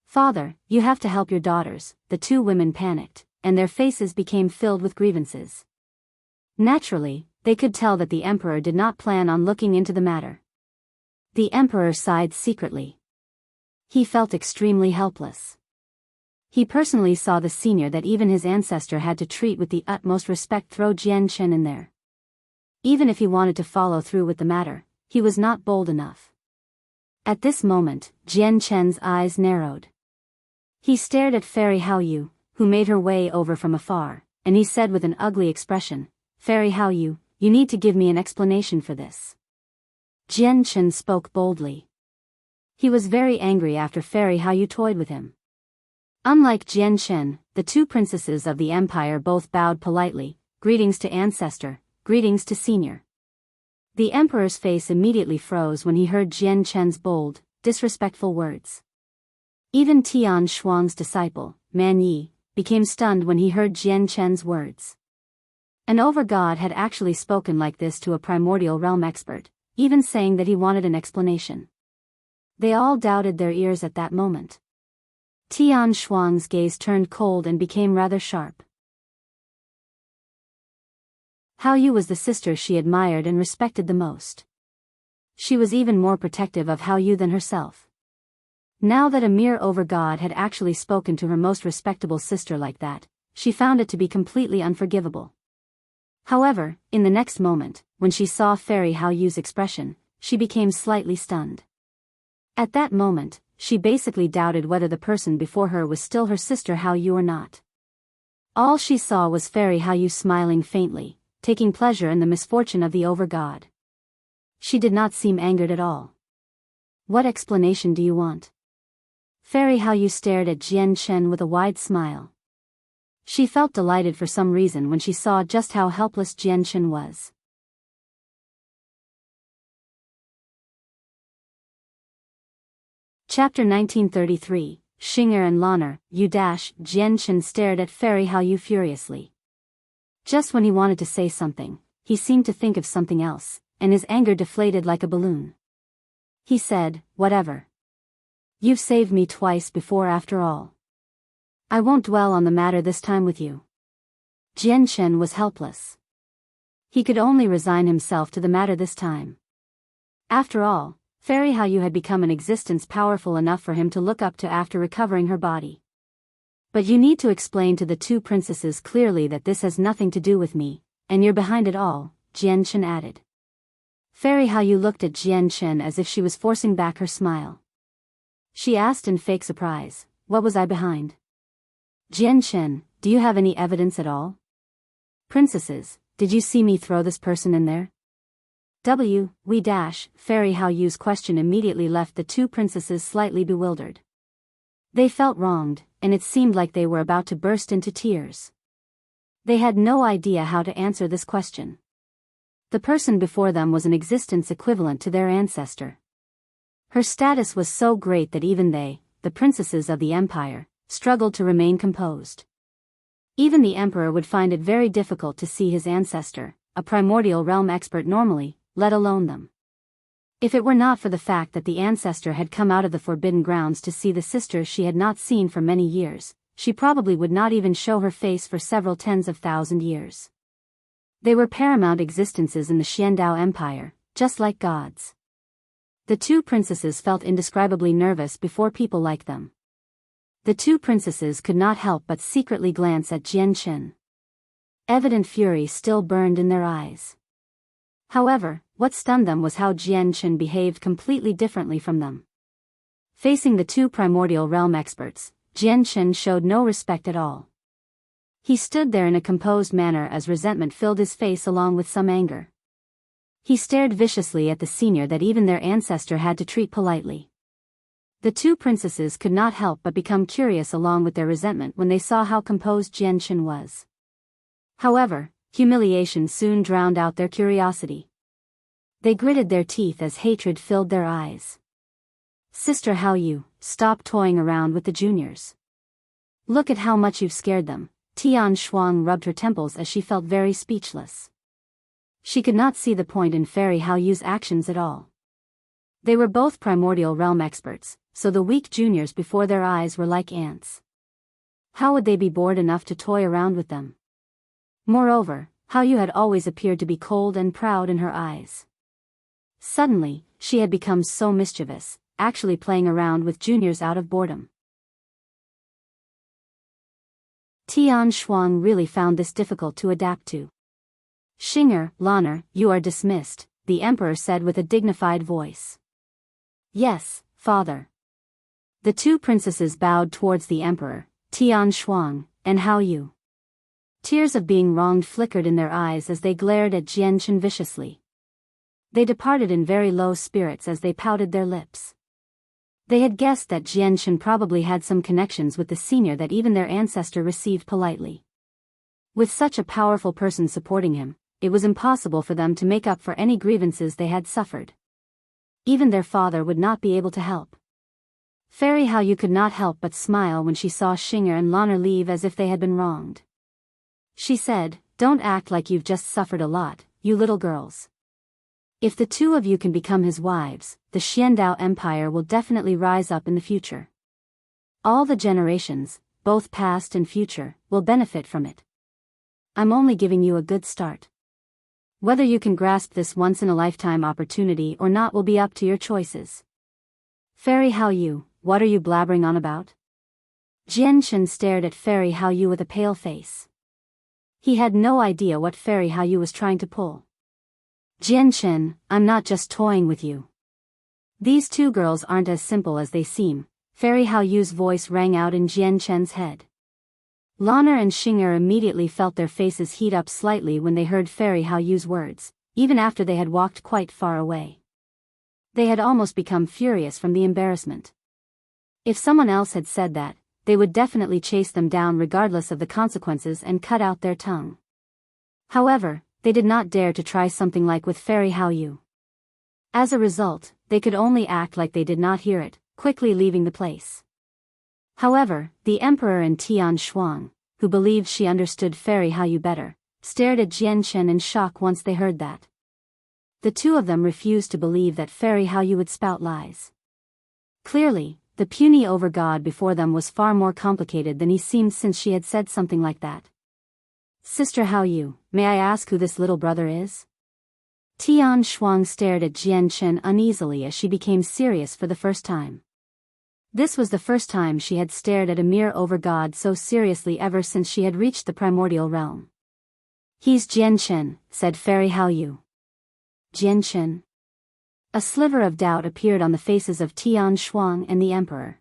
"Father, you have to help your daughters," the two women panicked, and their faces became filled with grievances. Naturally, they could tell that the Emperor did not plan on looking into the matter. The Emperor sighed secretly. He felt extremely helpless. He personally saw the senior that even his ancestor had to treat with the utmost respect throw Jianchen in there. Even if he wanted to follow through with the matter, he was not bold enough. At this moment, Jianchen's eyes narrowed. He stared at Fairy Haoyu, who made her way over from afar, and he said with an ugly expression, "Fairy Haoyu, you need to give me an explanation for this." Jianchen spoke boldly. He was very angry after Fairy Haoyu toyed with him. Unlike Jianchen, the two princesses of the empire both bowed politely, "Greetings to ancestor, greetings to senior." The Emperor's face immediately froze when he heard Jianchen's bold, disrespectful words. Even Tian Shuang's disciple, Man Yi, became stunned when he heard Jianchen's words. An over-god had actually spoken like this to a primordial realm expert, even saying that he wanted an explanation. They all doubted their ears at that moment. Tian Shuang's gaze turned cold and became rather sharp. Haoyu was the sister she admired and respected the most. She was even more protective of Haoyu than herself. Now that a mere over-god had actually spoken to her most respectable sister like that, she found it to be completely unforgivable. However, in the next moment, when she saw Fairy Haoyu's expression, she became slightly stunned. At that moment, she basically doubted whether the person before her was still her sister Haoyu or not. All she saw was Fairy Haoyu smiling faintly, taking pleasure in the misfortune of the over-god. She did not seem angered at all. "What explanation do you want?" Fairy Haoyu stared at Jianchen with a wide smile. She felt delighted for some reason when she saw just how helpless Jianchen was. Chapter 1933, Xing'er and Lan'er, Jianchen stared at Fairy Haoyu furiously. Just when he wanted to say something, he seemed to think of something else, and his anger deflated like a balloon. He said, "Whatever. You've saved me twice before after all. I won't dwell on the matter this time with you." Jianchen was helpless. He could only resign himself to the matter this time. After all, Fairy Hao had become an existence powerful enough for him to look up to after recovering her body. But you need to explain to the two princesses clearly that this has nothing to do with me, and you're behind it all, Jian Chen added. Fairy Hao looked at Jian Chen as if she was forcing back her smile. She asked in fake surprise, "What was I behind?" "Jian Chen, do you have any evidence at all?" "Princesses, did you see me throw this person in there?" Fairy Hao's question immediately left the two princesses slightly bewildered. They felt wronged, and it seemed like they were about to burst into tears. They had no idea how to answer this question. The person before them was an existence equivalent to their ancestor. Her status was so great that even they, the princesses of the empire, struggled to remain composed. Even the emperor would find it very difficult to see his ancestor, a primordial realm expert normally, let alone them. If it were not for the fact that the ancestor had come out of the forbidden grounds to see the sister she had not seen for many years, she probably would not even show her face for several tens of thousand years. They were paramount existences in the Xuandao Empire, just like gods. The two princesses felt indescribably nervous before people like them. The two princesses could not help but secretly glance at Jian Chen. Evident fury still burned in their eyes. However, what stunned them was how Jian Chen behaved completely differently from them. Facing the two primordial realm experts, Jian Chen showed no respect at all. He stood there in a composed manner as resentment filled his face along with some anger. He stared viciously at the senior that even their ancestor had to treat politely. The two princesses could not help but become curious along with their resentment when they saw how composed Jian Chen was. However, humiliation soon drowned out their curiosity. They gritted their teeth as hatred filled their eyes. "Sister Hao, stop toying around with the juniors. Look at how much you've scared them." Tian Shuang rubbed her temples as she felt very speechless. She could not see the point in Fairy Hao's actions at all. They were both primordial realm experts, so the weak juniors before their eyes were like ants. How would they be bored enough to toy around with them? Moreover, Hao had always appeared to be cold and proud in her eyes. Suddenly, she had become so mischievous, actually playing around with juniors out of boredom. Tian Shuang really found this difficult to adapt to. "Xing'er, Lan'er, you are dismissed," the emperor said with a dignified voice. "Yes, father." The two princesses bowed towards the emperor, Tian Shuang, and Hao. Tears of being wronged flickered in their eyes as they glared at Jian Chen viciously. They departed in very low spirits as they pouted their lips. They had guessed that Jian Chen probably had some connections with the senior that even their ancestor received politely. With such a powerful person supporting him, it was impossible for them to make up for any grievances they had suffered. Even their father would not be able to help. Fairy Hao could not help but smile when she saw Xing'er and Lan'er leave as if they had been wronged. She said, "Don't act like you've just suffered a lot, you little girls. If the two of you can become his wives, the Xuandao Empire will definitely rise up in the future. All the generations, both past and future, will benefit from it. I'm only giving you a good start. Whether you can grasp this once-in-a-lifetime opportunity or not will be up to your choices." "Fairy Hao, what are you blabbering on about?" Jian Chen stared at Fairy Hao with a pale face. He had no idea what Fairy Hao was trying to pull. "Jian Chen, I'm not just toying with you. These two girls aren't as simple as they seem," Fairy Hao's voice rang out in Jian Chen's head. Lan'er and Xing'er immediately felt their faces heat up slightly when they heard Fairy Hao's words, even after they had walked quite far away. They had almost become furious from the embarrassment. If someone else had said that, they would definitely chase them down regardless of the consequences and cut out their tongue. However, they did not dare to try something like with Fairy Hao. As a result, they could only act like they did not hear it, quickly leaving the place. However, the emperor and Tian Shuang, who believed she understood Fairy Hao better, stared at Jian Chen in shock once they heard that. The two of them refused to believe that Fairy Hao would spout lies. Clearly, the puny overgod before them was far more complicated than he seemed since she had said something like that. Sister Hao Yu, may I ask who this little brother is? Tian Shuang stared at Jian Chen uneasily as she became serious for the first time. This was the first time she had stared at a mere over-god so seriously ever since she had reached the primordial realm. He's Jian Chen, said Fairy Hao Yu. Jian Chen? A sliver of doubt appeared on the faces of Tian Shuang and the Emperor.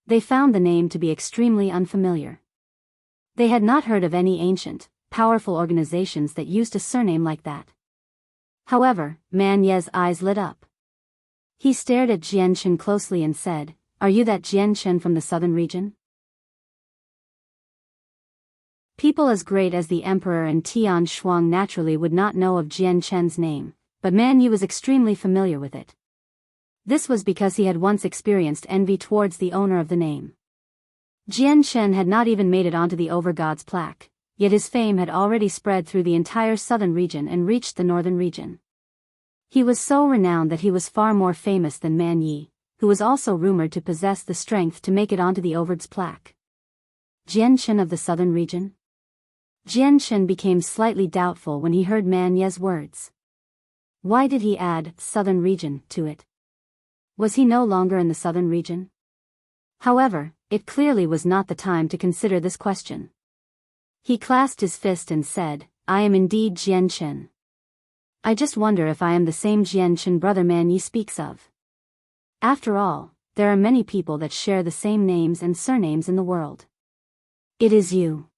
They found the name to be extremely unfamiliar. They had not heard of any ancient, powerful organizations that used a surname like that. However, Man Ye's eyes lit up. He stared at Jian Chen closely and said, "Are you that Jian Chen from the southern region?" People as great as the Emperor and Tian Shuang naturally would not know of Jian Chen's name, but Man Ye was extremely familiar with it. This was because he had once experienced envy towards the owner of the name. Jian Chen had not even made it onto the Overgod's plaque, yet his fame had already spread through the entire southern region and reached the northern region. He was so renowned that he was far more famous than Man Ye, who was also rumored to possess the strength to make it onto the Overgod's plaque. Jian Chen of the southern region? Jian Chen became slightly doubtful when he heard Man Ye's words. Why did he add southern region to it? Was he no longer in the southern region? However, it clearly was not the time to consider this question. He clasped his fist and said, I am indeed Jian Chen. I just wonder if I am the same Jian Chen brother Man Ye speaks of. After all, there are many people that share the same names and surnames in the world. It is you.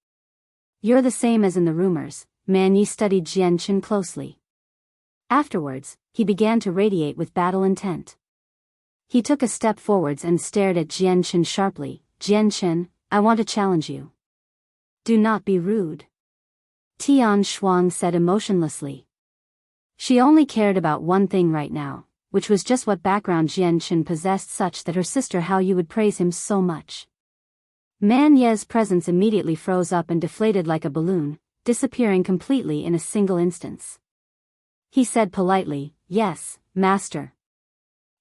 You're the same as in the rumors. Man Ye studied Jian Chen closely. Afterwards, he began to radiate with battle intent. He took a step forwards and stared at Jian Chen sharply. Jian Chen, I want to challenge you. Do not be rude. Tian Shuang said emotionlessly. She only cared about one thing right now, which was just what background Jian Chen possessed such that her sister Hao Yu would praise him so much. Man Ye's presence immediately froze up and deflated like a balloon, disappearing completely in a single instance. He said politely, Yes, Master.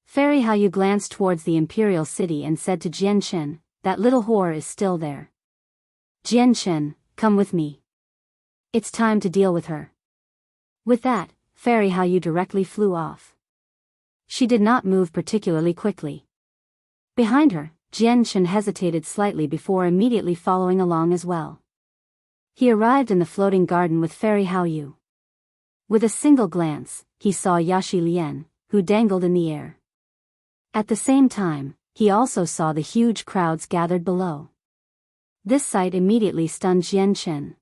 Fairy Hao Yu glanced towards the Imperial city and said to Jian Chen, that little whore is still there. Jian Chen, come with me. It's time to deal with her. With that, Fairy Hao Yu directly flew off. She did not move particularly quickly. Behind her, Jian Chen hesitated slightly before immediately following along as well. He arrived in the floating garden with Fairy Hao Yu. With a single glance, he saw Yaxi Lian, who dangled in the air. At the same time, he also saw the huge crowds gathered below. This sight immediately stunned Jian Chen.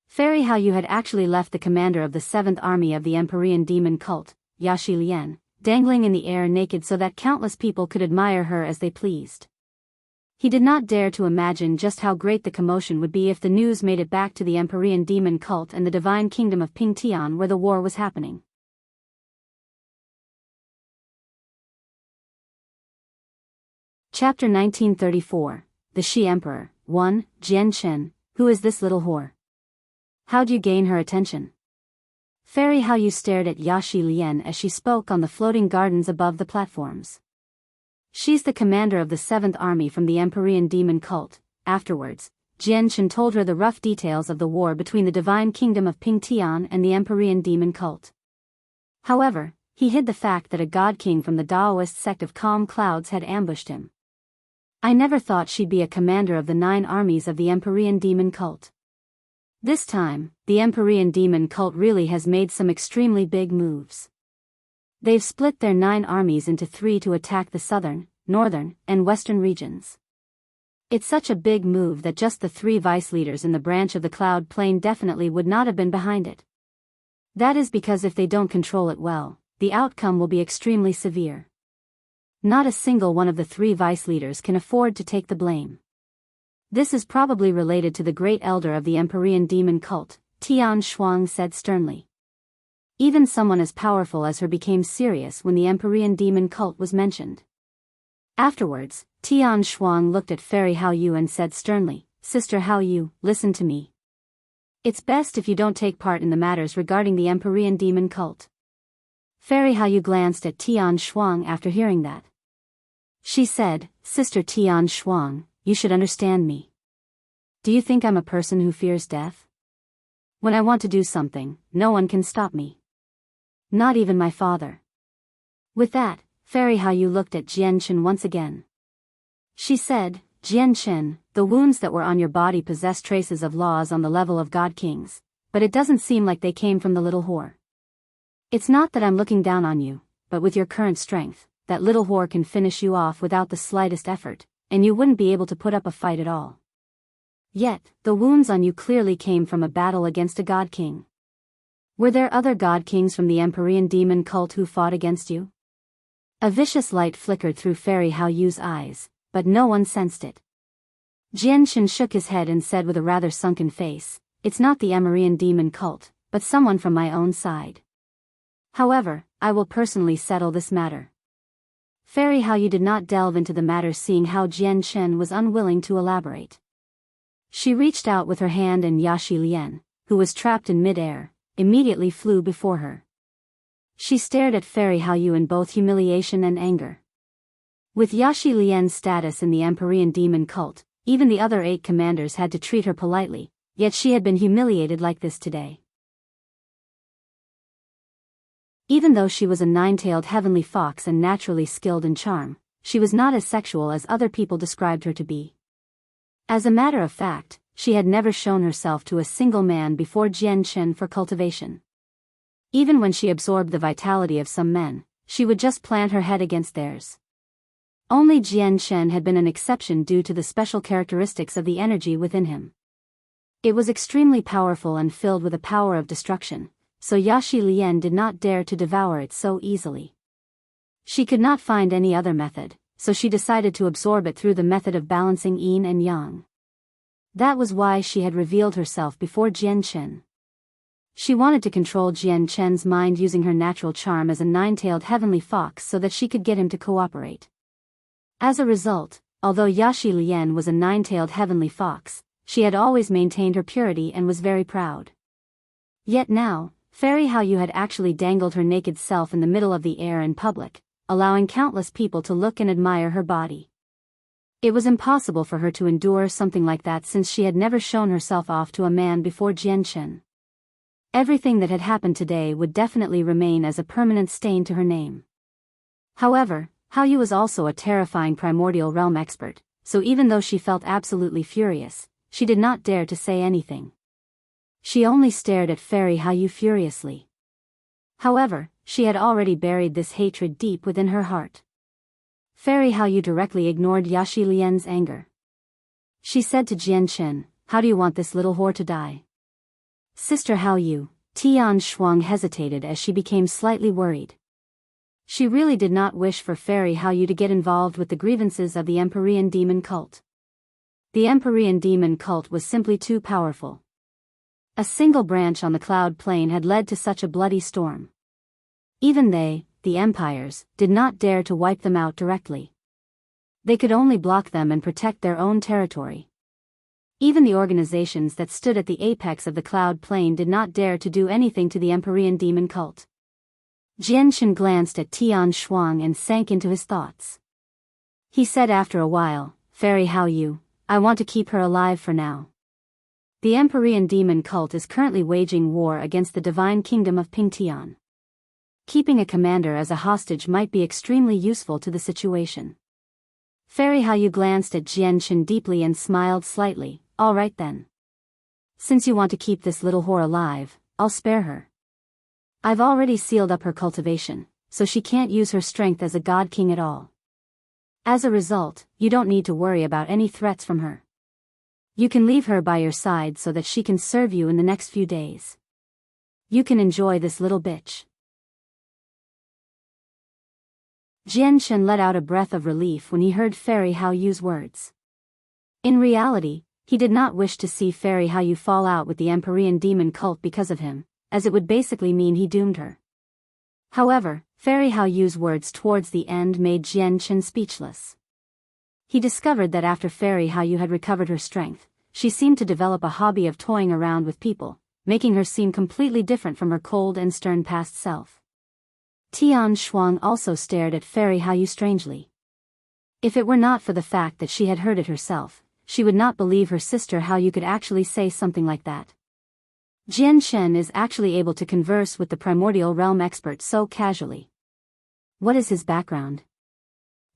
Fairy Hao Yu had actually left the commander of the 7th Army of the Empyrean Demon Cult, Yaxi Lian, dangling in the air naked so that countless people could admire her as they pleased. He did not dare to imagine just how great the commotion would be if the news made it back to the Empyrean Demon Cult and the divine kingdom of Pingtian where the war was happening. Chapter 1934, The Shi Emperor, 1, Jian Chen, who is this little whore? How'd you gain her attention? Fairy Hao Yu stared at Yaxi Lian as she spoke on the floating gardens above the platforms. She's the commander of the 7th Army from the Empyrean Demon Cult. Afterwards, Jian Chen told her the rough details of the war between the divine kingdom of Pingtian and the Empyrean Demon Cult. However, he hid the fact that a God King from the Daoist sect of Calm Clouds had ambushed him. I never thought she'd be a commander of the 9 armies of the Empyrean Demon Cult. This time, the Empyrean Demon Cult really has made some extremely big moves. They've split their 9 armies into 3 to attack the southern, northern, and western regions. It's such a big move that just the 3 vice leaders in the branch of the Cloud Plane definitely would not have been behind it. That is because if they don't control it well, the outcome will be extremely severe. Not a single one of the 3 vice leaders can afford to take the blame. This is probably related to the great elder of the Empyrean Demon Cult, Tian Shuang said sternly. Even someone as powerful as her became serious when the Empyrean Demon Cult was mentioned. Afterwards, Tian Shuang looked at Fairy Hao Yu and said sternly, Sister Hao Yu, listen to me. It's best if you don't take part in the matters regarding the Empyrean Demon Cult. Fairy Hao Yu glanced at Tian Shuang after hearing that. She said, Sister Tian Shuang, you should understand me. Do you think I'm a person who fears death? When I want to do something, no one can stop me. Not even my father. With that, Fairy Hao-yu looked at Jian-chen once again. She said, Jian-chen, the wounds that were on your body possess traces of laws on the level of Godkings, but it doesn't seem like they came from the little whore. It's not that I'm looking down on you, but with your current strength, that little whore can finish you off without the slightest effort, and you wouldn't be able to put up a fight at all. Yet, the wounds on you clearly came from a battle against a God King. Were there other God Kings from the Empyrean demon cult who fought against you? A vicious light flickered through Fairy Hao-yu's eyes, but no one sensed it. Jian-chen shook his head and said with a rather sunken face, it's not the Empyrean demon cult, but someone from my own side. However, I will personally settle this matter. Fairy Hao-yu did not delve into the matter, seeing how Jian-chen was unwilling to elaborate. She reached out with her hand, and Yaxi Lian, who was trapped in mid-air, immediately flew before her. She stared at Fairy Hao-yu in both humiliation and anger. With Yaxi Lian's status in the Empyrean demon cult, even the other 8 commanders had to treat her politely, yet she had been humiliated like this today. Even though she was a 9-tailed heavenly fox and naturally skilled in charm, she was not as sexual as other people described her to be. As a matter of fact, she had never shown herself to a single man before Jian-chen for cultivation. Even when she absorbed the vitality of some men, she would just plant her head against theirs. Only Jian-chen had been an exception due to the special characteristics of the energy within him. It was extremely powerful and filled with a power of destruction, so Yaxi Lian did not dare to devour it so easily. She could not find any other method, so she decided to absorb it through the method of balancing yin and yang. That was why she had revealed herself before Jian-chen. She wanted to control Jian-chen's mind using her natural charm as a 9-tailed heavenly fox so that she could get him to cooperate. As a result, although Yaxi Lian was a 9-tailed heavenly fox, she had always maintained her purity and was very proud. Yet now, Fairy Hao-yu had actually dangled her naked self in the middle of the air in public, allowing countless people to look and admire her body. It was impossible for her to endure something like that since she had never shown herself off to a man before Jian-chen. Everything that had happened today would definitely remain as a permanent stain to her name. However, Hao-yu was also a terrifying primordial realm expert, so even though she felt absolutely furious, she did not dare to say anything. She only stared at Fairy Hao-yu furiously. However, she had already buried this hatred deep within her heart. Fairy Hao-yu directly ignored Yaxi Lian's anger. She said to Jian-chen, how do you want this little whore to die? Sister Hao-yu, Tian Shuang hesitated as she became slightly worried. She really did not wish for Fairy Hao-yu to get involved with the grievances of the Empyrean demon cult. The Empyrean demon cult was simply too powerful. A single branch on the cloud plane had led to such a bloody storm. Even they, the empires, did not dare to wipe them out directly. They could only block them and protect their own territory. Even the organizations that stood at the apex of the cloud plane did not dare to do anything to the Empyrean demon cult. Jian-chen glanced at Tian Shuang and sank into his thoughts. He said after a while, Fairy Hao-yu, I want to keep her alive for now. The Empyrean demon cult is currently waging war against the divine kingdom of Pingtian. Keeping a commander as a hostage might be extremely useful to the situation. Fairy Hao-yu glanced at Jian-chen deeply and smiled slightly, all right then. Since you want to keep this little whore alive, I'll spare her. I've already sealed up her cultivation, so she can't use her strength as a god king at all. As a result, you don't need to worry about any threats from her. You can leave her by your side so that she can serve you in the next few days. You can enjoy this little bitch. Jian-chen let out a breath of relief when he heard Fairy Hao-yu's words. In reality, he did not wish to see Fairy Hao-yu fall out with the Empyrean demon cult because of him, as it would basically mean he doomed her. However, Fairy Hao-yu's words towards the end made Jian-chen speechless. He discovered that after Fairy Hao-yu had recovered her strength, she seemed to develop a hobby of toying around with people, making her seem completely different from her cold and stern past self. Tian Shuang also stared at Fairy Hao-yu strangely. If it were not for the fact that she had heard it herself, she would not believe her sister Hao-yu could actually say something like that. Jian Shen is actually able to converse with the primordial realm expert so casually. What is his background?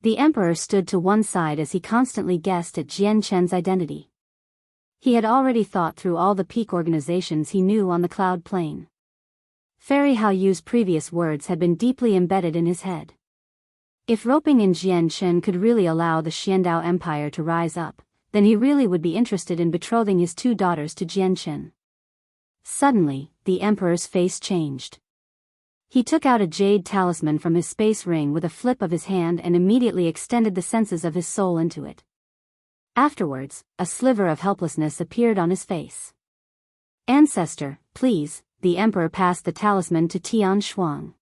The emperor stood to one side as he constantly guessed at Jian Shen's identity. He had already thought through all the peak organizations he knew on the cloud plane. Fairy Haoyu's previous words had been deeply embedded in his head. If roping in Jian Shen could really allow the Xuandao Empire to rise up, then he really would be interested in betrothing his two daughters to Jian Shen. Suddenly, the emperor's face changed. He took out a jade talisman from his space ring with a flip of his hand and immediately extended the senses of his soul into it. Afterwards, a sliver of helplessness appeared on his face. Ancestor, please, the emperor passed the talisman to Tian Shuang.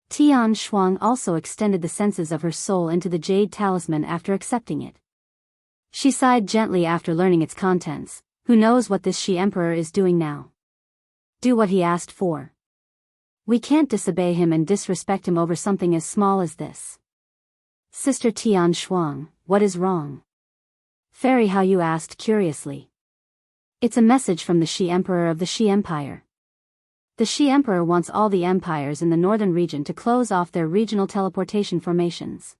Tian Shuang also extended the senses of her soul into the jade talisman after accepting it. She sighed gently after learning its contents. Who knows what this She-Emperor is doing now? Do what he asked for. We can't disobey him and disrespect him over something as small as this. Sister Tian Shuang, what is wrong? Fairy Haoyu asked curiously. It's a message from the She-Emperor of the She-Empire. The She-Emperor wants all the empires in the northern region to close off their regional teleportation formations.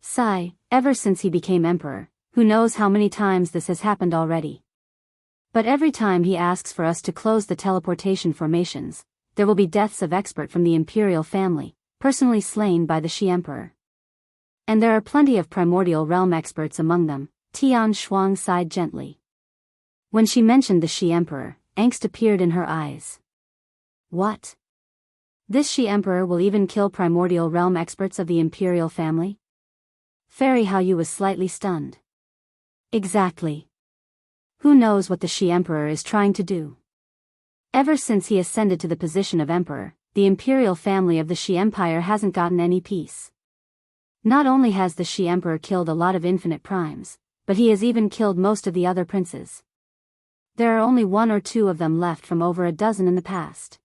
Sigh, ever since he became emperor, who knows how many times this has happened already. But every time he asks for us to close the teleportation formations, there will be deaths of expert from the Imperial family, personally slain by the She-Emperor. And there are plenty of primordial realm experts among them, Tian Shuang sighed gently. When she mentioned the She-Emperor, angst appeared in her eyes. What? This She-Emperor will even kill primordial realm experts of the Imperial family? Fairy Haoyu was slightly stunned. Exactly. Who knows what the She-Emperor is trying to do? Ever since he ascended to the position of emperor, the Imperial family of the She-Empire hasn't gotten any peace. Not only has the She-Emperor killed a lot of infinite primes, but he has even killed most of the other princes. There are only 1 or 2 of them left from over a dozen in the past.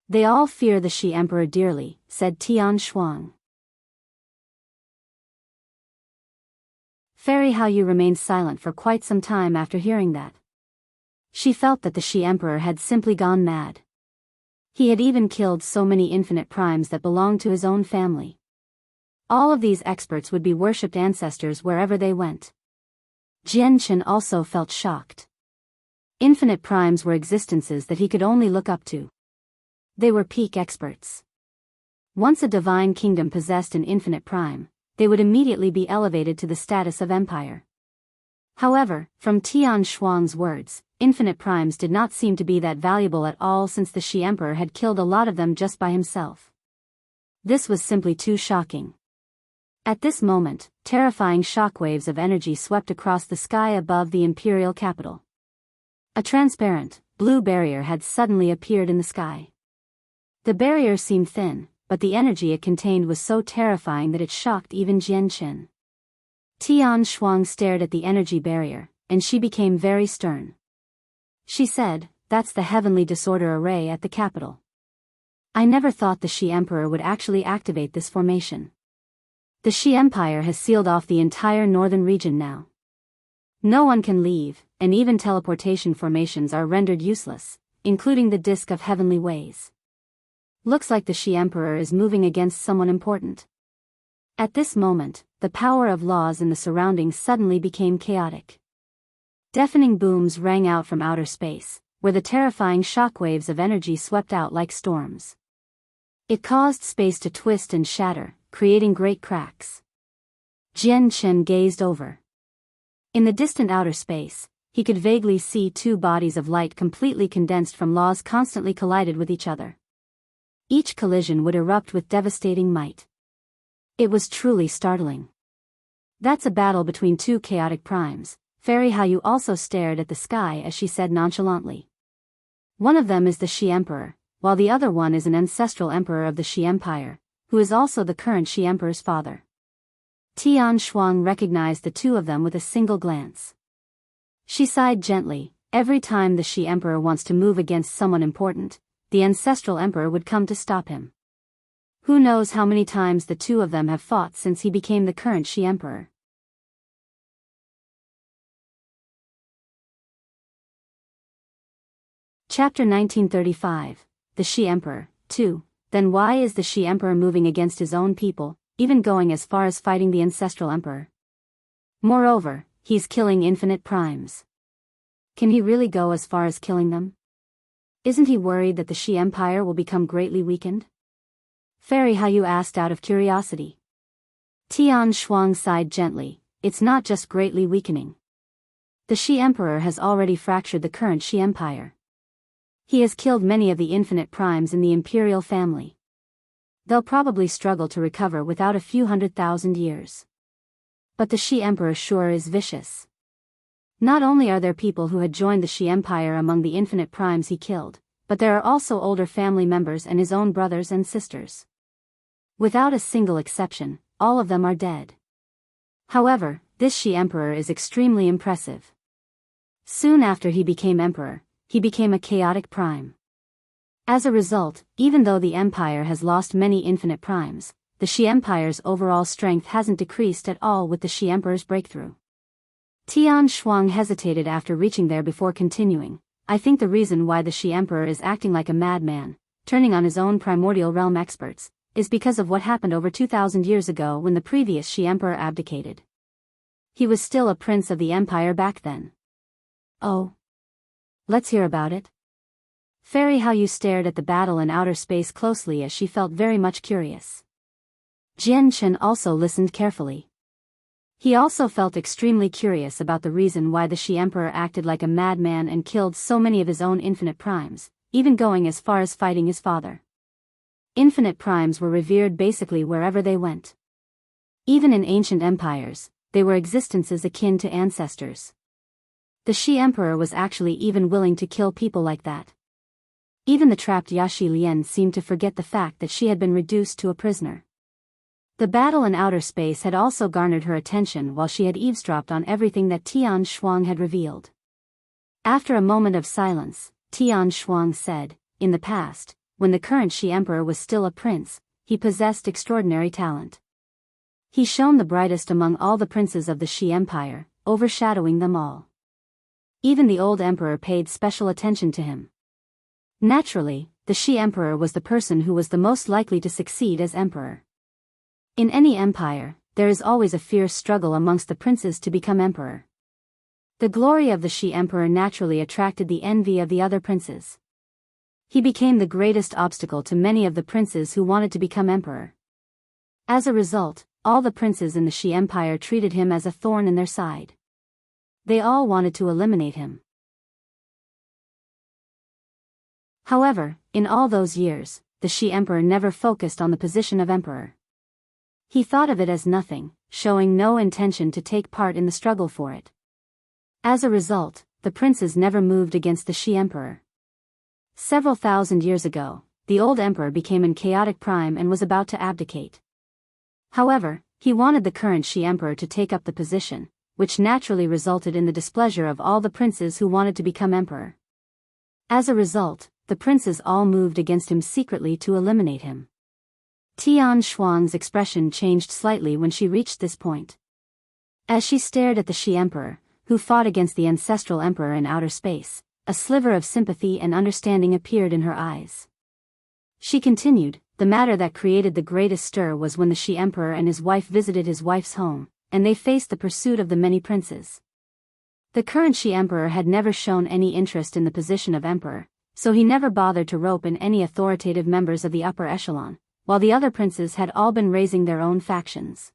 They all fear the She-Emperor dearly, said Tian Shuang. Fairy Haoyu remained silent for quite some time after hearing that. She felt that the She-Emperor had simply gone mad. He had even killed so many infinite primes that belonged to his own family. All of these experts would be worshipped ancestors wherever they went. Jian Shen also felt shocked. Infinite primes were existences that he could only look up to. They were peak experts. Once a divine kingdom possessed an infinite prime, they would immediately be elevated to the status of empire. However, from Tian Shuang's words, infinite primes did not seem to be that valuable at all since the She-Emperor had killed a lot of them just by himself. This was simply too shocking. At this moment, terrifying shockwaves of energy swept across the sky above the imperial capital. A transparent, blue barrier had suddenly appeared in the sky. The barrier seemed thin, but the energy it contained was so terrifying that it shocked even Jian Shen. Tian Shuang stared at the energy barrier, and she became very stern. She said, "That's the heavenly disorder array at the capital. I never thought the She-Emperor would actually activate this formation. The She-Empire has sealed off the entire northern region now. No one can leave, and even teleportation formations are rendered useless, including the Disk of Heavenly Ways. Looks like the She-Emperor is moving against someone important." At this moment, the power of laws in the surroundings suddenly became chaotic. Deafening booms rang out from outer space, where the terrifying shockwaves of energy swept out like storms. It caused space to twist and shatter, creating great cracks. Jian Shen gazed over. In the distant outer space, he could vaguely see 2 bodies of light completely condensed from laws constantly collided with each other. Each collision would erupt with devastating might. It was truly startling. That's a battle between 2 chaotic primes. Fairy Haoyu also stared at the sky as she said nonchalantly. One of them is the She-Emperor, while the other one is an ancestral emperor of the She-Empire, who is also the current She-Emperor's father. Tian Shuang recognized the 2 of them with a single glance. She sighed gently. Every time the She-Emperor wants to move against someone important, the ancestral emperor would come to stop him. Who knows how many times the 2 of them have fought since he became the current She-Emperor. Chapter 1935, The Shi Emperor, 2. Then why is the Shi Emperor moving against his own people, even going as far as fighting the ancestral emperor? Moreover, he's killing infinite primes. Can he really go as far as killing them? Isn't he worried that the Shi Empire will become greatly weakened? Fairy Hayu asked out of curiosity. Tian Shuang sighed gently. It's not just greatly weakening. The Shi Emperor has already fractured the current Shi Empire. He has killed many of the infinite primes in the Imperial family. They'll probably struggle to recover without a few 100,000 years. But the Shi Emperor sure is vicious. Not only are there people who had joined the Shi Empire among the infinite primes he killed, but there are also older family members and his own brothers and sisters. Without a single exception, all of them are dead. However, this Shi Emperor is extremely impressive. Soon after he became emperor, he became a chaotic prime. As a result, even though the empire has lost many infinite primes, the Shi Empire's overall strength hasn't decreased at all with the Shi Emperor's breakthrough. Tian Shuang hesitated after reaching there before continuing. I think the reason why the Shi Emperor is acting like a madman, turning on his own primordial realm experts, is because of what happened over 2,000 years ago when the previous Shi Emperor abdicated. He was still a prince of the empire back then. Oh. Let's hear about it. Fairy Hayu stared at the battle in outer space closely as she felt very much curious. Jian Chen also listened carefully. He also felt extremely curious about the reason why the Shi Emperor acted like a madman and killed so many of his own infinite primes, even going as far as fighting his father. Infinite primes were revered basically wherever they went. Even in ancient empires, they were existences akin to ancestors. The Shi Emperor was actually even willing to kill people like that. Even the trapped Yaxi Lian seemed to forget the fact that she had been reduced to a prisoner. The battle in outer space had also garnered her attention while she had eavesdropped on everything that Tian Shuang had revealed. After a moment of silence, Tian Shuang said, in the past, when the current Shi Emperor was still a prince, he possessed extraordinary talent. He shone the brightest among all the princes of the Shi Empire, overshadowing them all. Even the old emperor paid special attention to him. Naturally, the Shi Emperor was the person who was the most likely to succeed as emperor. In any empire, there is always a fierce struggle amongst the princes to become emperor. The glory of the Shi Emperor naturally attracted the envy of the other princes. He became the greatest obstacle to many of the princes who wanted to become emperor. As a result, all the princes in the Shi Empire treated him as a thorn in their side. They all wanted to eliminate him. However, in all those years, the Shi Emperor never focused on the position of emperor. He thought of it as nothing, showing no intention to take part in the struggle for it. As a result, the princes never moved against the Shi Emperor. Several thousand years ago, the old emperor became an chaotic prime and was about to abdicate. However, he wanted the current Shi Emperor to take up the position, which naturally resulted in the displeasure of all the princes who wanted to become emperor. As a result, the princes all moved against him secretly to eliminate him. Tian Shuang's expression changed slightly when she reached this point. As she stared at the Shi Emperor, who fought against the ancestral emperor in outer space, a sliver of sympathy and understanding appeared in her eyes. She continued, the matter that created the greatest stir was when the Shi Emperor and his wife visited his wife's home, and they faced the pursuit of the many princes. The current Shi Emperor had never shown any interest in the position of emperor, so he never bothered to rope in any authoritative members of the upper echelon, while the other princes had all been raising their own factions.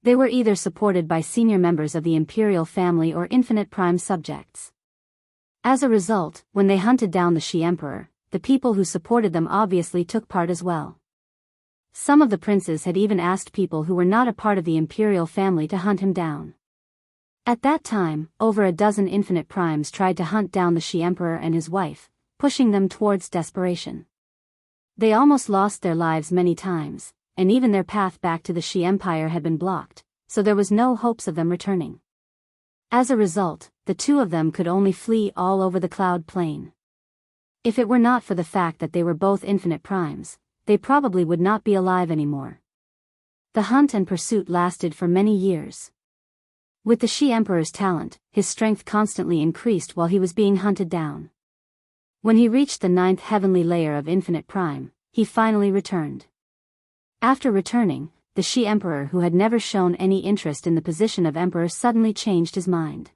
They were either supported by senior members of the Imperial family or infinite prime subjects. As a result, when they hunted down the Shi Emperor, the people who supported them obviously took part as well. Some of the princes had even asked people who were not a part of the Imperial family to hunt him down. At that time, over a dozen infinite primes tried to hunt down the Shi Emperor and his wife, pushing them towards desperation. They almost lost their lives many times, and even their path back to the Shi Empire had been blocked, so there was no hopes of them returning. As a result, the two of them could only flee all over the cloud plain. If it were not for the fact that they were both infinite primes, they probably would not be alive anymore. The hunt and pursuit lasted for many years. With the Shi Emperor's talent, his strength constantly increased while he was being hunted down. When he reached the 9th heavenly layer of Infinite Prime, he finally returned. After returning, the Shi Emperor, who had never shown any interest in the position of Emperor, suddenly changed his mind.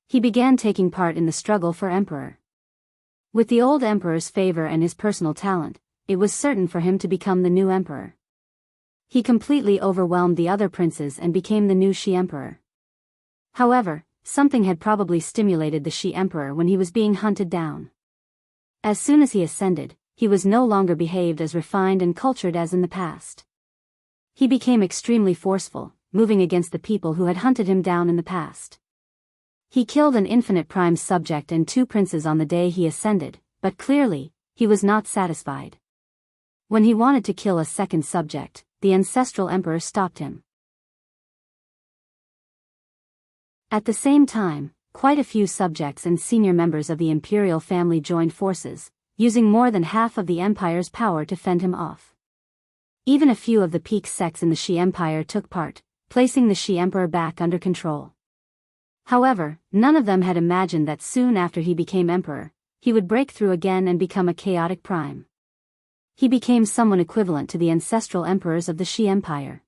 He began taking part in the struggle for Emperor. With the old Emperor's favor and his personal talent, it was certain for him to become the new Emperor. He completely overwhelmed the other princes and became the new Shi Emperor. However, something had probably stimulated the Shi Emperor when he was being hunted down. As soon as he ascended, he was no longer behaved as refined and cultured as in the past. He became extremely forceful, moving against the people who had hunted him down in the past. He killed an Infinite Prime subject and 2 princes on the day he ascended, but clearly, he was not satisfied. When he wanted to kill a second subject, the ancestral emperor stopped him. At the same time, quite a few subjects and senior members of the Imperial family joined forces, using more than half of the empire's power to fend him off. Even a few of the peak sects in the Shi Empire took part, placing the Shi Emperor back under control. However, none of them had imagined that soon after he became emperor, he would break through again and become a chaotic prime. He became someone equivalent to the ancestral emperors of the Shi Empire.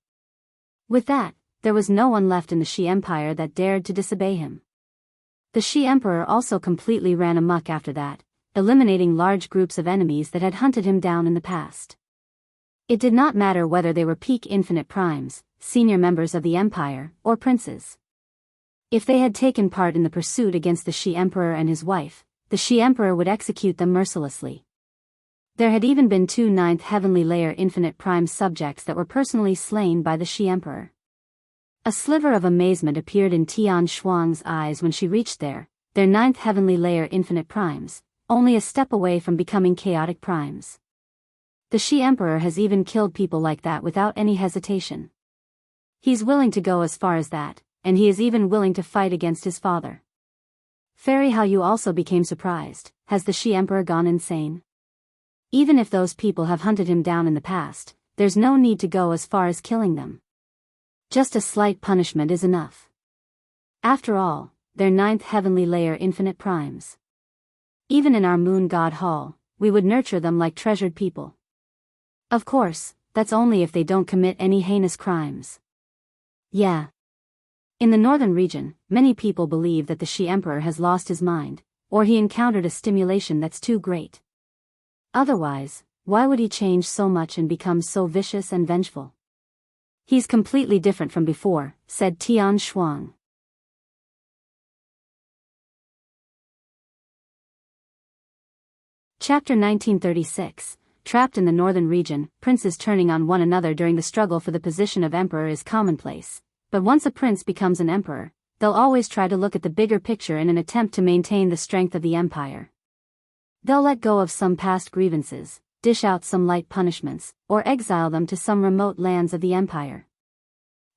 With that, there was no one left in the Shi Empire that dared to disobey him. The Shi Emperor also completely ran amok after that, eliminating large groups of enemies that had hunted him down in the past. It did not matter whether they were peak Infinite Primes, senior members of the Empire, or princes. If they had taken part in the pursuit against the Shi Emperor and his wife, the Shi Emperor would execute them mercilessly. There had even been 2 9th heavenly layer Infinite Prime subjects that were personally slain by the Shi Emperor. A sliver of amazement appeared in Tian Shuang's eyes when she reached their 9th heavenly layer Infinite Primes, only a step away from becoming chaotic primes. The Shi Emperor has even killed people like that without any hesitation. He's willing to go as far as that, and he is even willing to fight against his father. Fairy Hao Yu also became surprised. Has the Shi Emperor gone insane? Even if those people have hunted him down in the past, there's no need to go as far as killing them. Just a slight punishment is enough. After all, they're 9th heavenly layer Infinite Primes. Even in our Moon God Hall, we would nurture them like treasured people. Of course, that's only if they don't commit any heinous crimes. Yeah. In the northern region, many people believe that the Shi Emperor has lost his mind, or he encountered a stimulation that's too great. Otherwise, why would he change so much and become so vicious and vengeful? He's completely different from before, said Tian Shuang. Chapter 1936. Trapped in the northern region, princes turning on one another during the struggle for the position of emperor is commonplace. But once a prince becomes an emperor, they'll always try to look at the bigger picture in an attempt to maintain the strength of the empire. They'll let go of some past grievances, dish out some light punishments, or exile them to some remote lands of the empire.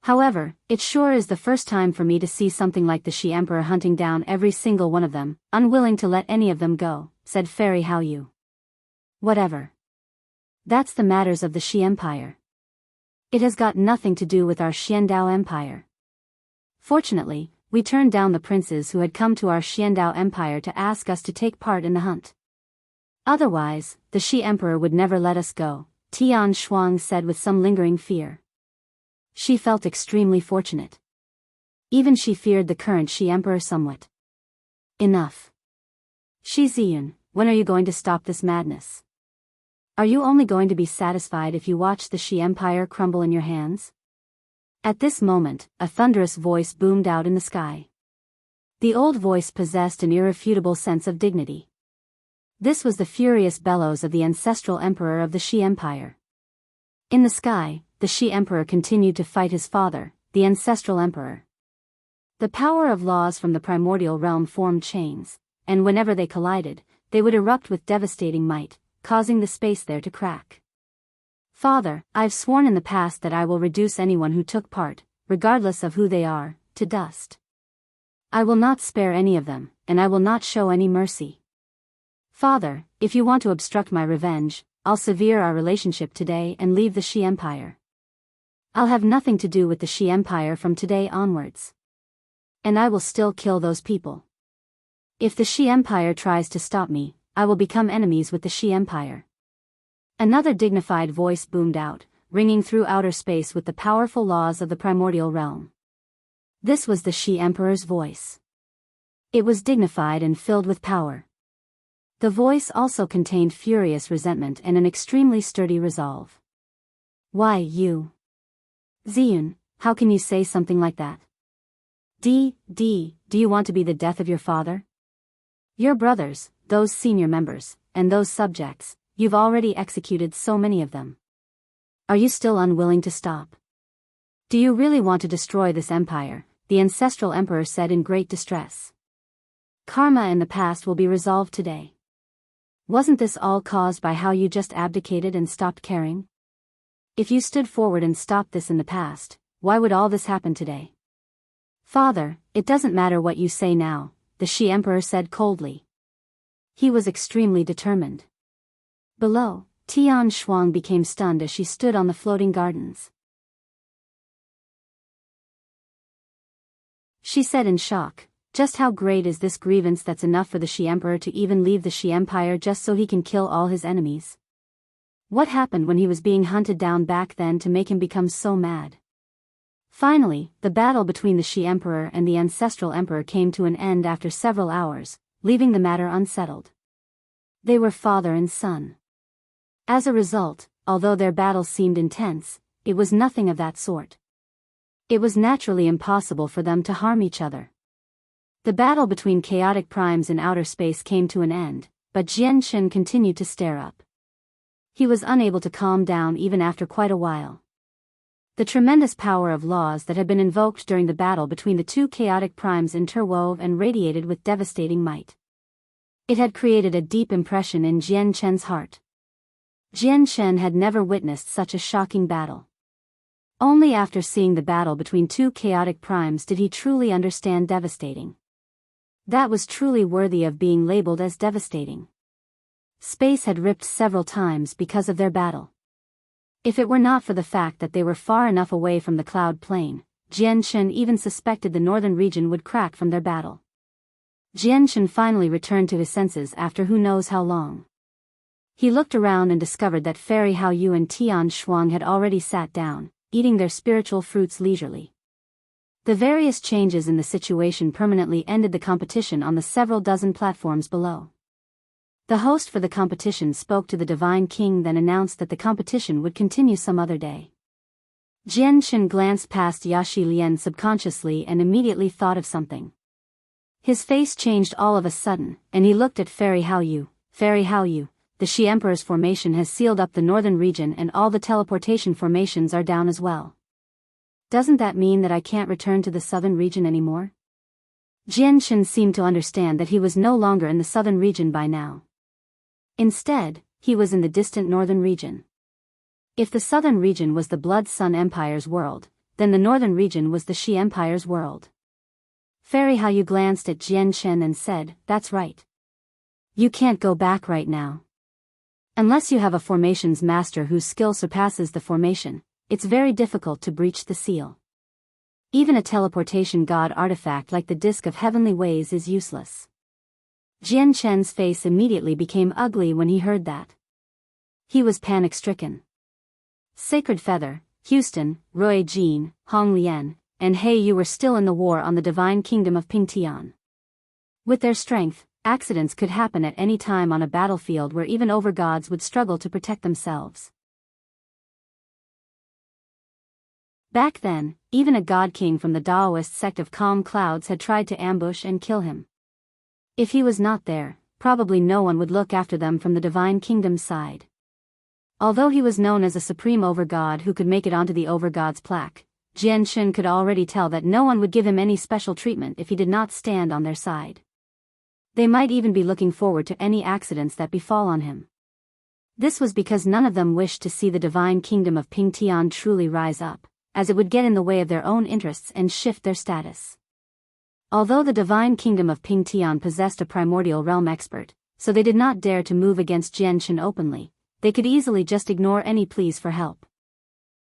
However, it sure is the first time for me to see something like the Shi Emperor hunting down every single one of them, unwilling to let any of them go, said Fairy Hao Yu. Whatever. That's the matters of the Shi Empire. It has got nothing to do with our Xuandao Empire. Fortunately, we turned down the princes who had come to our Xuandao Empire to ask us to take part in the hunt. Otherwise, the Shi Emperor would never let us go, Tian Shuang said with some lingering fear. She felt extremely fortunate. Even she feared the current Shi Emperor somewhat. Enough. Shi Ziyun, when are you going to stop this madness? Are you only going to be satisfied if you watch the Shi Empire crumble in your hands? At this moment, a thunderous voice boomed out in the sky. The old voice possessed an irrefutable sense of dignity. This was the furious bellows of the ancestral emperor of the Shi Empire. In the sky, the Shi Emperor continued to fight his father, the ancestral emperor. The power of laws from the primordial realm formed chains, and whenever they collided, they would erupt with devastating might, causing the space there to crack. Father, I've sworn in the past that I will reduce anyone who took part, regardless of who they are, to dust. I will not spare any of them, and I will not show any mercy. Father, if you want to obstruct my revenge, I'll sever our relationship today and leave the Shi Empire. I'll have nothing to do with the Shi Empire from today onwards. And I will still kill those people. If the Shi Empire tries to stop me, I will become enemies with the Shi Empire. Another dignified voice boomed out, ringing through outer space with the powerful laws of the primordial realm. This was the Shi Emperor's voice. It was dignified and filled with power. The voice also contained furious resentment and an extremely sturdy resolve. Why, you? Ziyun, how can you say something like that? Do you want to be the death of your father? Your brothers, those senior members, and those subjects, you've already executed so many of them. Are you still unwilling to stop? Do you really want to destroy this empire? The ancestral emperor said in great distress. Karma in the past will be resolved today. Wasn't this all caused by how you just abdicated and stopped caring? If you stood forward and stopped this in the past, why would all this happen today? Father, it doesn't matter what you say now, the Shi Emperor said coldly. He was extremely determined. Below, Tian Shuang became stunned as she stood on the floating gardens. She said in shock, just how great is this grievance that's enough for the Shi Emperor to even leave the Shi Empire just so he can kill all his enemies? What happened when he was being hunted down back then to make him become so mad? Finally, the battle between the Shi Emperor and the ancestral emperor came to an end after several hours, leaving the matter unsettled. They were father and son. As a result, although their battle seemed intense, it was nothing of that sort. It was naturally impossible for them to harm each other. The battle between chaotic primes in outer space came to an end, but Jian Shen continued to stare up. He was unable to calm down even after quite a while. The tremendous power of laws that had been invoked during the battle between the two chaotic primes interwove and radiated with devastating might. It had created a deep impression in Jian Shen's heart. Jian Shen had never witnessed such a shocking battle. Only after seeing the battle between two chaotic primes did he truly understand devastating. That was truly worthy of being labeled as devastating. Space had ripped several times because of their battle. If it were not for the fact that they were far enough away from the cloud plane, Jian Shen even suspected the northern region would crack from their battle. Jian Shen finally returned to his senses after who knows how long. He looked around and discovered that Fairy Hao Yu and Tian Shuang had already sat down, eating their spiritual fruits leisurely. The various changes in the situation permanently ended the competition on the several dozen platforms below. The host for the competition spoke to the Divine King, then announced that the competition would continue some other day. Jian Shen glanced past Yaxi Lian subconsciously and immediately thought of something. His face changed all of a sudden, and he looked at Fairy Hao Yu. Fairy Hao Yu, the Shi Emperor's formation has sealed up the northern region and all the teleportation formations are down as well. Doesn't that mean that I can't return to the southern region anymore? Jian Shen seemed to understand that he was no longer in the southern region by now. Instead, he was in the distant northern region. If the southern region was the Blood Sun Empire's world, then the northern region was the Shi Empire's world. Fairy Hao Yu glanced at Jian Shen and said, "That's right. You can't go back right now. Unless you have a formations master whose skill surpasses the formation, it's very difficult to breach the seal. Even a teleportation god artifact like the Disk of Heavenly Ways is useless." Jian Shen's face immediately became ugly when he heard that. He was panic-stricken. Sacred Feather, Houston, Roy Jean, Hong Lian, and He Yu were still in the war on the divine kingdom of Pingtian. With their strength, accidents could happen at any time on a battlefield where even overgods would struggle to protect themselves. Back then, even a God King from the Daoist sect of Calm Clouds had tried to ambush and kill him. If he was not there, probably no one would look after them from the Divine Kingdom's side. Although he was known as a supreme overgod who could make it onto the overgod's plaque, Jian Shen could already tell that no one would give him any special treatment if he did not stand on their side. They might even be looking forward to any accidents that befall on him. This was because none of them wished to see the Divine Kingdom of Pingtian truly rise up, as it would get in the way of their own interests and shift their status. Although the Divine Kingdom of Pingtian possessed a primordial realm expert, so they did not dare to move against Jian Shen openly, they could easily just ignore any pleas for help.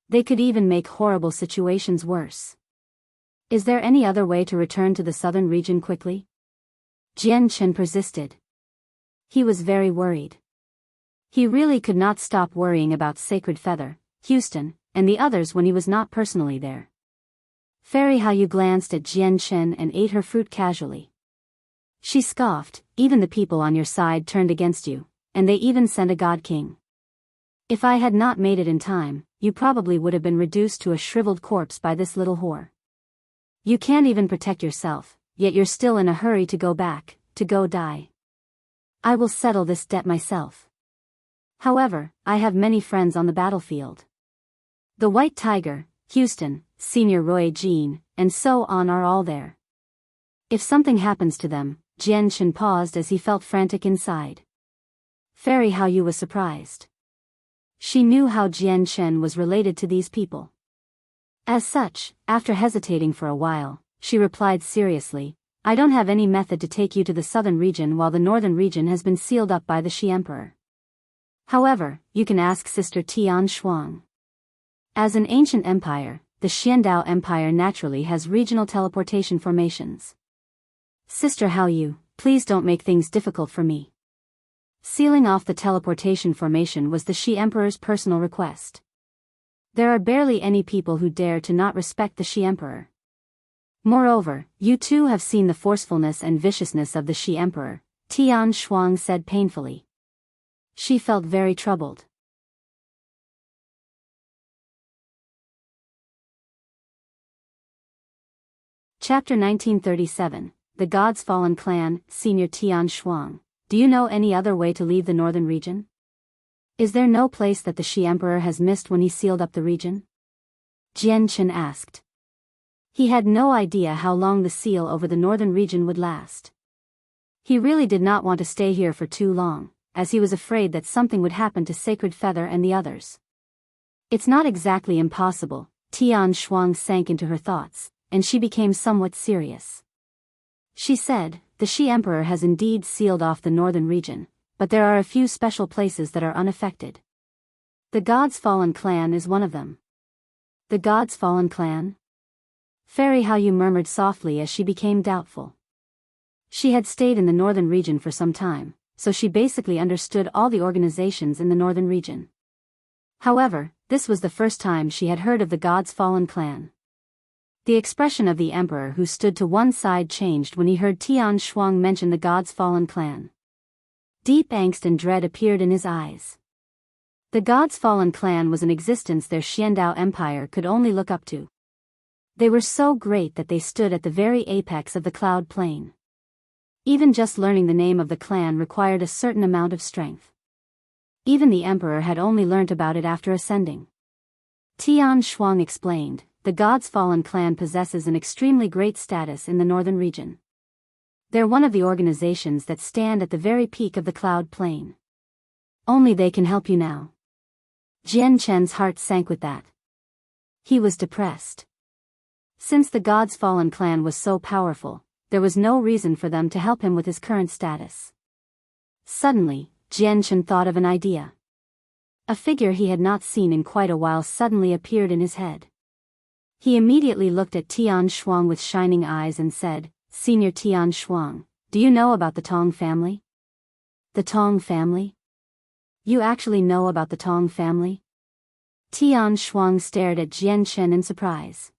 They could even make horrible situations worse. Is there any other way to return to the southern region quickly? Jian Shen persisted. He was very worried. He really could not stop worrying about Sacred Feather, Houston, and the others when he was not personally there. Fairy Haoyu glanced at Jian Chen and ate her fruit casually. She scoffed, even the people on your side turned against you, and they even sent a God King. If I had not made it in time, you probably would have been reduced to a shriveled corpse by this little whore. You can't even protect yourself, yet you're still in a hurry to go back, to go die. I will settle this debt myself. However, I have many friends on the battlefield. The White Tiger, Houston, Senior Roy Jean, and so on are all there. If something happens to them, Jian Chen paused as he felt frantic inside. Fairy Haoyu was surprised. She knew how Jian Chen was related to these people. As such, after hesitating for a while, she replied seriously, I don't have any method to take you to the southern region while the northern region has been sealed up by the Shi Emperor. However, you can ask Sister Tian Shuang. As an ancient empire, the Xuandao Empire naturally has regional teleportation formations. Sister Haoyu, please don't make things difficult for me. Sealing off the teleportation formation was the Shi Emperor's personal request. There are barely any people who dare to not respect the Shi Emperor. Moreover, you too have seen the forcefulness and viciousness of the Shi Emperor, Tian Shuang said painfully. She felt very troubled. Chapter 1937, The Godsfallen Clan, Senior Tian Shuang. Do you know any other way to leave the northern region? Is there no place that the Shi Emperor has missed when he sealed up the region? Jian Chen asked. He had no idea how long the seal over the northern region would last. He really did not want to stay here for too long, as he was afraid that something would happen to Sacred Feather and the others. It's not exactly impossible, Tian Shuang sank into her thoughts, and she became somewhat serious. She said, the Shi Emperor has indeed sealed off the northern region, but there are a few special places that are unaffected. The Godsfallen clan is one of them. The Godsfallen clan? Fairy Haoyu murmured softly as she became doubtful. She had stayed in the northern region for some time, so she basically understood all the organizations in the northern region. However, this was the first time she had heard of the Godsfallen clan. The expression of the emperor who stood to one side changed when he heard Tian Shuang mention the Godsfallen clan. Deep angst and dread appeared in his eyes. The Godsfallen clan was an existence their Xuandao empire could only look up to. They were so great that they stood at the very apex of the cloud plain. Even just learning the name of the clan required a certain amount of strength. Even the emperor had only learnt about it after ascending. Tian Shuang explained, the Godsfallen clan possesses an extremely great status in the northern region. They're one of the organizations that stand at the very peak of the cloud plain. Only they can help you now. Jian Chen's heart sank with that. He was depressed. Since the Godsfallen clan was so powerful, there was no reason for them to help him with his current status. Suddenly, Jian Chen thought of an idea. A figure he had not seen in quite a while suddenly appeared in his head. He immediately looked at Tian Shuang with shining eyes and said, Senior Tian Shuang, do you know about the Tong family? The Tong family? You actually know about the Tong family? Tian Shuang stared at Jian Chen in surprise.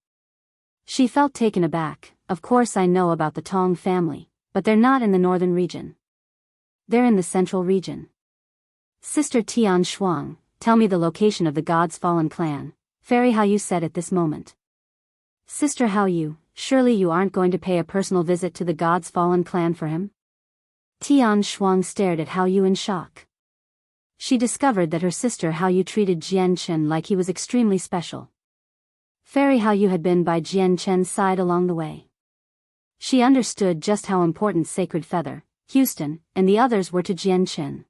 She felt taken aback. Of course I know about the Tong family, but they're not in the northern region. They're in the central region. Sister Tian Shuang, tell me the location of the Godsfallen clan, Fairy Haoyu said at this moment. Sister Haoyu, surely you aren't going to pay a personal visit to the Godsfallen clan for him? Tian Shuang stared at Haoyu in shock. She discovered that her sister Haoyu treated Jian Chen like he was extremely special. Fairy Haoyu had been by Jian Chen's side along the way. She understood just how important Sacred Feather, Houston, and the others were to Jian Chen.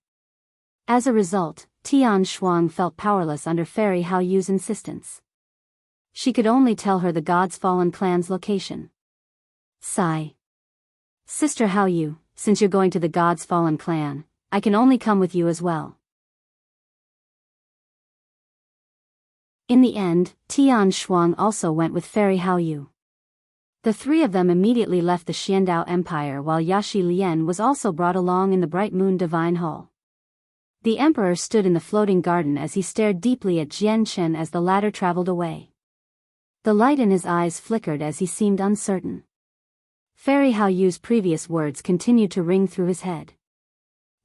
As a result, Tian Shuang felt powerless under Fairy Haoyu's insistence. She could only tell her the Godsfallen clan's location. Sigh. Sister Haoyu, since you're going to the Godsfallen clan, I can only come with you as well. In the end, Tian Shuang also went with Fairy Haoyu. The three of them immediately left the Xuandao Empire while Yaxi Lian was also brought along in the Bright Moon Divine Hall. The emperor stood in the floating garden as he stared deeply at Jian Chen as the latter traveled away. The light in his eyes flickered as he seemed uncertain. Fairy Haoyu's previous words continued to ring through his head.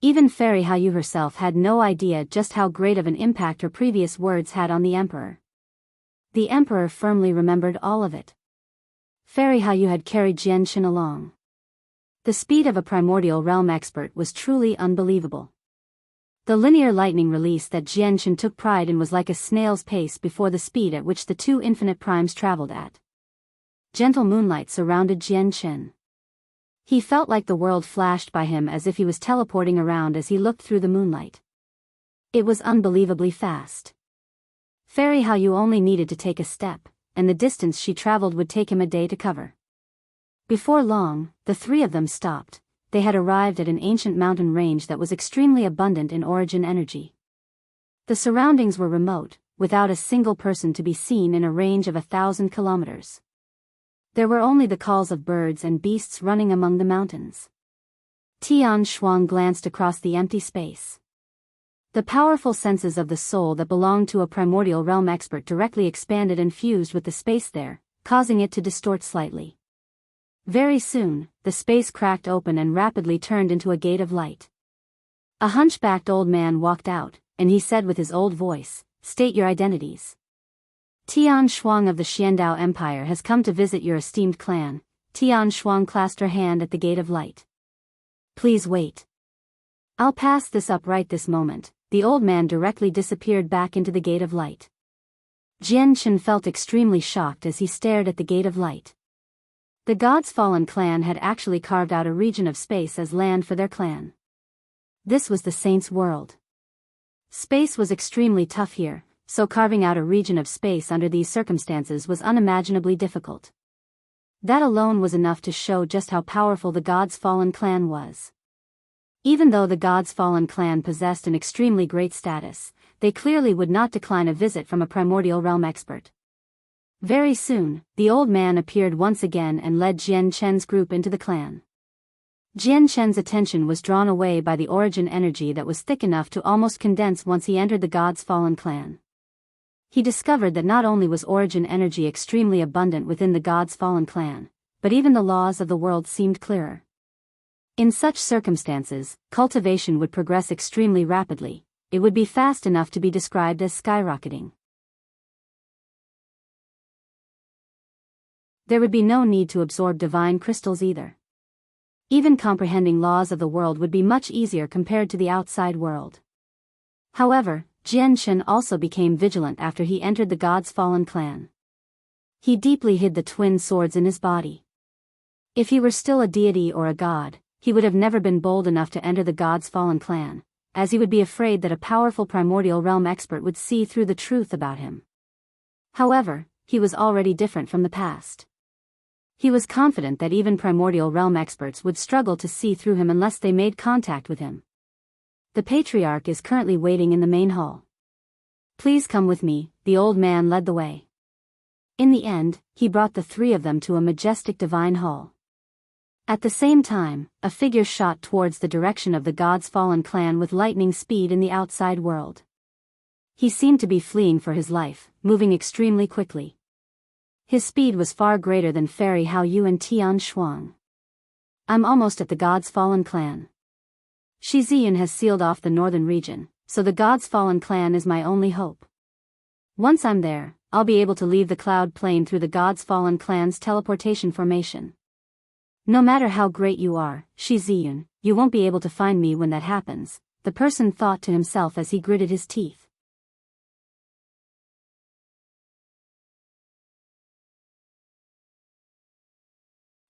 Even Fairy Haoyu herself had no idea just how great of an impact her previous words had on the emperor. The emperor firmly remembered all of it. Fairy Haoyu had carried Jian Chen along. The speed of a primordial realm expert was truly unbelievable. The linear lightning release that Jian Chen took pride in was like a snail's pace before the speed at which the two infinite primes traveled at. Gentle moonlight surrounded Jian Chen. He felt like the world flashed by him as if he was teleporting around as he looked through the moonlight. It was unbelievably fast. Fairy Haoyu only needed to take a step, and the distance she traveled would take him a day to cover. Before long, the three of them stopped. They had arrived at an ancient mountain range that was extremely abundant in origin energy. The surroundings were remote, without a single person to be seen in a range of 1,000 kilometers. There were only the calls of birds and beasts running among the mountains. Tian Shuang glanced across the empty space. The powerful senses of the soul that belonged to a primordial realm expert directly expanded and fused with the space there, causing it to distort slightly. Very soon, the space cracked open and rapidly turned into a gate of light. A hunchbacked old man walked out, and he said with his old voice, "State your identities." Tian Shuang of the Xuandao Empire has come to visit your esteemed clan. Tian Shuang clasped her hand at the gate of light. "Please wait. I'll pass this up right this moment." The old man directly disappeared back into the gate of light. Jian Chen felt extremely shocked as he stared at the gate of light. The Godsfallen clan had actually carved out a region of space as land for their clan. This was the Saints' world. Space was extremely tough here, so carving out a region of space under these circumstances was unimaginably difficult. That alone was enough to show just how powerful the Godsfallen clan was. Even though the Godsfallen clan possessed an extremely great status, they clearly would not decline a visit from a primordial realm expert. Very soon, the old man appeared once again and led Jian Chen's group into the clan. Jian Chen's attention was drawn away by the origin energy that was thick enough to almost condense once he entered the Godsfallen clan. He discovered that not only was origin energy extremely abundant within the Godsfallen clan, but even the laws of the world seemed clearer. In such circumstances, cultivation would progress extremely rapidly. It would be fast enough to be described as skyrocketing. There would be no need to absorb divine crystals either. Even comprehending laws of the world would be much easier compared to the outside world. However, Jian Chen also became vigilant after he entered the Godsfallen clan. He deeply hid the twin swords in his body. If he were still a deity or a god, he would have never been bold enough to enter the Godsfallen clan, as he would be afraid that a powerful primordial realm expert would see through the truth about him. However, he was already different from the past. He was confident that even primordial realm experts would struggle to see through him unless they made contact with him. The patriarch is currently waiting in the main hall. Please come with me, the old man led the way. In the end, he brought the three of them to a majestic divine hall. At the same time, a figure shot towards the direction of the Godsfallen clan with lightning speed in the outside world. He seemed to be fleeing for his life, moving extremely quickly. His speed was far greater than Fairy Haoyu and Tian Shuang. "I'm almost at the Godsfallen clan. Shi Ziyun has sealed off the northern region, so the Godsfallen clan is my only hope. Once I'm there, I'll be able to leave the cloud plane through the Godsfallen clan's teleportation formation. No matter how great you are, Shi Ziyun, you won't be able to find me when that happens," the person thought to himself as he gritted his teeth.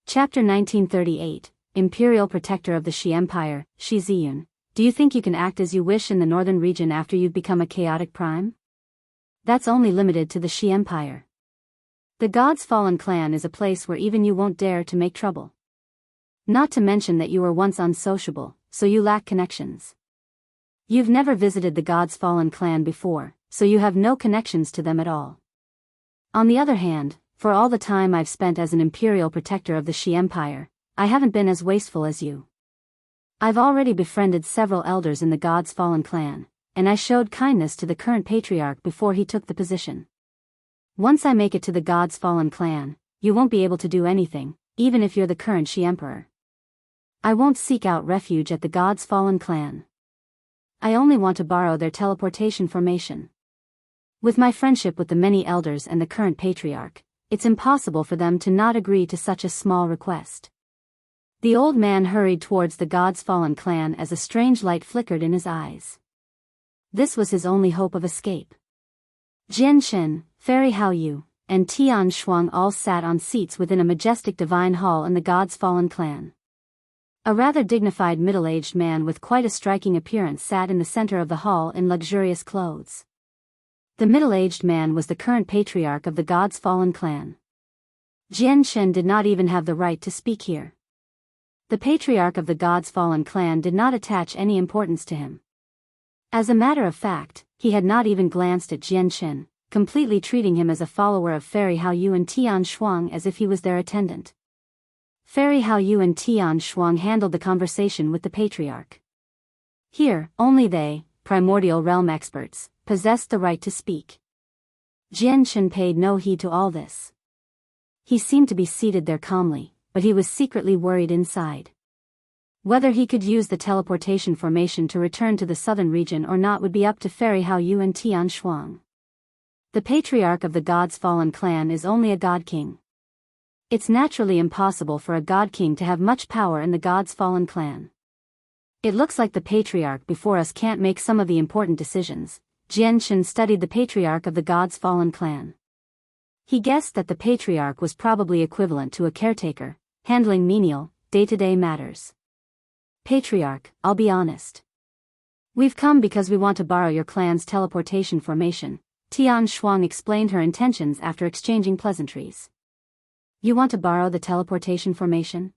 Chapter 1938, Imperial Protector of the Shi Empire, Shi Ziyun, do you think you can act as you wish in the northern region after you've become a chaotic prime? That's only limited to the Shi Empire. The Godsfallen clan is a place where even you won't dare to make trouble. Not to mention that you were once unsociable, so you lack connections. You've never visited the Godsfallen clan before, so you have no connections to them at all. On the other hand, for all the time I've spent as an Imperial protector of the Shi Empire, I haven't been as wasteful as you. I've already befriended several elders in the Godsfallen clan, and I showed kindness to the current patriarch before he took the position. Once I make it to the Godsfallen clan, you won't be able to do anything, even if you're the current Shi Emperor. I won't seek out refuge at the Godsfallen clan. I only want to borrow their teleportation formation. With my friendship with the many elders and the current patriarch, it's impossible for them to not agree to such a small request. The old man hurried towards the Godsfallen clan as a strange light flickered in his eyes. This was his only hope of escape. Jian Shen, Fairy Hao Yu, and Tian Shuang all sat on seats within a majestic divine hall in the Godsfallen clan. A rather dignified middle-aged man with quite a striking appearance sat in the center of the hall in luxurious clothes. The middle-aged man was the current patriarch of the Godsfallen clan. Jian Shen did not even have the right to speak here. The patriarch of the Godsfallen clan did not attach any importance to him. As a matter of fact, he had not even glanced at Jian Shen, completely treating him as a follower of Fairy Hao Yu and Tian Shuang as if he was their attendant. Fairy Hao Yu and Tian Shuang handled the conversation with the patriarch. Here, only they, primordial realm experts, possessed the right to speak. Jian Shen paid no heed to all this. He seemed to be seated there calmly, but he was secretly worried inside. Whether he could use the teleportation formation to return to the southern region or not would be up to Fairy Hao Yu and Tian Shuang. The patriarch of the Godsfallen clan is only a God King. It's naturally impossible for a God King to have much power in the Godsfallen clan. It looks like the patriarch before us can't make some of the important decisions. Jian Shen studied the patriarch of the Godsfallen clan. He guessed that the patriarch was probably equivalent to a caretaker, handling menial, day-to-day matters. Patriarch, I'll be honest. We've come because we want to borrow your clan's teleportation formation, Tian Shuang explained her intentions after exchanging pleasantries. You want to borrow the teleportation formation?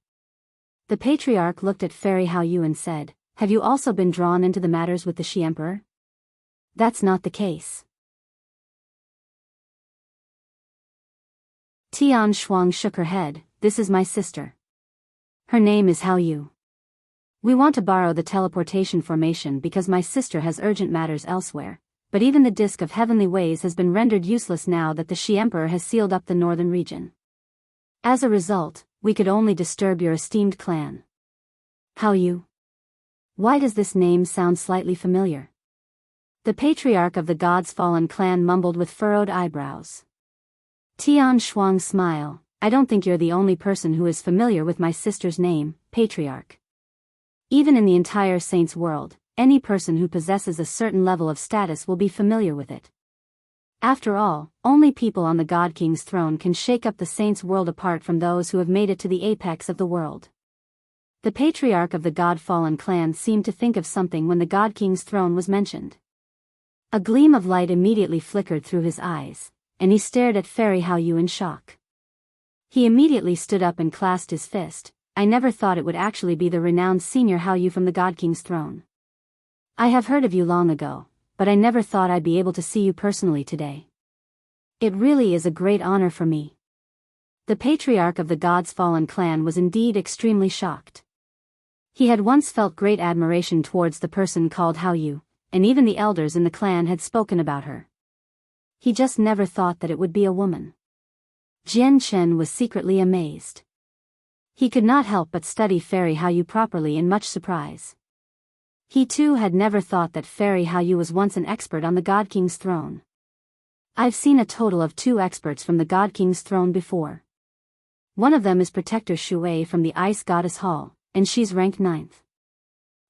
The patriarch looked at Fairy Hao Yu and said, have you also been drawn into the matters with the Shi Emperor? That's not the case. Tian Shuang shook her head, this is my sister. Her name is Hao Yu. We want to borrow the teleportation formation because my sister has urgent matters elsewhere, but even the Disk of Heavenly Ways has been rendered useless now that the Shi Emperor has sealed up the northern region. As a result, we could only disturb your esteemed clan. Hao Yu? Why does this name sound slightly familiar? The patriarch of the Godsfallen clan mumbled with furrowed eyebrows. Tian Shuang smiled, I don't think you're the only person who is familiar with my sister's name, patriarch. Even in the entire Saints world, any person who possesses a certain level of status will be familiar with it. After all, only people on the Godking's throne can shake up the Saints world apart from those who have made it to the apex of the world. The patriarch of the Godfallen clan seemed to think of something when the Godking's throne was mentioned. A gleam of light immediately flickered through his eyes, and he stared at Fairy Hao Yu in shock. He immediately stood up and clasped his fist. I never thought it would actually be the renowned senior Hao Yu from the Godking's throne. I have heard of you long ago, but I never thought I'd be able to see you personally today. It really is a great honor for me. The patriarch of the Godsfallen clan was indeed extremely shocked. He had once felt great admiration towards the person called Hao Yu, and even the elders in the clan had spoken about her. He just never thought that it would be a woman. Jian Shen was secretly amazed. He could not help but study Fairy Hao Yu properly in much surprise. He too had never thought that Fairy Hao Yu was once an expert on the Godking's throne. I've seen a total of 2 experts from the Godking's throne before. One of them is Protector Shui from the Ice Goddess Hall, and she's ranked 9th.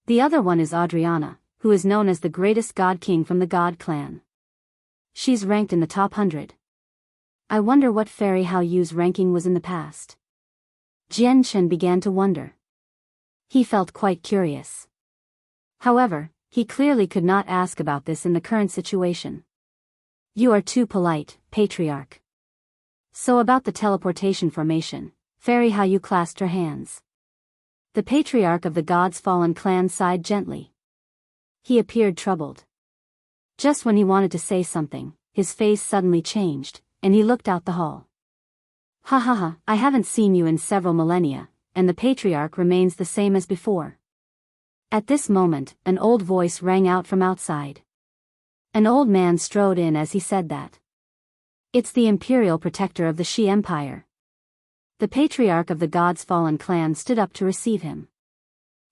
The other one is Adriana, who is known as the greatest God King from the God clan. She's ranked in the top 100. I wonder what Fairy Hao Yu's ranking was in the past. Jian Shen began to wonder. He felt quite curious. However, he clearly could not ask about this in the current situation. You are too polite, patriarch. So about the teleportation formation, Fairy Hao Yu clasped her hands. The patriarch of the Godsfallen clan sighed gently. He appeared troubled. Just when he wanted to say something, his face suddenly changed, and he looked out the hall. Ha ha ha, I haven't seen you in several millennia, and the patriarch remains the same as before. At this moment, an old voice rang out from outside. An old man strode in as he said that. It's the Imperial protector of the Shi Empire. The patriarch of the Godsfallen clan stood up to receive him.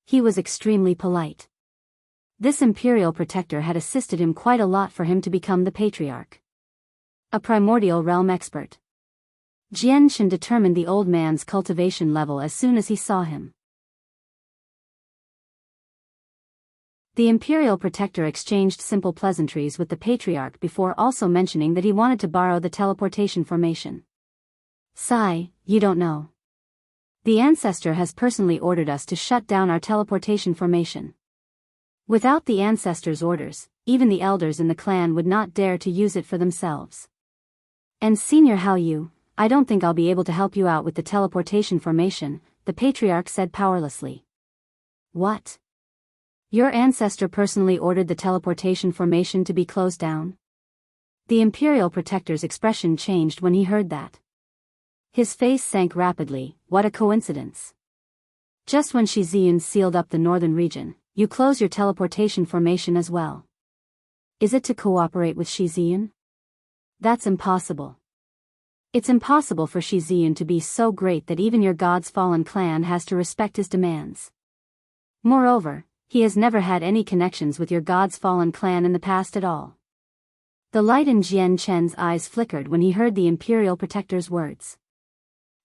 He was extremely polite. This Imperial protector had assisted him quite a lot for him to become the patriarch. A primordial realm expert. Jian Shen determined the old man's cultivation level as soon as he saw him. The Imperial protector exchanged simple pleasantries with the patriarch before also mentioning that he wanted to borrow the teleportation formation. Sigh, you don't know. The ancestor has personally ordered us to shut down our teleportation formation. Without the ancestor's orders, even the elders in the clan would not dare to use it for themselves. And Senior Hao Yu, I don't think I'll be able to help you out with the teleportation formation, the patriarch said powerlessly. What? Your ancestor personally ordered the teleportation formation to be closed down? The Imperial protector's expression changed when he heard that. His face sank rapidly. What a coincidence. Just when Shi Ziyun sealed up the northern region, you close your teleportation formation as well. Is it to cooperate with Shi Ziyun? That's impossible. It's impossible for Shi Ziyun to be so great that even your Godsfallen clan has to respect his demands. Moreover, he has never had any connections with your Godsfallen clan in the past at all. The light in Jian Chen's eyes flickered when he heard the Imperial protector's words.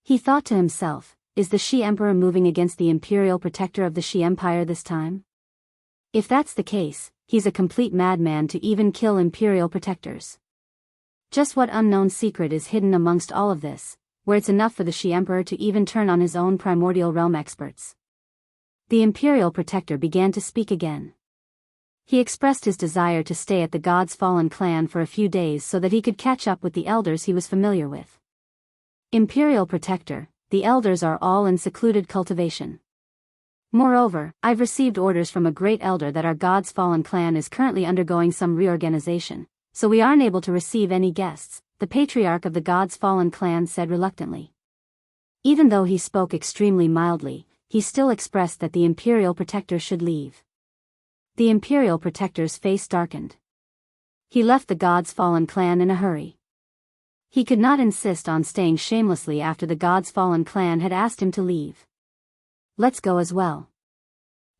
He thought to himself, is the Shi Emperor moving against the Imperial protector of the Shi Empire this time? If that's the case, he's a complete madman to even kill Imperial protectors. Just what unknown secret is hidden amongst all of this, where it's enough for the Shi Emperor to even turn on his own primordial realm experts? The Imperial protector began to speak again. He expressed his desire to stay at the Godsfallen clan for a few days so that he could catch up with the elders he was familiar with. Imperial protector, the elders are all in secluded cultivation. Moreover, I've received orders from a great elder that our Godsfallen clan is currently undergoing some reorganization, so we aren't able to receive any guests, the patriarch of the Godsfallen clan said reluctantly. Even though he spoke extremely mildly, he still expressed that the Imperial protector should leave. The Imperial protector's face darkened. He left the Godsfallen clan in a hurry. He could not insist on staying shamelessly after the Godsfallen clan had asked him to leave. Let's go as well.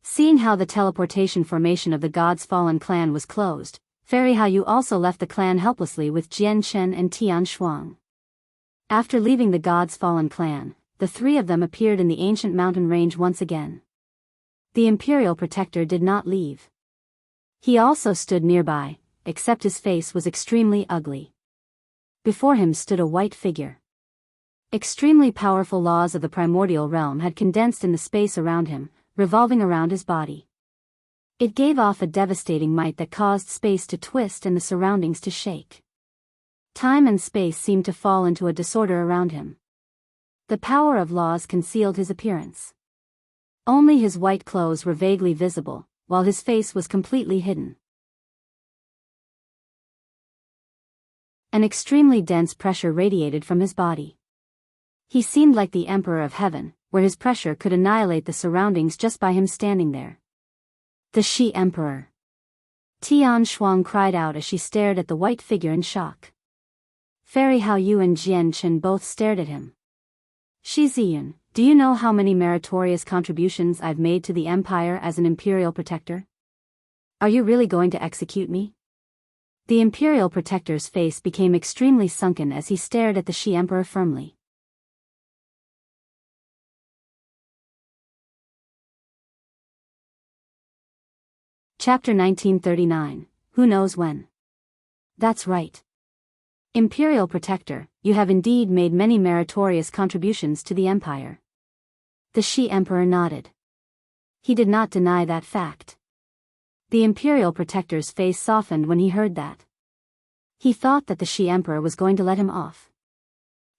Seeing how the teleportation formation of the Godsfallen clan was closed, Fairy Hao Yu also left the clan helplessly with Jian Shen and Tian Shuang. After leaving the Godsfallen clan, the three of them appeared in the ancient mountain range once again. The Imperial protector did not leave. He also stood nearby, except his face was extremely ugly. Before him stood a white figure. Extremely powerful laws of the primordial realm had condensed in the space around him, revolving around his body. It gave off a devastating might that caused space to twist and the surroundings to shake. Time and space seemed to fall into a disorder around him. The power of laws concealed his appearance. Only his white clothes were vaguely visible, while his face was completely hidden. An extremely dense pressure radiated from his body. He seemed like the Emperor of Heaven, where his pressure could annihilate the surroundings just by him standing there. The Shi Emperor. Tian Shuang cried out as she stared at the white figure in shock. Fairy Hao Yu and Jian Chen both stared at him. Shi Ziyun, do you know how many meritorious contributions I've made to the Empire as an Imperial protector? Are you really going to execute me? The Imperial protector's face became extremely sunken as he stared at the Shi Emperor firmly. Chapter 1939, Who Knows When? That's right. Imperial Protector, you have indeed made many meritorious contributions to the Empire. The Shi Emperor nodded. He did not deny that fact. The Imperial Protector's face softened when he heard that. He thought that the Shi Emperor was going to let him off.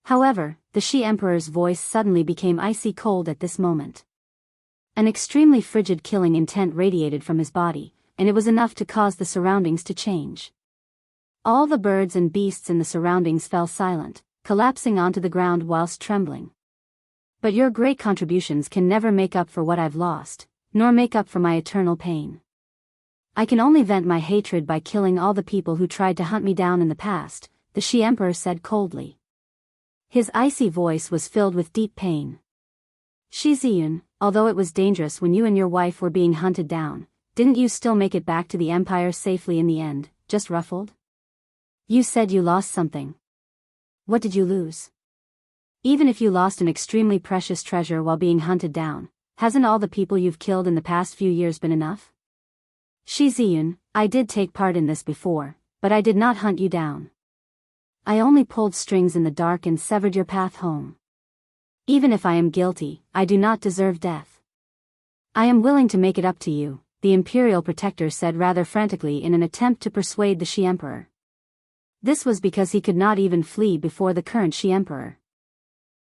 However, the Shi Emperor's voice suddenly became icy cold at this moment. An extremely frigid killing intent radiated from his body, and it was enough to cause the surroundings to change. All the birds and beasts in the surroundings fell silent, collapsing onto the ground whilst trembling. But your great contributions can never make up for what I've lost, nor make up for my eternal pain. I can only vent my hatred by killing all the people who tried to hunt me down in the past, the Shi Emperor said coldly. His icy voice was filled with deep pain. Shi Ziyun, although it was dangerous when you and your wife were being hunted down, didn't you still make it back to the Empire safely in the end, just ruffled? You said you lost something. What did you lose? Even if you lost an extremely precious treasure while being hunted down, hasn't all the people you've killed in the past few years been enough? Shi Ziyun, I did take part in this before, but I did not hunt you down. I only pulled strings in the dark and severed your path home. Even if I am guilty, I do not deserve death. I am willing to make it up to you, the Imperial Protector said rather frantically in an attempt to persuade the Shi Emperor. This was because he could not even flee before the current Shi Emperor.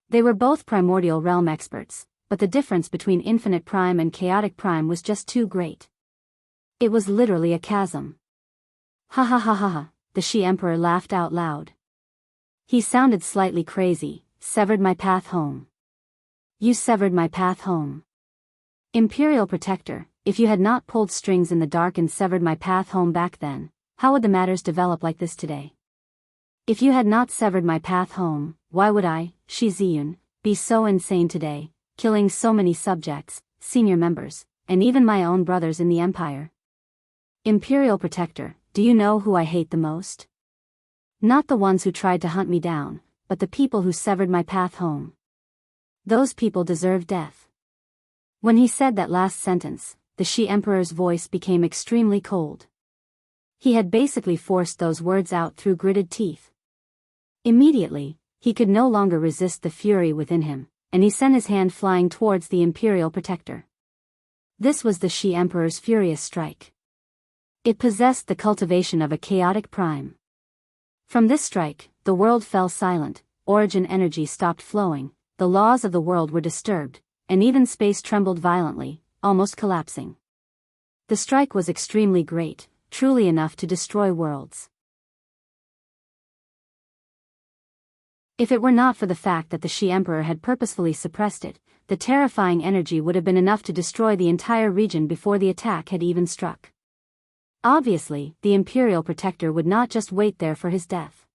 They were both primordial realm experts, but the difference between infinite prime and chaotic prime was just too great. It was literally a chasm. Ha ha ha ha ha, the Shi Emperor laughed out loud. He sounded slightly crazy. Severed my path home. You severed my path home. Imperial Protector, if you had not pulled strings in the dark and severed my path home back then, how would the matters develop like this today? If you had not severed my path home, why would I, Shi Ziyun, be so insane today, killing so many subjects, senior members, and even my own brothers in the Empire? Imperial Protector, do you know who I hate the most? Not the ones who tried to hunt me down, but the people who severed my path home. Those people deserve death. When he said that last sentence, the Shi Emperor's voice became extremely cold. He had basically forced those words out through gritted teeth. Immediately, he could no longer resist the fury within him, and he sent his hand flying towards the Imperial Protector. This was the Shi Emperor's furious strike. It possessed the cultivation of a chaotic prime. From this strike, the world fell silent, origin energy stopped flowing, the laws of the world were disturbed, and even space trembled violently, almost collapsing. The strike was extremely great, truly enough to destroy worlds. If it were not for the fact that the Shi Emperor had purposefully suppressed it, the terrifying energy would have been enough to destroy the entire region before the attack had even struck. Obviously, the Imperial Protector would not just wait there for his death.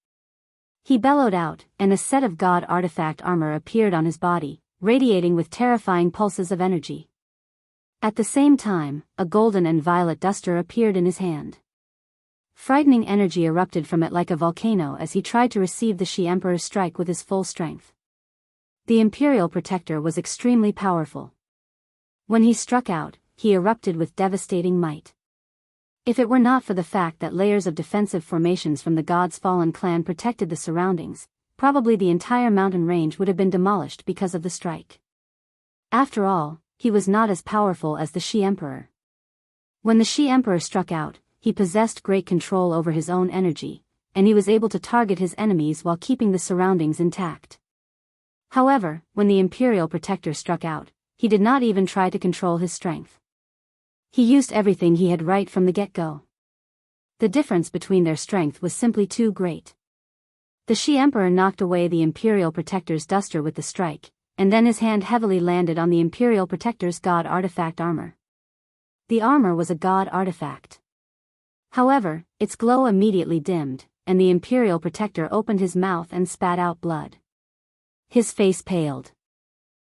He bellowed out, and a set of God artifact armor appeared on his body, radiating with terrifying pulses of energy. At the same time, a golden and violet duster appeared in his hand. Frightening energy erupted from it like a volcano as he tried to receive the Shi Emperor's strike with his full strength. The Imperial Protector was extremely powerful. When he struck out, he erupted with devastating might. If it were not for the fact that layers of defensive formations from the Godsfallen clan protected the surroundings, probably the entire mountain range would have been demolished because of the strike. After all, he was not as powerful as the Shi Emperor. When the Shi Emperor struck out, he possessed great control over his own energy, and he was able to target his enemies while keeping the surroundings intact. However, when the Imperial Protector struck out, he did not even try to control his strength. He used everything he had right from the get-go. The difference between their strength was simply too great. The Shi Emperor knocked away the Imperial Protector's duster with the strike, and then his hand heavily landed on the Imperial Protector's God artifact armor. The armor was a God artifact. However, its glow immediately dimmed, and the Imperial Protector opened his mouth and spat out blood. His face paled.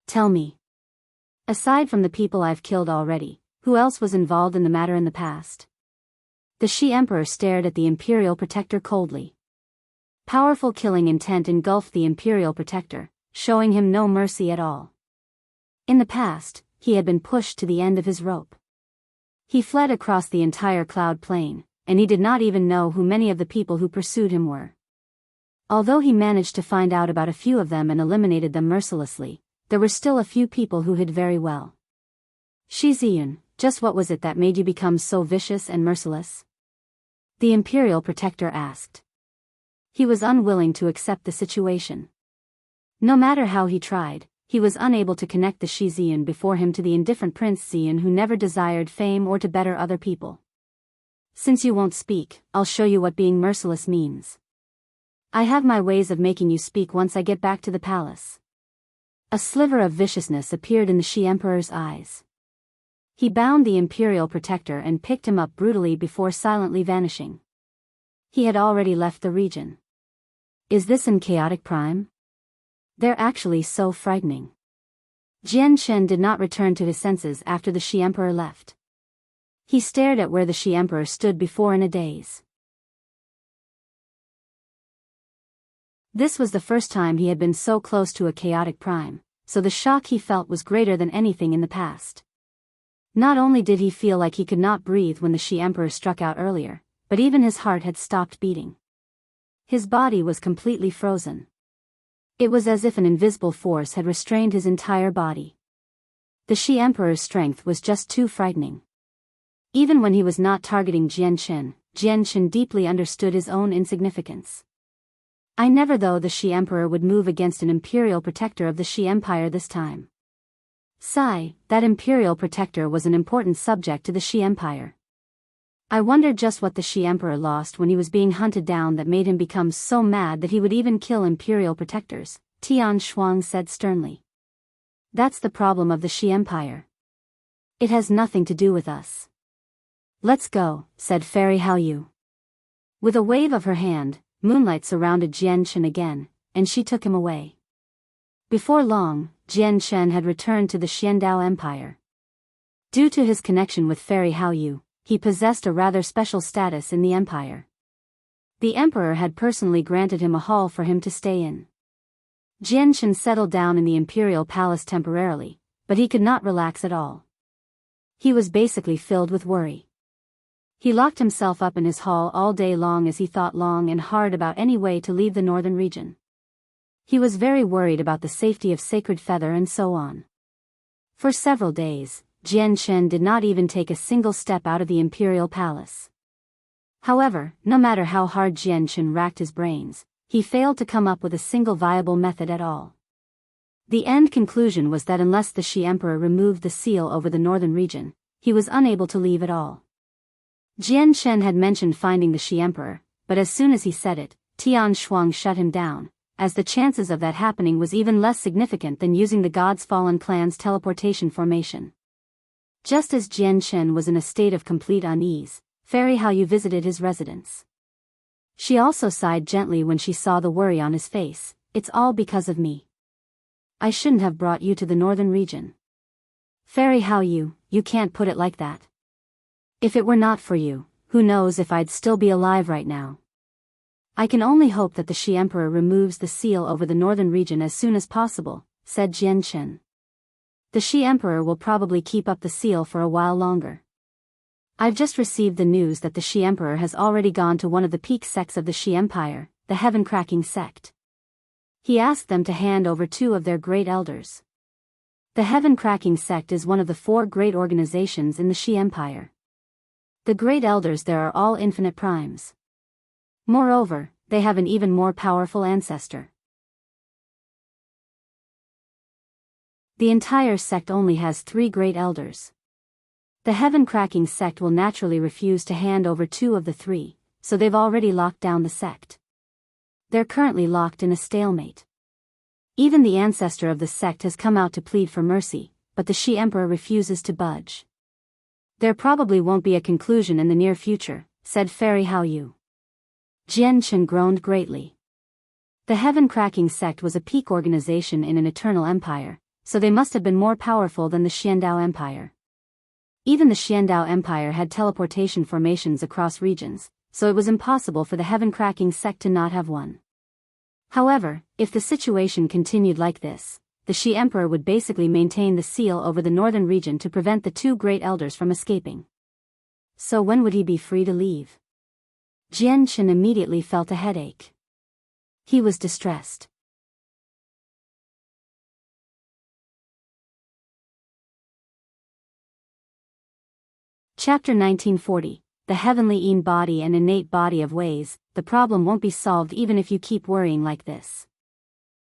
Tell me. Aside from the people I've killed already, who else was involved in the matter in the past? The Shi Emperor stared at the Imperial Protector coldly. Powerful killing intent engulfed the Imperial Protector, showing him no mercy at all. In the past, he had been pushed to the end of his rope. He fled across the entire cloud plain, and he did not even know who many of the people who pursued him were. Although he managed to find out about a few of them and eliminated them mercilessly, there were still a few people who hid very well. Shi Ziyun, just what was it that made you become so vicious and merciless? The Imperial Protector asked. He was unwilling to accept the situation. No matter how he tried, he was unable to connect the Shi Ziyun before him to the indifferent Prince Ziyun who never desired fame or to better other people. Since you won't speak, I'll show you what being merciless means. I have my ways of making you speak once I get back to the palace. A sliver of viciousness appeared in the Shi Emperor's eyes. He bound the Imperial protector and picked him up brutally before silently vanishing. He had already left the region. Is this in chaotic prime? They're actually so frightening. Jian Shen did not return to his senses after the Shi Emperor left. He stared at where the Shi Emperor stood before in a daze. This was the first time he had been so close to a chaotic prime, so the shock he felt was greater than anything in the past. Not only did he feel like he could not breathe when the Shi Emperor struck out earlier, but even his heart had stopped beating. His body was completely frozen. It was as if an invisible force had restrained his entire body. The Shi Emperor's strength was just too frightening. Even when he was not targeting Jian Shen deeply understood his own insignificance. I never thought the Shi Emperor would move against an Imperial protector of the Shi Empire this time. Sigh, that Imperial protector was an important subject to the Shi Empire. I wondered just what the Shi Emperor lost when he was being hunted down that made him become so mad that he would even kill Imperial protectors, Tian Shuang said sternly. That's the problem of the Shi Empire. It has nothing to do with us. Let's go, said Fairy Haoyu. With a wave of her hand, moonlight surrounded Jian Shen again, and she took him away. Before long, Jian Shen had returned to the Xuandao Empire. Due to his connection with Fairy Haoyu, he possessed a rather special status in the empire. The emperor had personally granted him a hall for him to stay in. Jian Shen settled down in the imperial palace temporarily, but he could not relax at all. He was basically filled with worry. He locked himself up in his hall all day long as he thought long and hard about any way to leave the northern region. He was very worried about the safety of Sacred Feather and so on. For several days, Jian Shen did not even take a single step out of the imperial palace. However, no matter how hard Jian Shen racked his brains, he failed to come up with a single viable method at all. The end conclusion was that unless the Shi Emperor removed the seal over the northern region, he was unable to leave at all. Jian Shen had mentioned finding the Shi Emperor, but as soon as he said it, Tian Shuang shut him down, as the chances of that happening was even less significant than using the Godsfallen clan's teleportation formation. Just as Jian Shen was in a state of complete unease, Fairy Haoyu visited his residence. She also sighed gently when she saw the worry on his face. It's all because of me. I shouldn't have brought you to the northern region. Fairy Haoyu, you can't put it like that. If it were not for you, who knows if I'd still be alive right now. I can only hope that the Shi Emperor removes the seal over the northern region as soon as possible, said Jian Shen. The Shi Emperor will probably keep up the seal for a while longer. I've just received the news that the Shi Emperor has already gone to one of the peak sects of the Shi Empire, the Heaven-Cracking sect. He asked them to hand over 2 of their great elders. The Heaven-Cracking sect is one of the 4 great organizations in the Shi Empire. The great elders there are all infinite primes. Moreover, they have an even more powerful ancestor. The entire sect only has 3 great elders. The Heaven-Cracking sect will naturally refuse to hand over 2 of the 3, so they've already locked down the sect. They're currently locked in a stalemate. Even the ancestor of the sect has come out to plead for mercy, but the Shi Emperor refuses to budge. There probably won't be a conclusion in the near future, said Fairy Haoyu. Jian Shen groaned greatly. The Heaven-Cracking sect was a peak organization in an eternal empire, so they must have been more powerful than the Xuandao Empire. Even the Xuandao Empire had teleportation formations across regions, so it was impossible for the Heaven-Cracking sect to not have one. However, if the situation continued like this, the Shi Emperor would basically maintain the seal over the northern region to prevent the 2 great elders from escaping. So when would he be free to leave? Jian Shen immediately felt a headache. He was distressed. Chapter 1940, The Heavenly Innate Body and Innate Body of Ways. The problem won't be solved even if you keep worrying like this.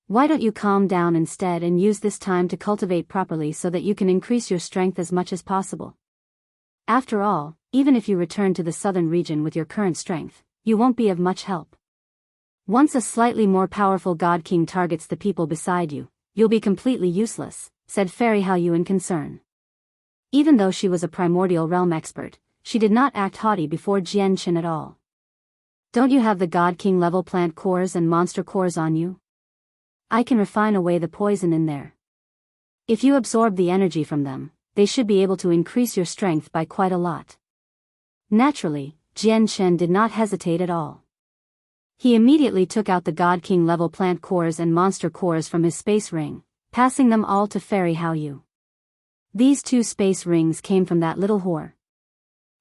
Why don't you calm down instead and use this time to cultivate properly so that you can increase your strength as much as possible? After all, even if you return to the southern region with your current strength, you won't be of much help. Once a slightly more powerful God King targets the people beside you, you'll be completely useless, said Fairy Hao in concern. Even though she was a primordial realm expert, she did not act haughty before Jian Chen at all. Don't you have the God King level plant cores and monster cores on you? I can refine away the poison in there. If you absorb the energy from them, they should be able to increase your strength by quite a lot. Naturally, Jian Chen did not hesitate at all. He immediately took out the God King level plant cores and monster cores from his space ring, passing them all to Fairy Hao. These 2 space rings came from that little whore.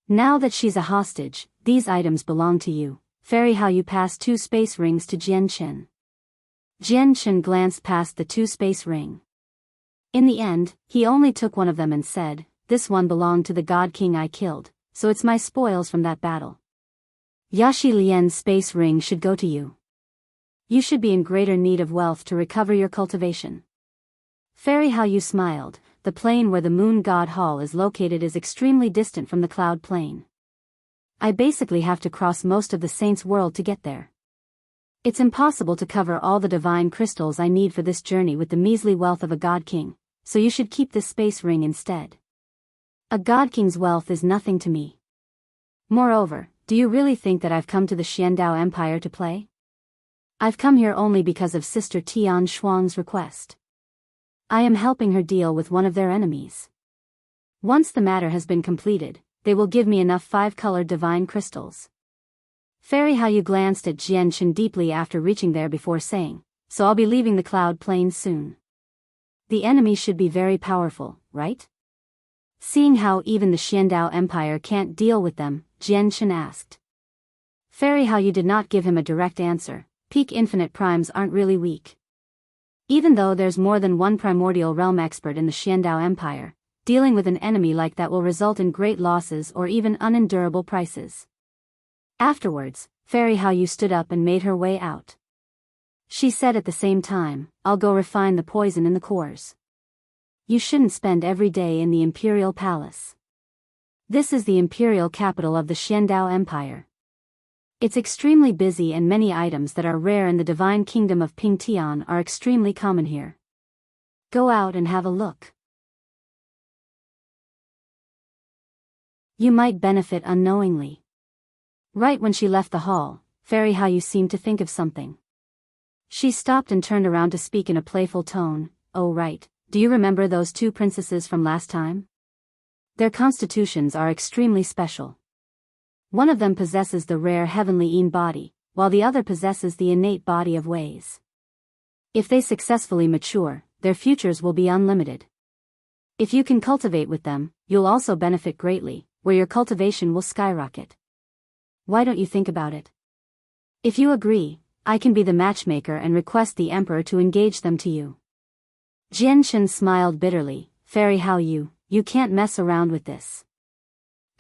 Now that she's a hostage, these items belong to you. Fairy Hao passed 2 space rings to Jian Chen. Jian Chen glanced past the 2 space ring. In the end, he only took one of them and said, "This one belonged to the God King I killed, so it's my spoils from that battle. Yaxi Lian's space ring should go to you. You should be in greater need of wealth to recover your cultivation." Fairy Hao smiled. The plane where the Moon God Hall is located is extremely distant from the Cloud Plane. I basically have to cross most of the Saints' world to get there. It's impossible to cover all the divine crystals I need for this journey with the measly wealth of a God King, so you should keep this space ring instead. A God King's wealth is nothing to me. Moreover, do you really think that I've come to the Xuandao Empire to play? I've come here only because of Sister Tian Shuang's request. I am helping her deal with one of their enemies. Once the matter has been completed, they will give me enough 5-colored divine crystals. Fairy Hao glanced at Jian Chen deeply after reaching there before saying, "So I'll be leaving the Cloud Plains soon. The enemy should be very powerful, right?" Seeing how even the Xuandao Empire can't deal with them, Jian Chen asked. Fairy Hao did not give him a direct answer. Peak infinite primes aren't really weak. Even though there's more than one primordial realm expert in the Xuandao Empire, dealing with an enemy like that will result in great losses or even unendurable prices. Afterwards, Fairy Hao stood up and made her way out. She said at the same time, "I'll go refine the poison in the cores. You shouldn't spend every day in the Imperial Palace. This is the Imperial capital of the Xuandao Empire. It's extremely busy and many items that are rare in the divine kingdom of Pingtian are extremely common here. Go out and have a look. You might benefit unknowingly." Right when she left the hall, Fairy Hao seemed to think of something. She stopped and turned around to speak in a playful tone. "Oh right, do you remember those 2 princesses from last time? Their constitutions are extremely special. One of them possesses the rare heavenly Yin body, while the other possesses the innate body of ways. If they successfully mature, their futures will be unlimited. If you can cultivate with them, you'll also benefit greatly, where your cultivation will skyrocket. Why don't you think about it? If you agree, I can be the matchmaker and request the Emperor to engage them to you." Jian Chen smiled bitterly. "Fairy Hao, you can't mess around with this.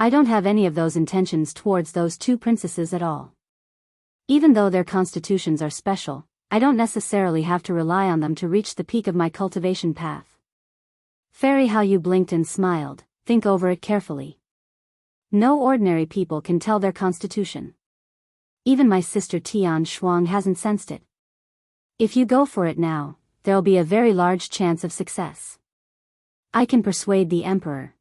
I don't have any of those intentions towards those 2 princesses at all. Even though their constitutions are special, I don't necessarily have to rely on them to reach the peak of my cultivation path." Fairy Hao blinked and smiled. "Think over it carefully. No ordinary people can tell their constitution. Even my sister Tian Shuang hasn't sensed it. If you go for it now, there'll be a very large chance of success. I can persuade the Emperor.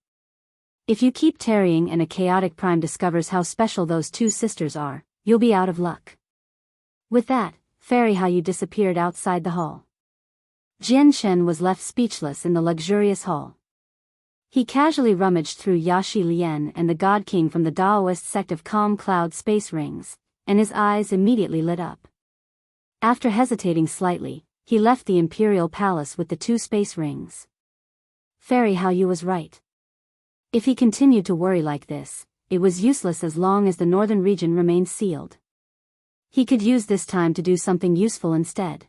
If you keep tarrying and a chaotic prime discovers how special those 2 sisters are, you'll be out of luck." With that, Fairy Hao disappeared outside the hall. Jian Chen was left speechless in the luxurious hall. He casually rummaged through Yaxi Lian and the God King from the Daoist sect of Calm Cloud space rings, and his eyes immediately lit up. After hesitating slightly, he left the Imperial Palace with the 2 space rings. Fairy Hao was right. If he continued to worry like this, it was useless as long as the northern region remained sealed. He could use this time to do something useful instead.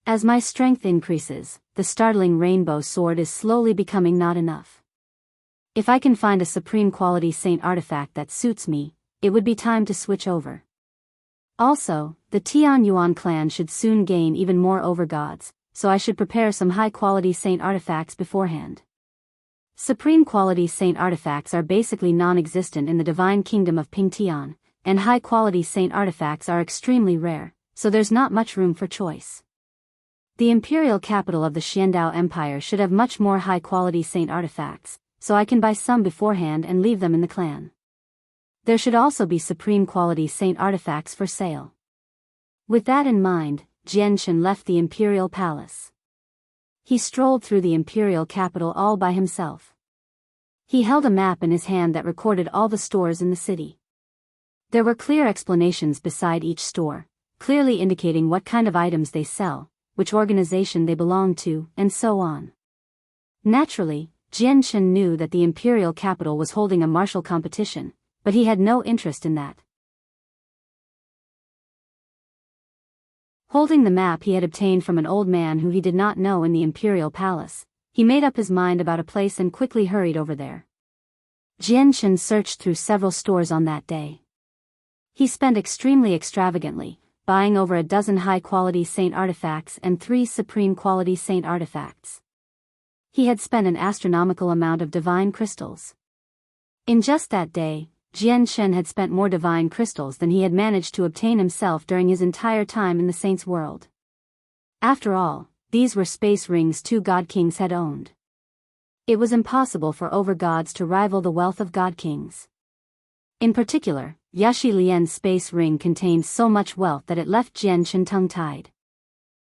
As my strength increases, the startling rainbow sword is slowly becoming not enough. If I can find a supreme quality saint artifact that suits me, it would be time to switch over. Also, the Tian Yuan clan should soon gain even more overgods, so I should prepare some high-quality saint artifacts beforehand. Supreme quality saint artifacts are basically non-existent in the divine kingdom of Pingtian, and high-quality saint artifacts are extremely rare, so there's not much room for choice. The imperial capital of the Xuandao Empire should have much more high-quality saint artifacts, so I can buy some beforehand and leave them in the clan. There should also be supreme quality saint artifacts for sale. With that in mind, Jianshan left the imperial palace. He strolled through the imperial capital all by himself. He held a map in his hand that recorded all the stores in the city. There were clear explanations beside each store, clearly indicating what kind of items they sell, which organization they belong to, and so on. Naturally, Jianshan knew that the imperial capital was holding a martial competition, but he had no interest in that. Holding the map he had obtained from an old man who he did not know in the imperial palace, he made up his mind about a place and quickly hurried over there. Jianshan searched through several stores on that day. He spent extremely extravagantly, buying over a dozen high-quality saint artifacts and 3 supreme-quality saint artifacts. He had spent an astronomical amount of divine crystals. In just that day, Jianshan had spent more divine crystals than he had managed to obtain himself during his entire time in the saints' world. After all, these were space rings 2 Godkings had owned. It was impossible for overgods to rival the wealth of Godkings. In particular, Yaxi Lian's space ring contained so much wealth that it left Jianshan tongue-tied.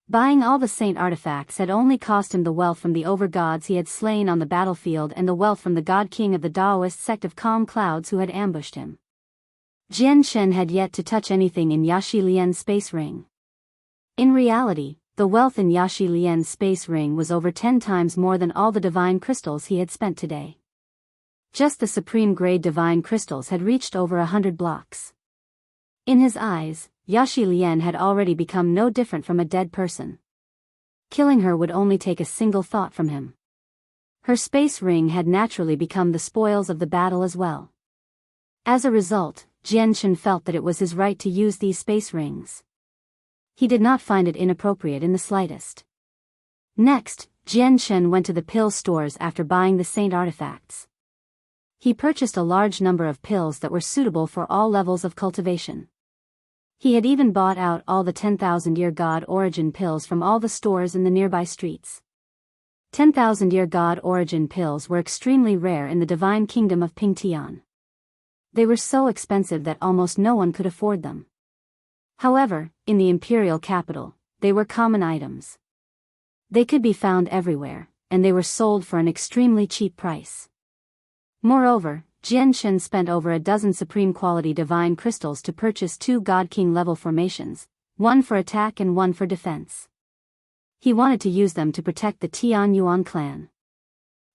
Buying all the saint artifacts had only cost him the wealth from the overgods he had slain on the battlefield and the wealth from the God King of the Taoist sect of Calm Clouds who had ambushed him. Jianshan had yet to touch anything in Yaxi Lian's space ring. In reality, the wealth in Yaxi Lian's space ring was over 10 times more than all the divine crystals he had spent today. Just the supreme-grade divine crystals had reached over 100 blocks. In his eyes, Yaxi Lian had already become no different from a dead person. Killing her would only take a single thought from him. Her space ring had naturally become the spoils of the battle as well. As a result, Jianshan felt that it was his right to use these space rings. He did not find it inappropriate in the slightest. Next, Jianshan went to the pill stores after buying the saint artifacts. He purchased a large number of pills that were suitable for all levels of cultivation. He had even bought out all the 10,000-year God origin pills from all the stores in the nearby streets. 10,000-year God origin pills were extremely rare in the divine kingdom of Pingtian. They were so expensive that almost no one could afford them. However, in the imperial capital, they were common items. They could be found everywhere, and they were sold for an extremely cheap price. Moreover, Jianshan spent over a dozen supreme-quality divine crystals to purchase 2 God King-level formations, one for attack and one for defense. He wanted to use them to protect the Tian Yuan clan.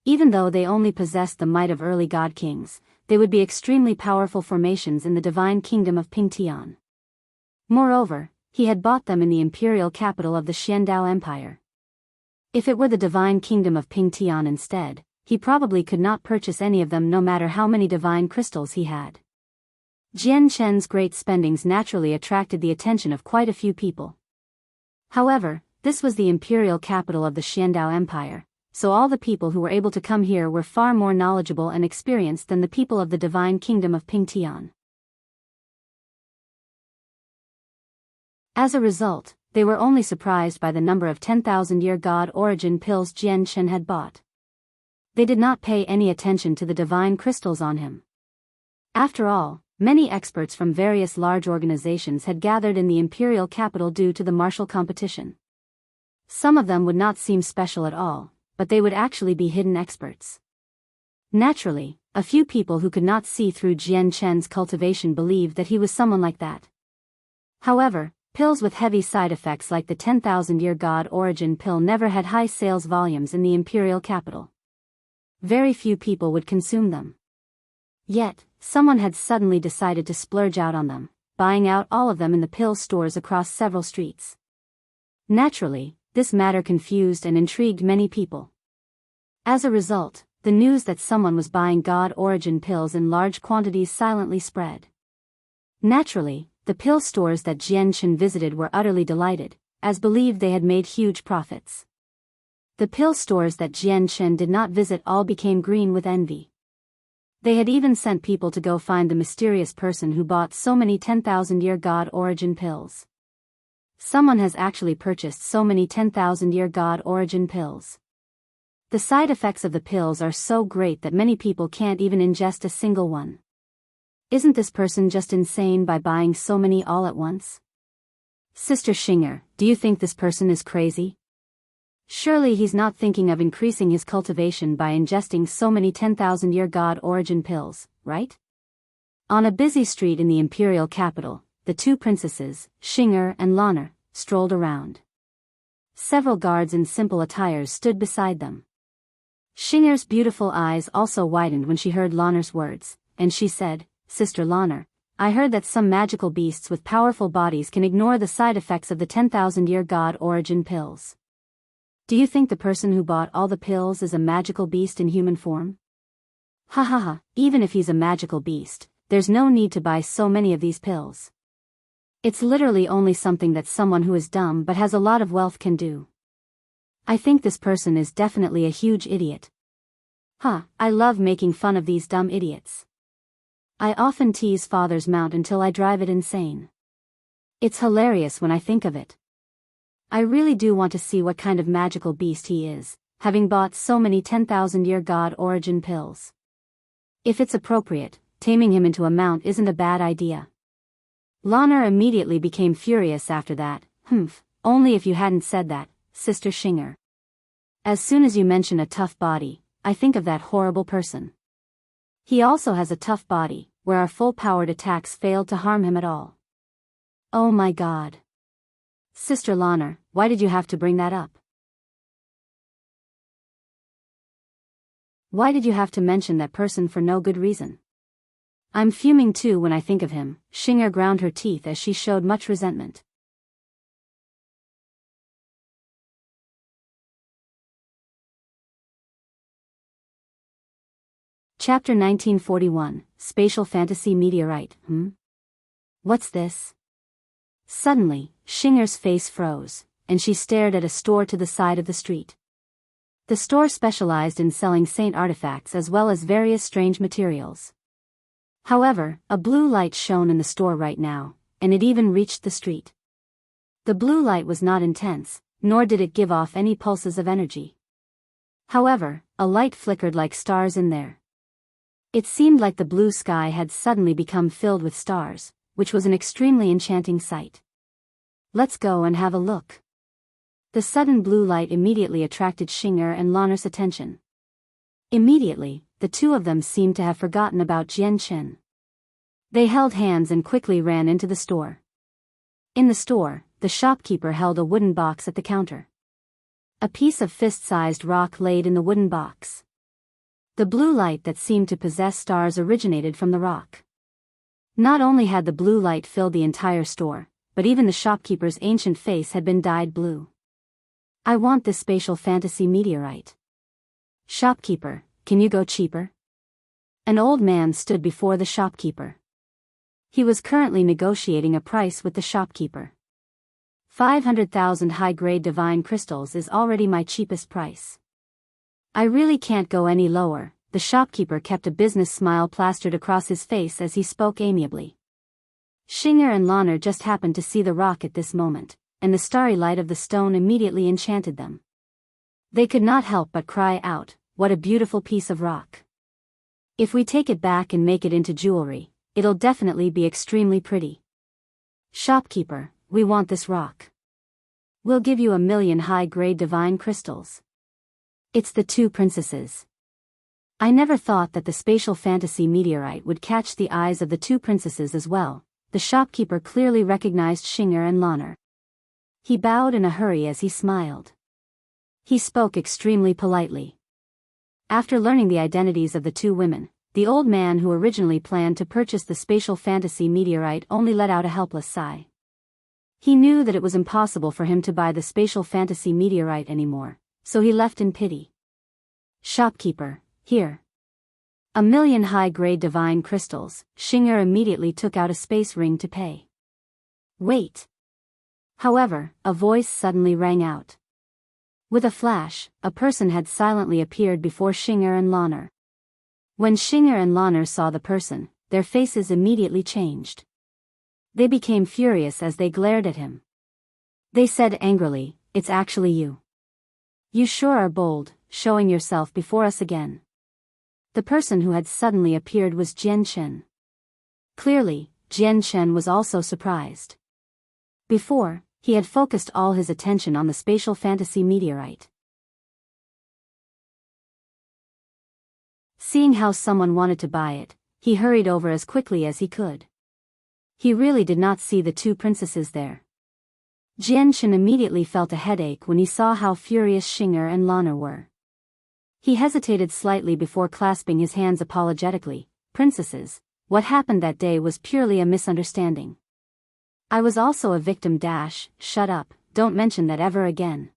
Even though they only possessed the might of early God Kings, they would be extremely powerful formations in the divine kingdom of Pingtian. Moreover, he had bought them in the imperial capital of the Xuandao Empire. If it were the divine kingdom of Pingtian instead, he probably could not purchase any of them no matter how many divine crystals he had. Jianshan's great spendings naturally attracted the attention of quite a few people. However, this was the imperial capital of the Xuandao Empire, so all the people who were able to come here were far more knowledgeable and experienced than the people of the divine kingdom of Pingtian. As a result, they were only surprised by the number of 10,000-year God origin pills Jianshan had bought. They did not pay any attention to the divine crystals on him. After all, many experts from various large organizations had gathered in the imperial capital due to the martial competition. Some of them would not seem special at all, but they would actually be hidden experts. Naturally, a few people who could not see through Jianshan's cultivation believed that he was someone like that. However, pills with heavy side effects like the 10,000-year God origin pill never had high sales volumes in the imperial capital. Very few people would consume them. Yet, someone had suddenly decided to splurge out on them, buying out all of them in the pill stores across several streets. Naturally, this matter confused and intrigued many people. As a result, the news that someone was buying God origin pills in large quantities silently spread. Naturally, the pill stores that Jianshan visited were utterly delighted, as believed they had made huge profits. The pill stores that Jianshan did not visit all became green with envy. They had even sent people to go find the mysterious person who bought so many 10,000-year God origin pills. Someone has actually purchased so many 10,000-year god origin pills. The side effects of the pills are so great that many people can't even ingest a single one. Isn't this person just insane by buying so many all at once? Sister Xing'er, do you think this person is crazy? Surely he's not thinking of increasing his cultivation by ingesting so many 10,000-year god origin pills, right? On a busy street in the Imperial capital, the two princesses, Xing'er and Lan'er, strolled around. Several guards in simple attires stood beside them. Xing'er's beautiful eyes also widened when she heard Lan'er's words, and she said, Sister Lan'er, I heard that some magical beasts with powerful bodies can ignore the side effects of the 10,000-year god origin pills. Do you think the person who bought all the pills is a magical beast in human form? Ha ha ha, even if he's a magical beast, there's no need to buy so many of these pills. It's literally only something that someone who is dumb but has a lot of wealth can do. I think this person is definitely a huge idiot. I love making fun of these dumb idiots. I often tease father's mount until I drive it insane. It's hilarious when I think of it. I really do want to see what kind of magical beast he is, having bought so many 10,000-year god origin pills. If it's appropriate, taming him into a mount isn't a bad idea. Lan'er immediately became furious after that. Only if you hadn't said that, Sister Xing'er. As soon as you mention a tough body, I think of that horrible person. He also has a tough body, where our full-powered attacks failed to harm him at all. Oh my god. Sister Lan'er, why did you have to bring that up? Why did you have to mention that person for no good reason? I'm fuming too when I think of him. Xing'er ground her teeth as she showed much resentment. Chapter 1941, Spatial Fantasy Meteorite. What's this? Suddenly, Xing'er's face froze, and she stared at a store to the side of the street. The store specialized in selling saint artifacts as well as various strange materials. However, a blue light shone in the store right now, and it even reached the street. The blue light was not intense, nor did it give off any pulses of energy. However, a light flickered like stars in there. It seemed like the blue sky had suddenly become filled with stars, which was an extremely enchanting sight. Let's go and have a look. The sudden blue light immediately attracted Xing'er and Lan'er's attention. Immediately, the two of them seemed to have forgotten about Jian Chen. They held hands and quickly ran into the store. In the store, the shopkeeper held a wooden box at the counter. A piece of fist-sized rock laid in the wooden box. The blue light that seemed to possess stars originated from the rock. Not only had the blue light filled the entire store, but even the shopkeeper's ancient face had been dyed blue. I want this spatial fantasy meteorite. Shopkeeper, can you go cheaper? An old man stood before the shopkeeper. He was currently negotiating a price with the shopkeeper. 500,000 high-grade divine crystals is already my cheapest price. I really can't go any lower. The shopkeeper kept a business smile plastered across his face as he spoke amiably. Xing'er and Lan'er just happened to see the rock at this moment, and the starry light of the stone immediately enchanted them. They could not help but cry out, "What a beautiful piece of rock! If we take it back and make it into jewelry, it'll definitely be extremely pretty. Shopkeeper, we want this rock. We'll give you 1,000,000 high-grade divine crystals." It's the two princesses. I never thought that the spatial fantasy meteorite would catch the eyes of the two princesses as well. The shopkeeper clearly recognized Xing'er and Lan'er. He bowed in a hurry as he smiled. He spoke extremely politely. After learning the identities of the two women, the old man who originally planned to purchase the spatial fantasy meteorite only let out a helpless sigh. He knew that it was impossible for him to buy the spatial fantasy meteorite anymore, so he left in pity. Shopkeeper, here. 1,000,000 high-grade divine crystals. Xing'er immediately took out a space ring to pay. Wait. However, a voice suddenly rang out. With a flash, a person had silently appeared before Xing'er and Lan'er. When Xing'er and Lan'er saw the person, their faces immediately changed. They became furious as they glared at him. They said angrily, "It's actually you. You sure are bold, showing yourself before us again." The person who had suddenly appeared was Jian. Clearly, Jian was also surprised. Before, he had focused all his attention on the spatial fantasy meteorite. Seeing how someone wanted to buy it, he hurried over as quickly as he could. He really did not see the two princesses there. Jian immediately felt a headache when he saw how furious Xing'er and Lan'er were. He hesitated slightly before clasping his hands apologetically. "Princesses, what happened that day was purely a misunderstanding. I was also a victim. Shut up, don't mention that ever again."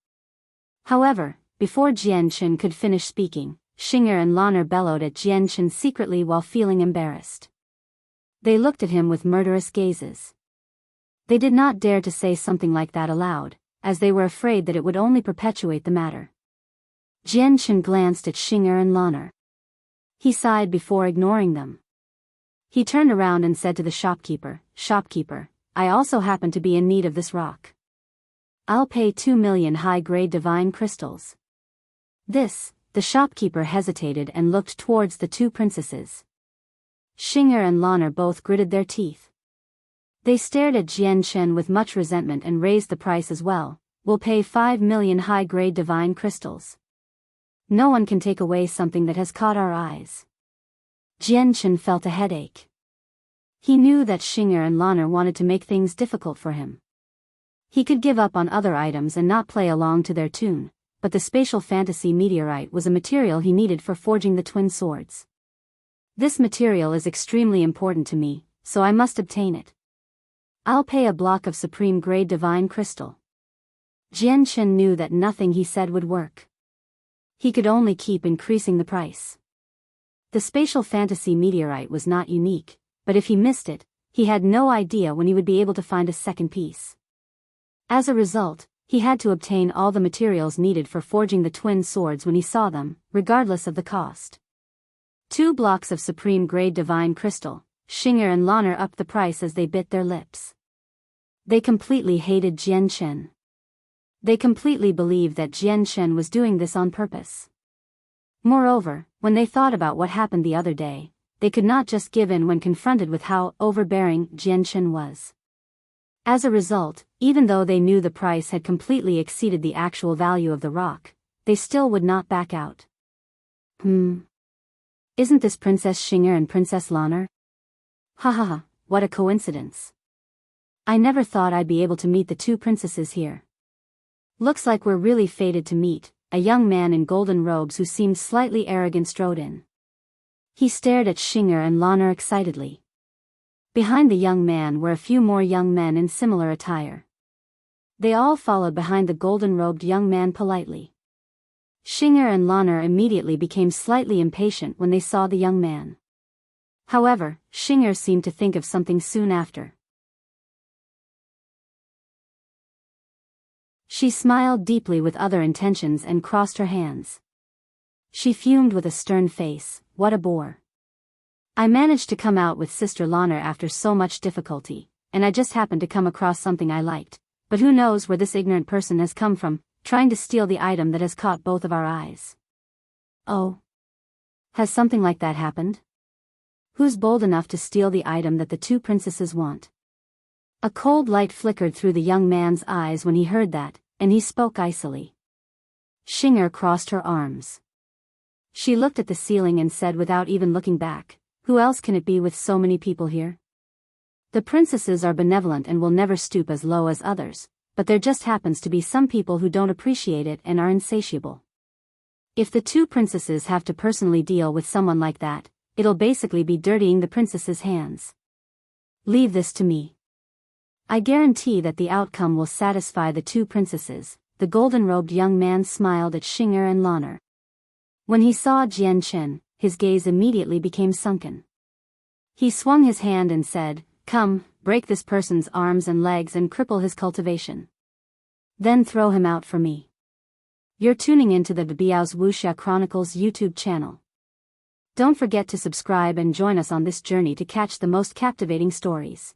However, before Jian could finish speaking, Xing'er and Lan'er bellowed at Jian secretly while feeling embarrassed. They looked at him with murderous gazes. They did not dare to say something like that aloud, as they were afraid that it would only perpetuate the matter. Jian glanced at Xing'er and Lan'er. He sighed before ignoring them. He turned around and said to the shopkeeper, "Shopkeeper, I also happen to be in need of this rock. I'll pay 2 million high-grade divine crystals." The shopkeeper hesitated and looked towards the two princesses. Xing'er and Lan'er both gritted their teeth. They stared at Jian with much resentment and raised the price as well. "We'll pay 5 million high-grade divine crystals. No one can take away something that has caught our eyes." Jian felt a headache. He knew that Xing'er and Lan'er wanted to make things difficult for him. He could give up on other items and not play along to their tune, but the spatial fantasy meteorite was a material he needed for forging the twin swords. "This material is extremely important to me, so I must obtain it. I'll pay a block of supreme grade divine crystal." Jian knew that nothing he said would work. He could only keep increasing the price. The spatial fantasy meteorite was not unique, but if he missed it, he had no idea when he would be able to find a second piece. As a result, he had to obtain all the materials needed for forging the twin swords when he saw them, regardless of the cost. 2 blocks of supreme grade divine crystal. Xing'er and Lan'er upped the price as they bit their lips. They completely hated Jian. They completely believed that Jian was doing this on purpose. Moreover, when they thought about what happened the other day, they could not just give in when confronted with how overbearing Jian was. As a result, even though they knew the price had completely exceeded the actual value of the rock, they still would not back out. Isn't this Princess Xing'er and Princess Lan'er? Ha, what a coincidence. I never thought I'd be able to meet the two princesses here. Looks like we're really fated to meet," a young man in golden robes who seemed slightly arrogant strode in. He stared at Xing'er and Lan'er excitedly. Behind the young man were a few more young men in similar attire. They all followed behind the golden-robed young man politely. Xing'er and Lan'er immediately became slightly impatient when they saw the young man. However, Xing'er seemed to think of something soon after. She smiled deeply with other intentions and crossed her hands. She fumed with a stern face. "What a bore. I managed to come out with Sister Lan'er after so much difficulty, and I just happened to come across something I liked, but who knows where this ignorant person has come from, trying to steal the item that has caught both of our eyes." "Oh. Has something like that happened? Who's bold enough to steal the item that the two princesses want?" A cold light flickered through the young man's eyes when he heard that, and he spoke icily. Xing'er crossed her arms. She looked at the ceiling and said without even looking back, "Who else can it be with so many people here? The princesses are benevolent and will never stoop as low as others, but there just happens to be some people who don't appreciate it and are insatiable. If the two princesses have to personally deal with someone like that, it'll basically be dirtying the princesses' hands. Leave this to me. I guarantee that the outcome will satisfy the two princesses." The golden-robed young man smiled at Xing'er and Lan'er. When he saw Jian, his gaze immediately became sunken. He swung his hand and said, "Come, break this person's arms and legs and cripple his cultivation. Then throw him out for me." You're tuning into the Biyao's Wuxia Chronicles YouTube channel. Don't forget to subscribe and join us on this journey to catch the most captivating stories.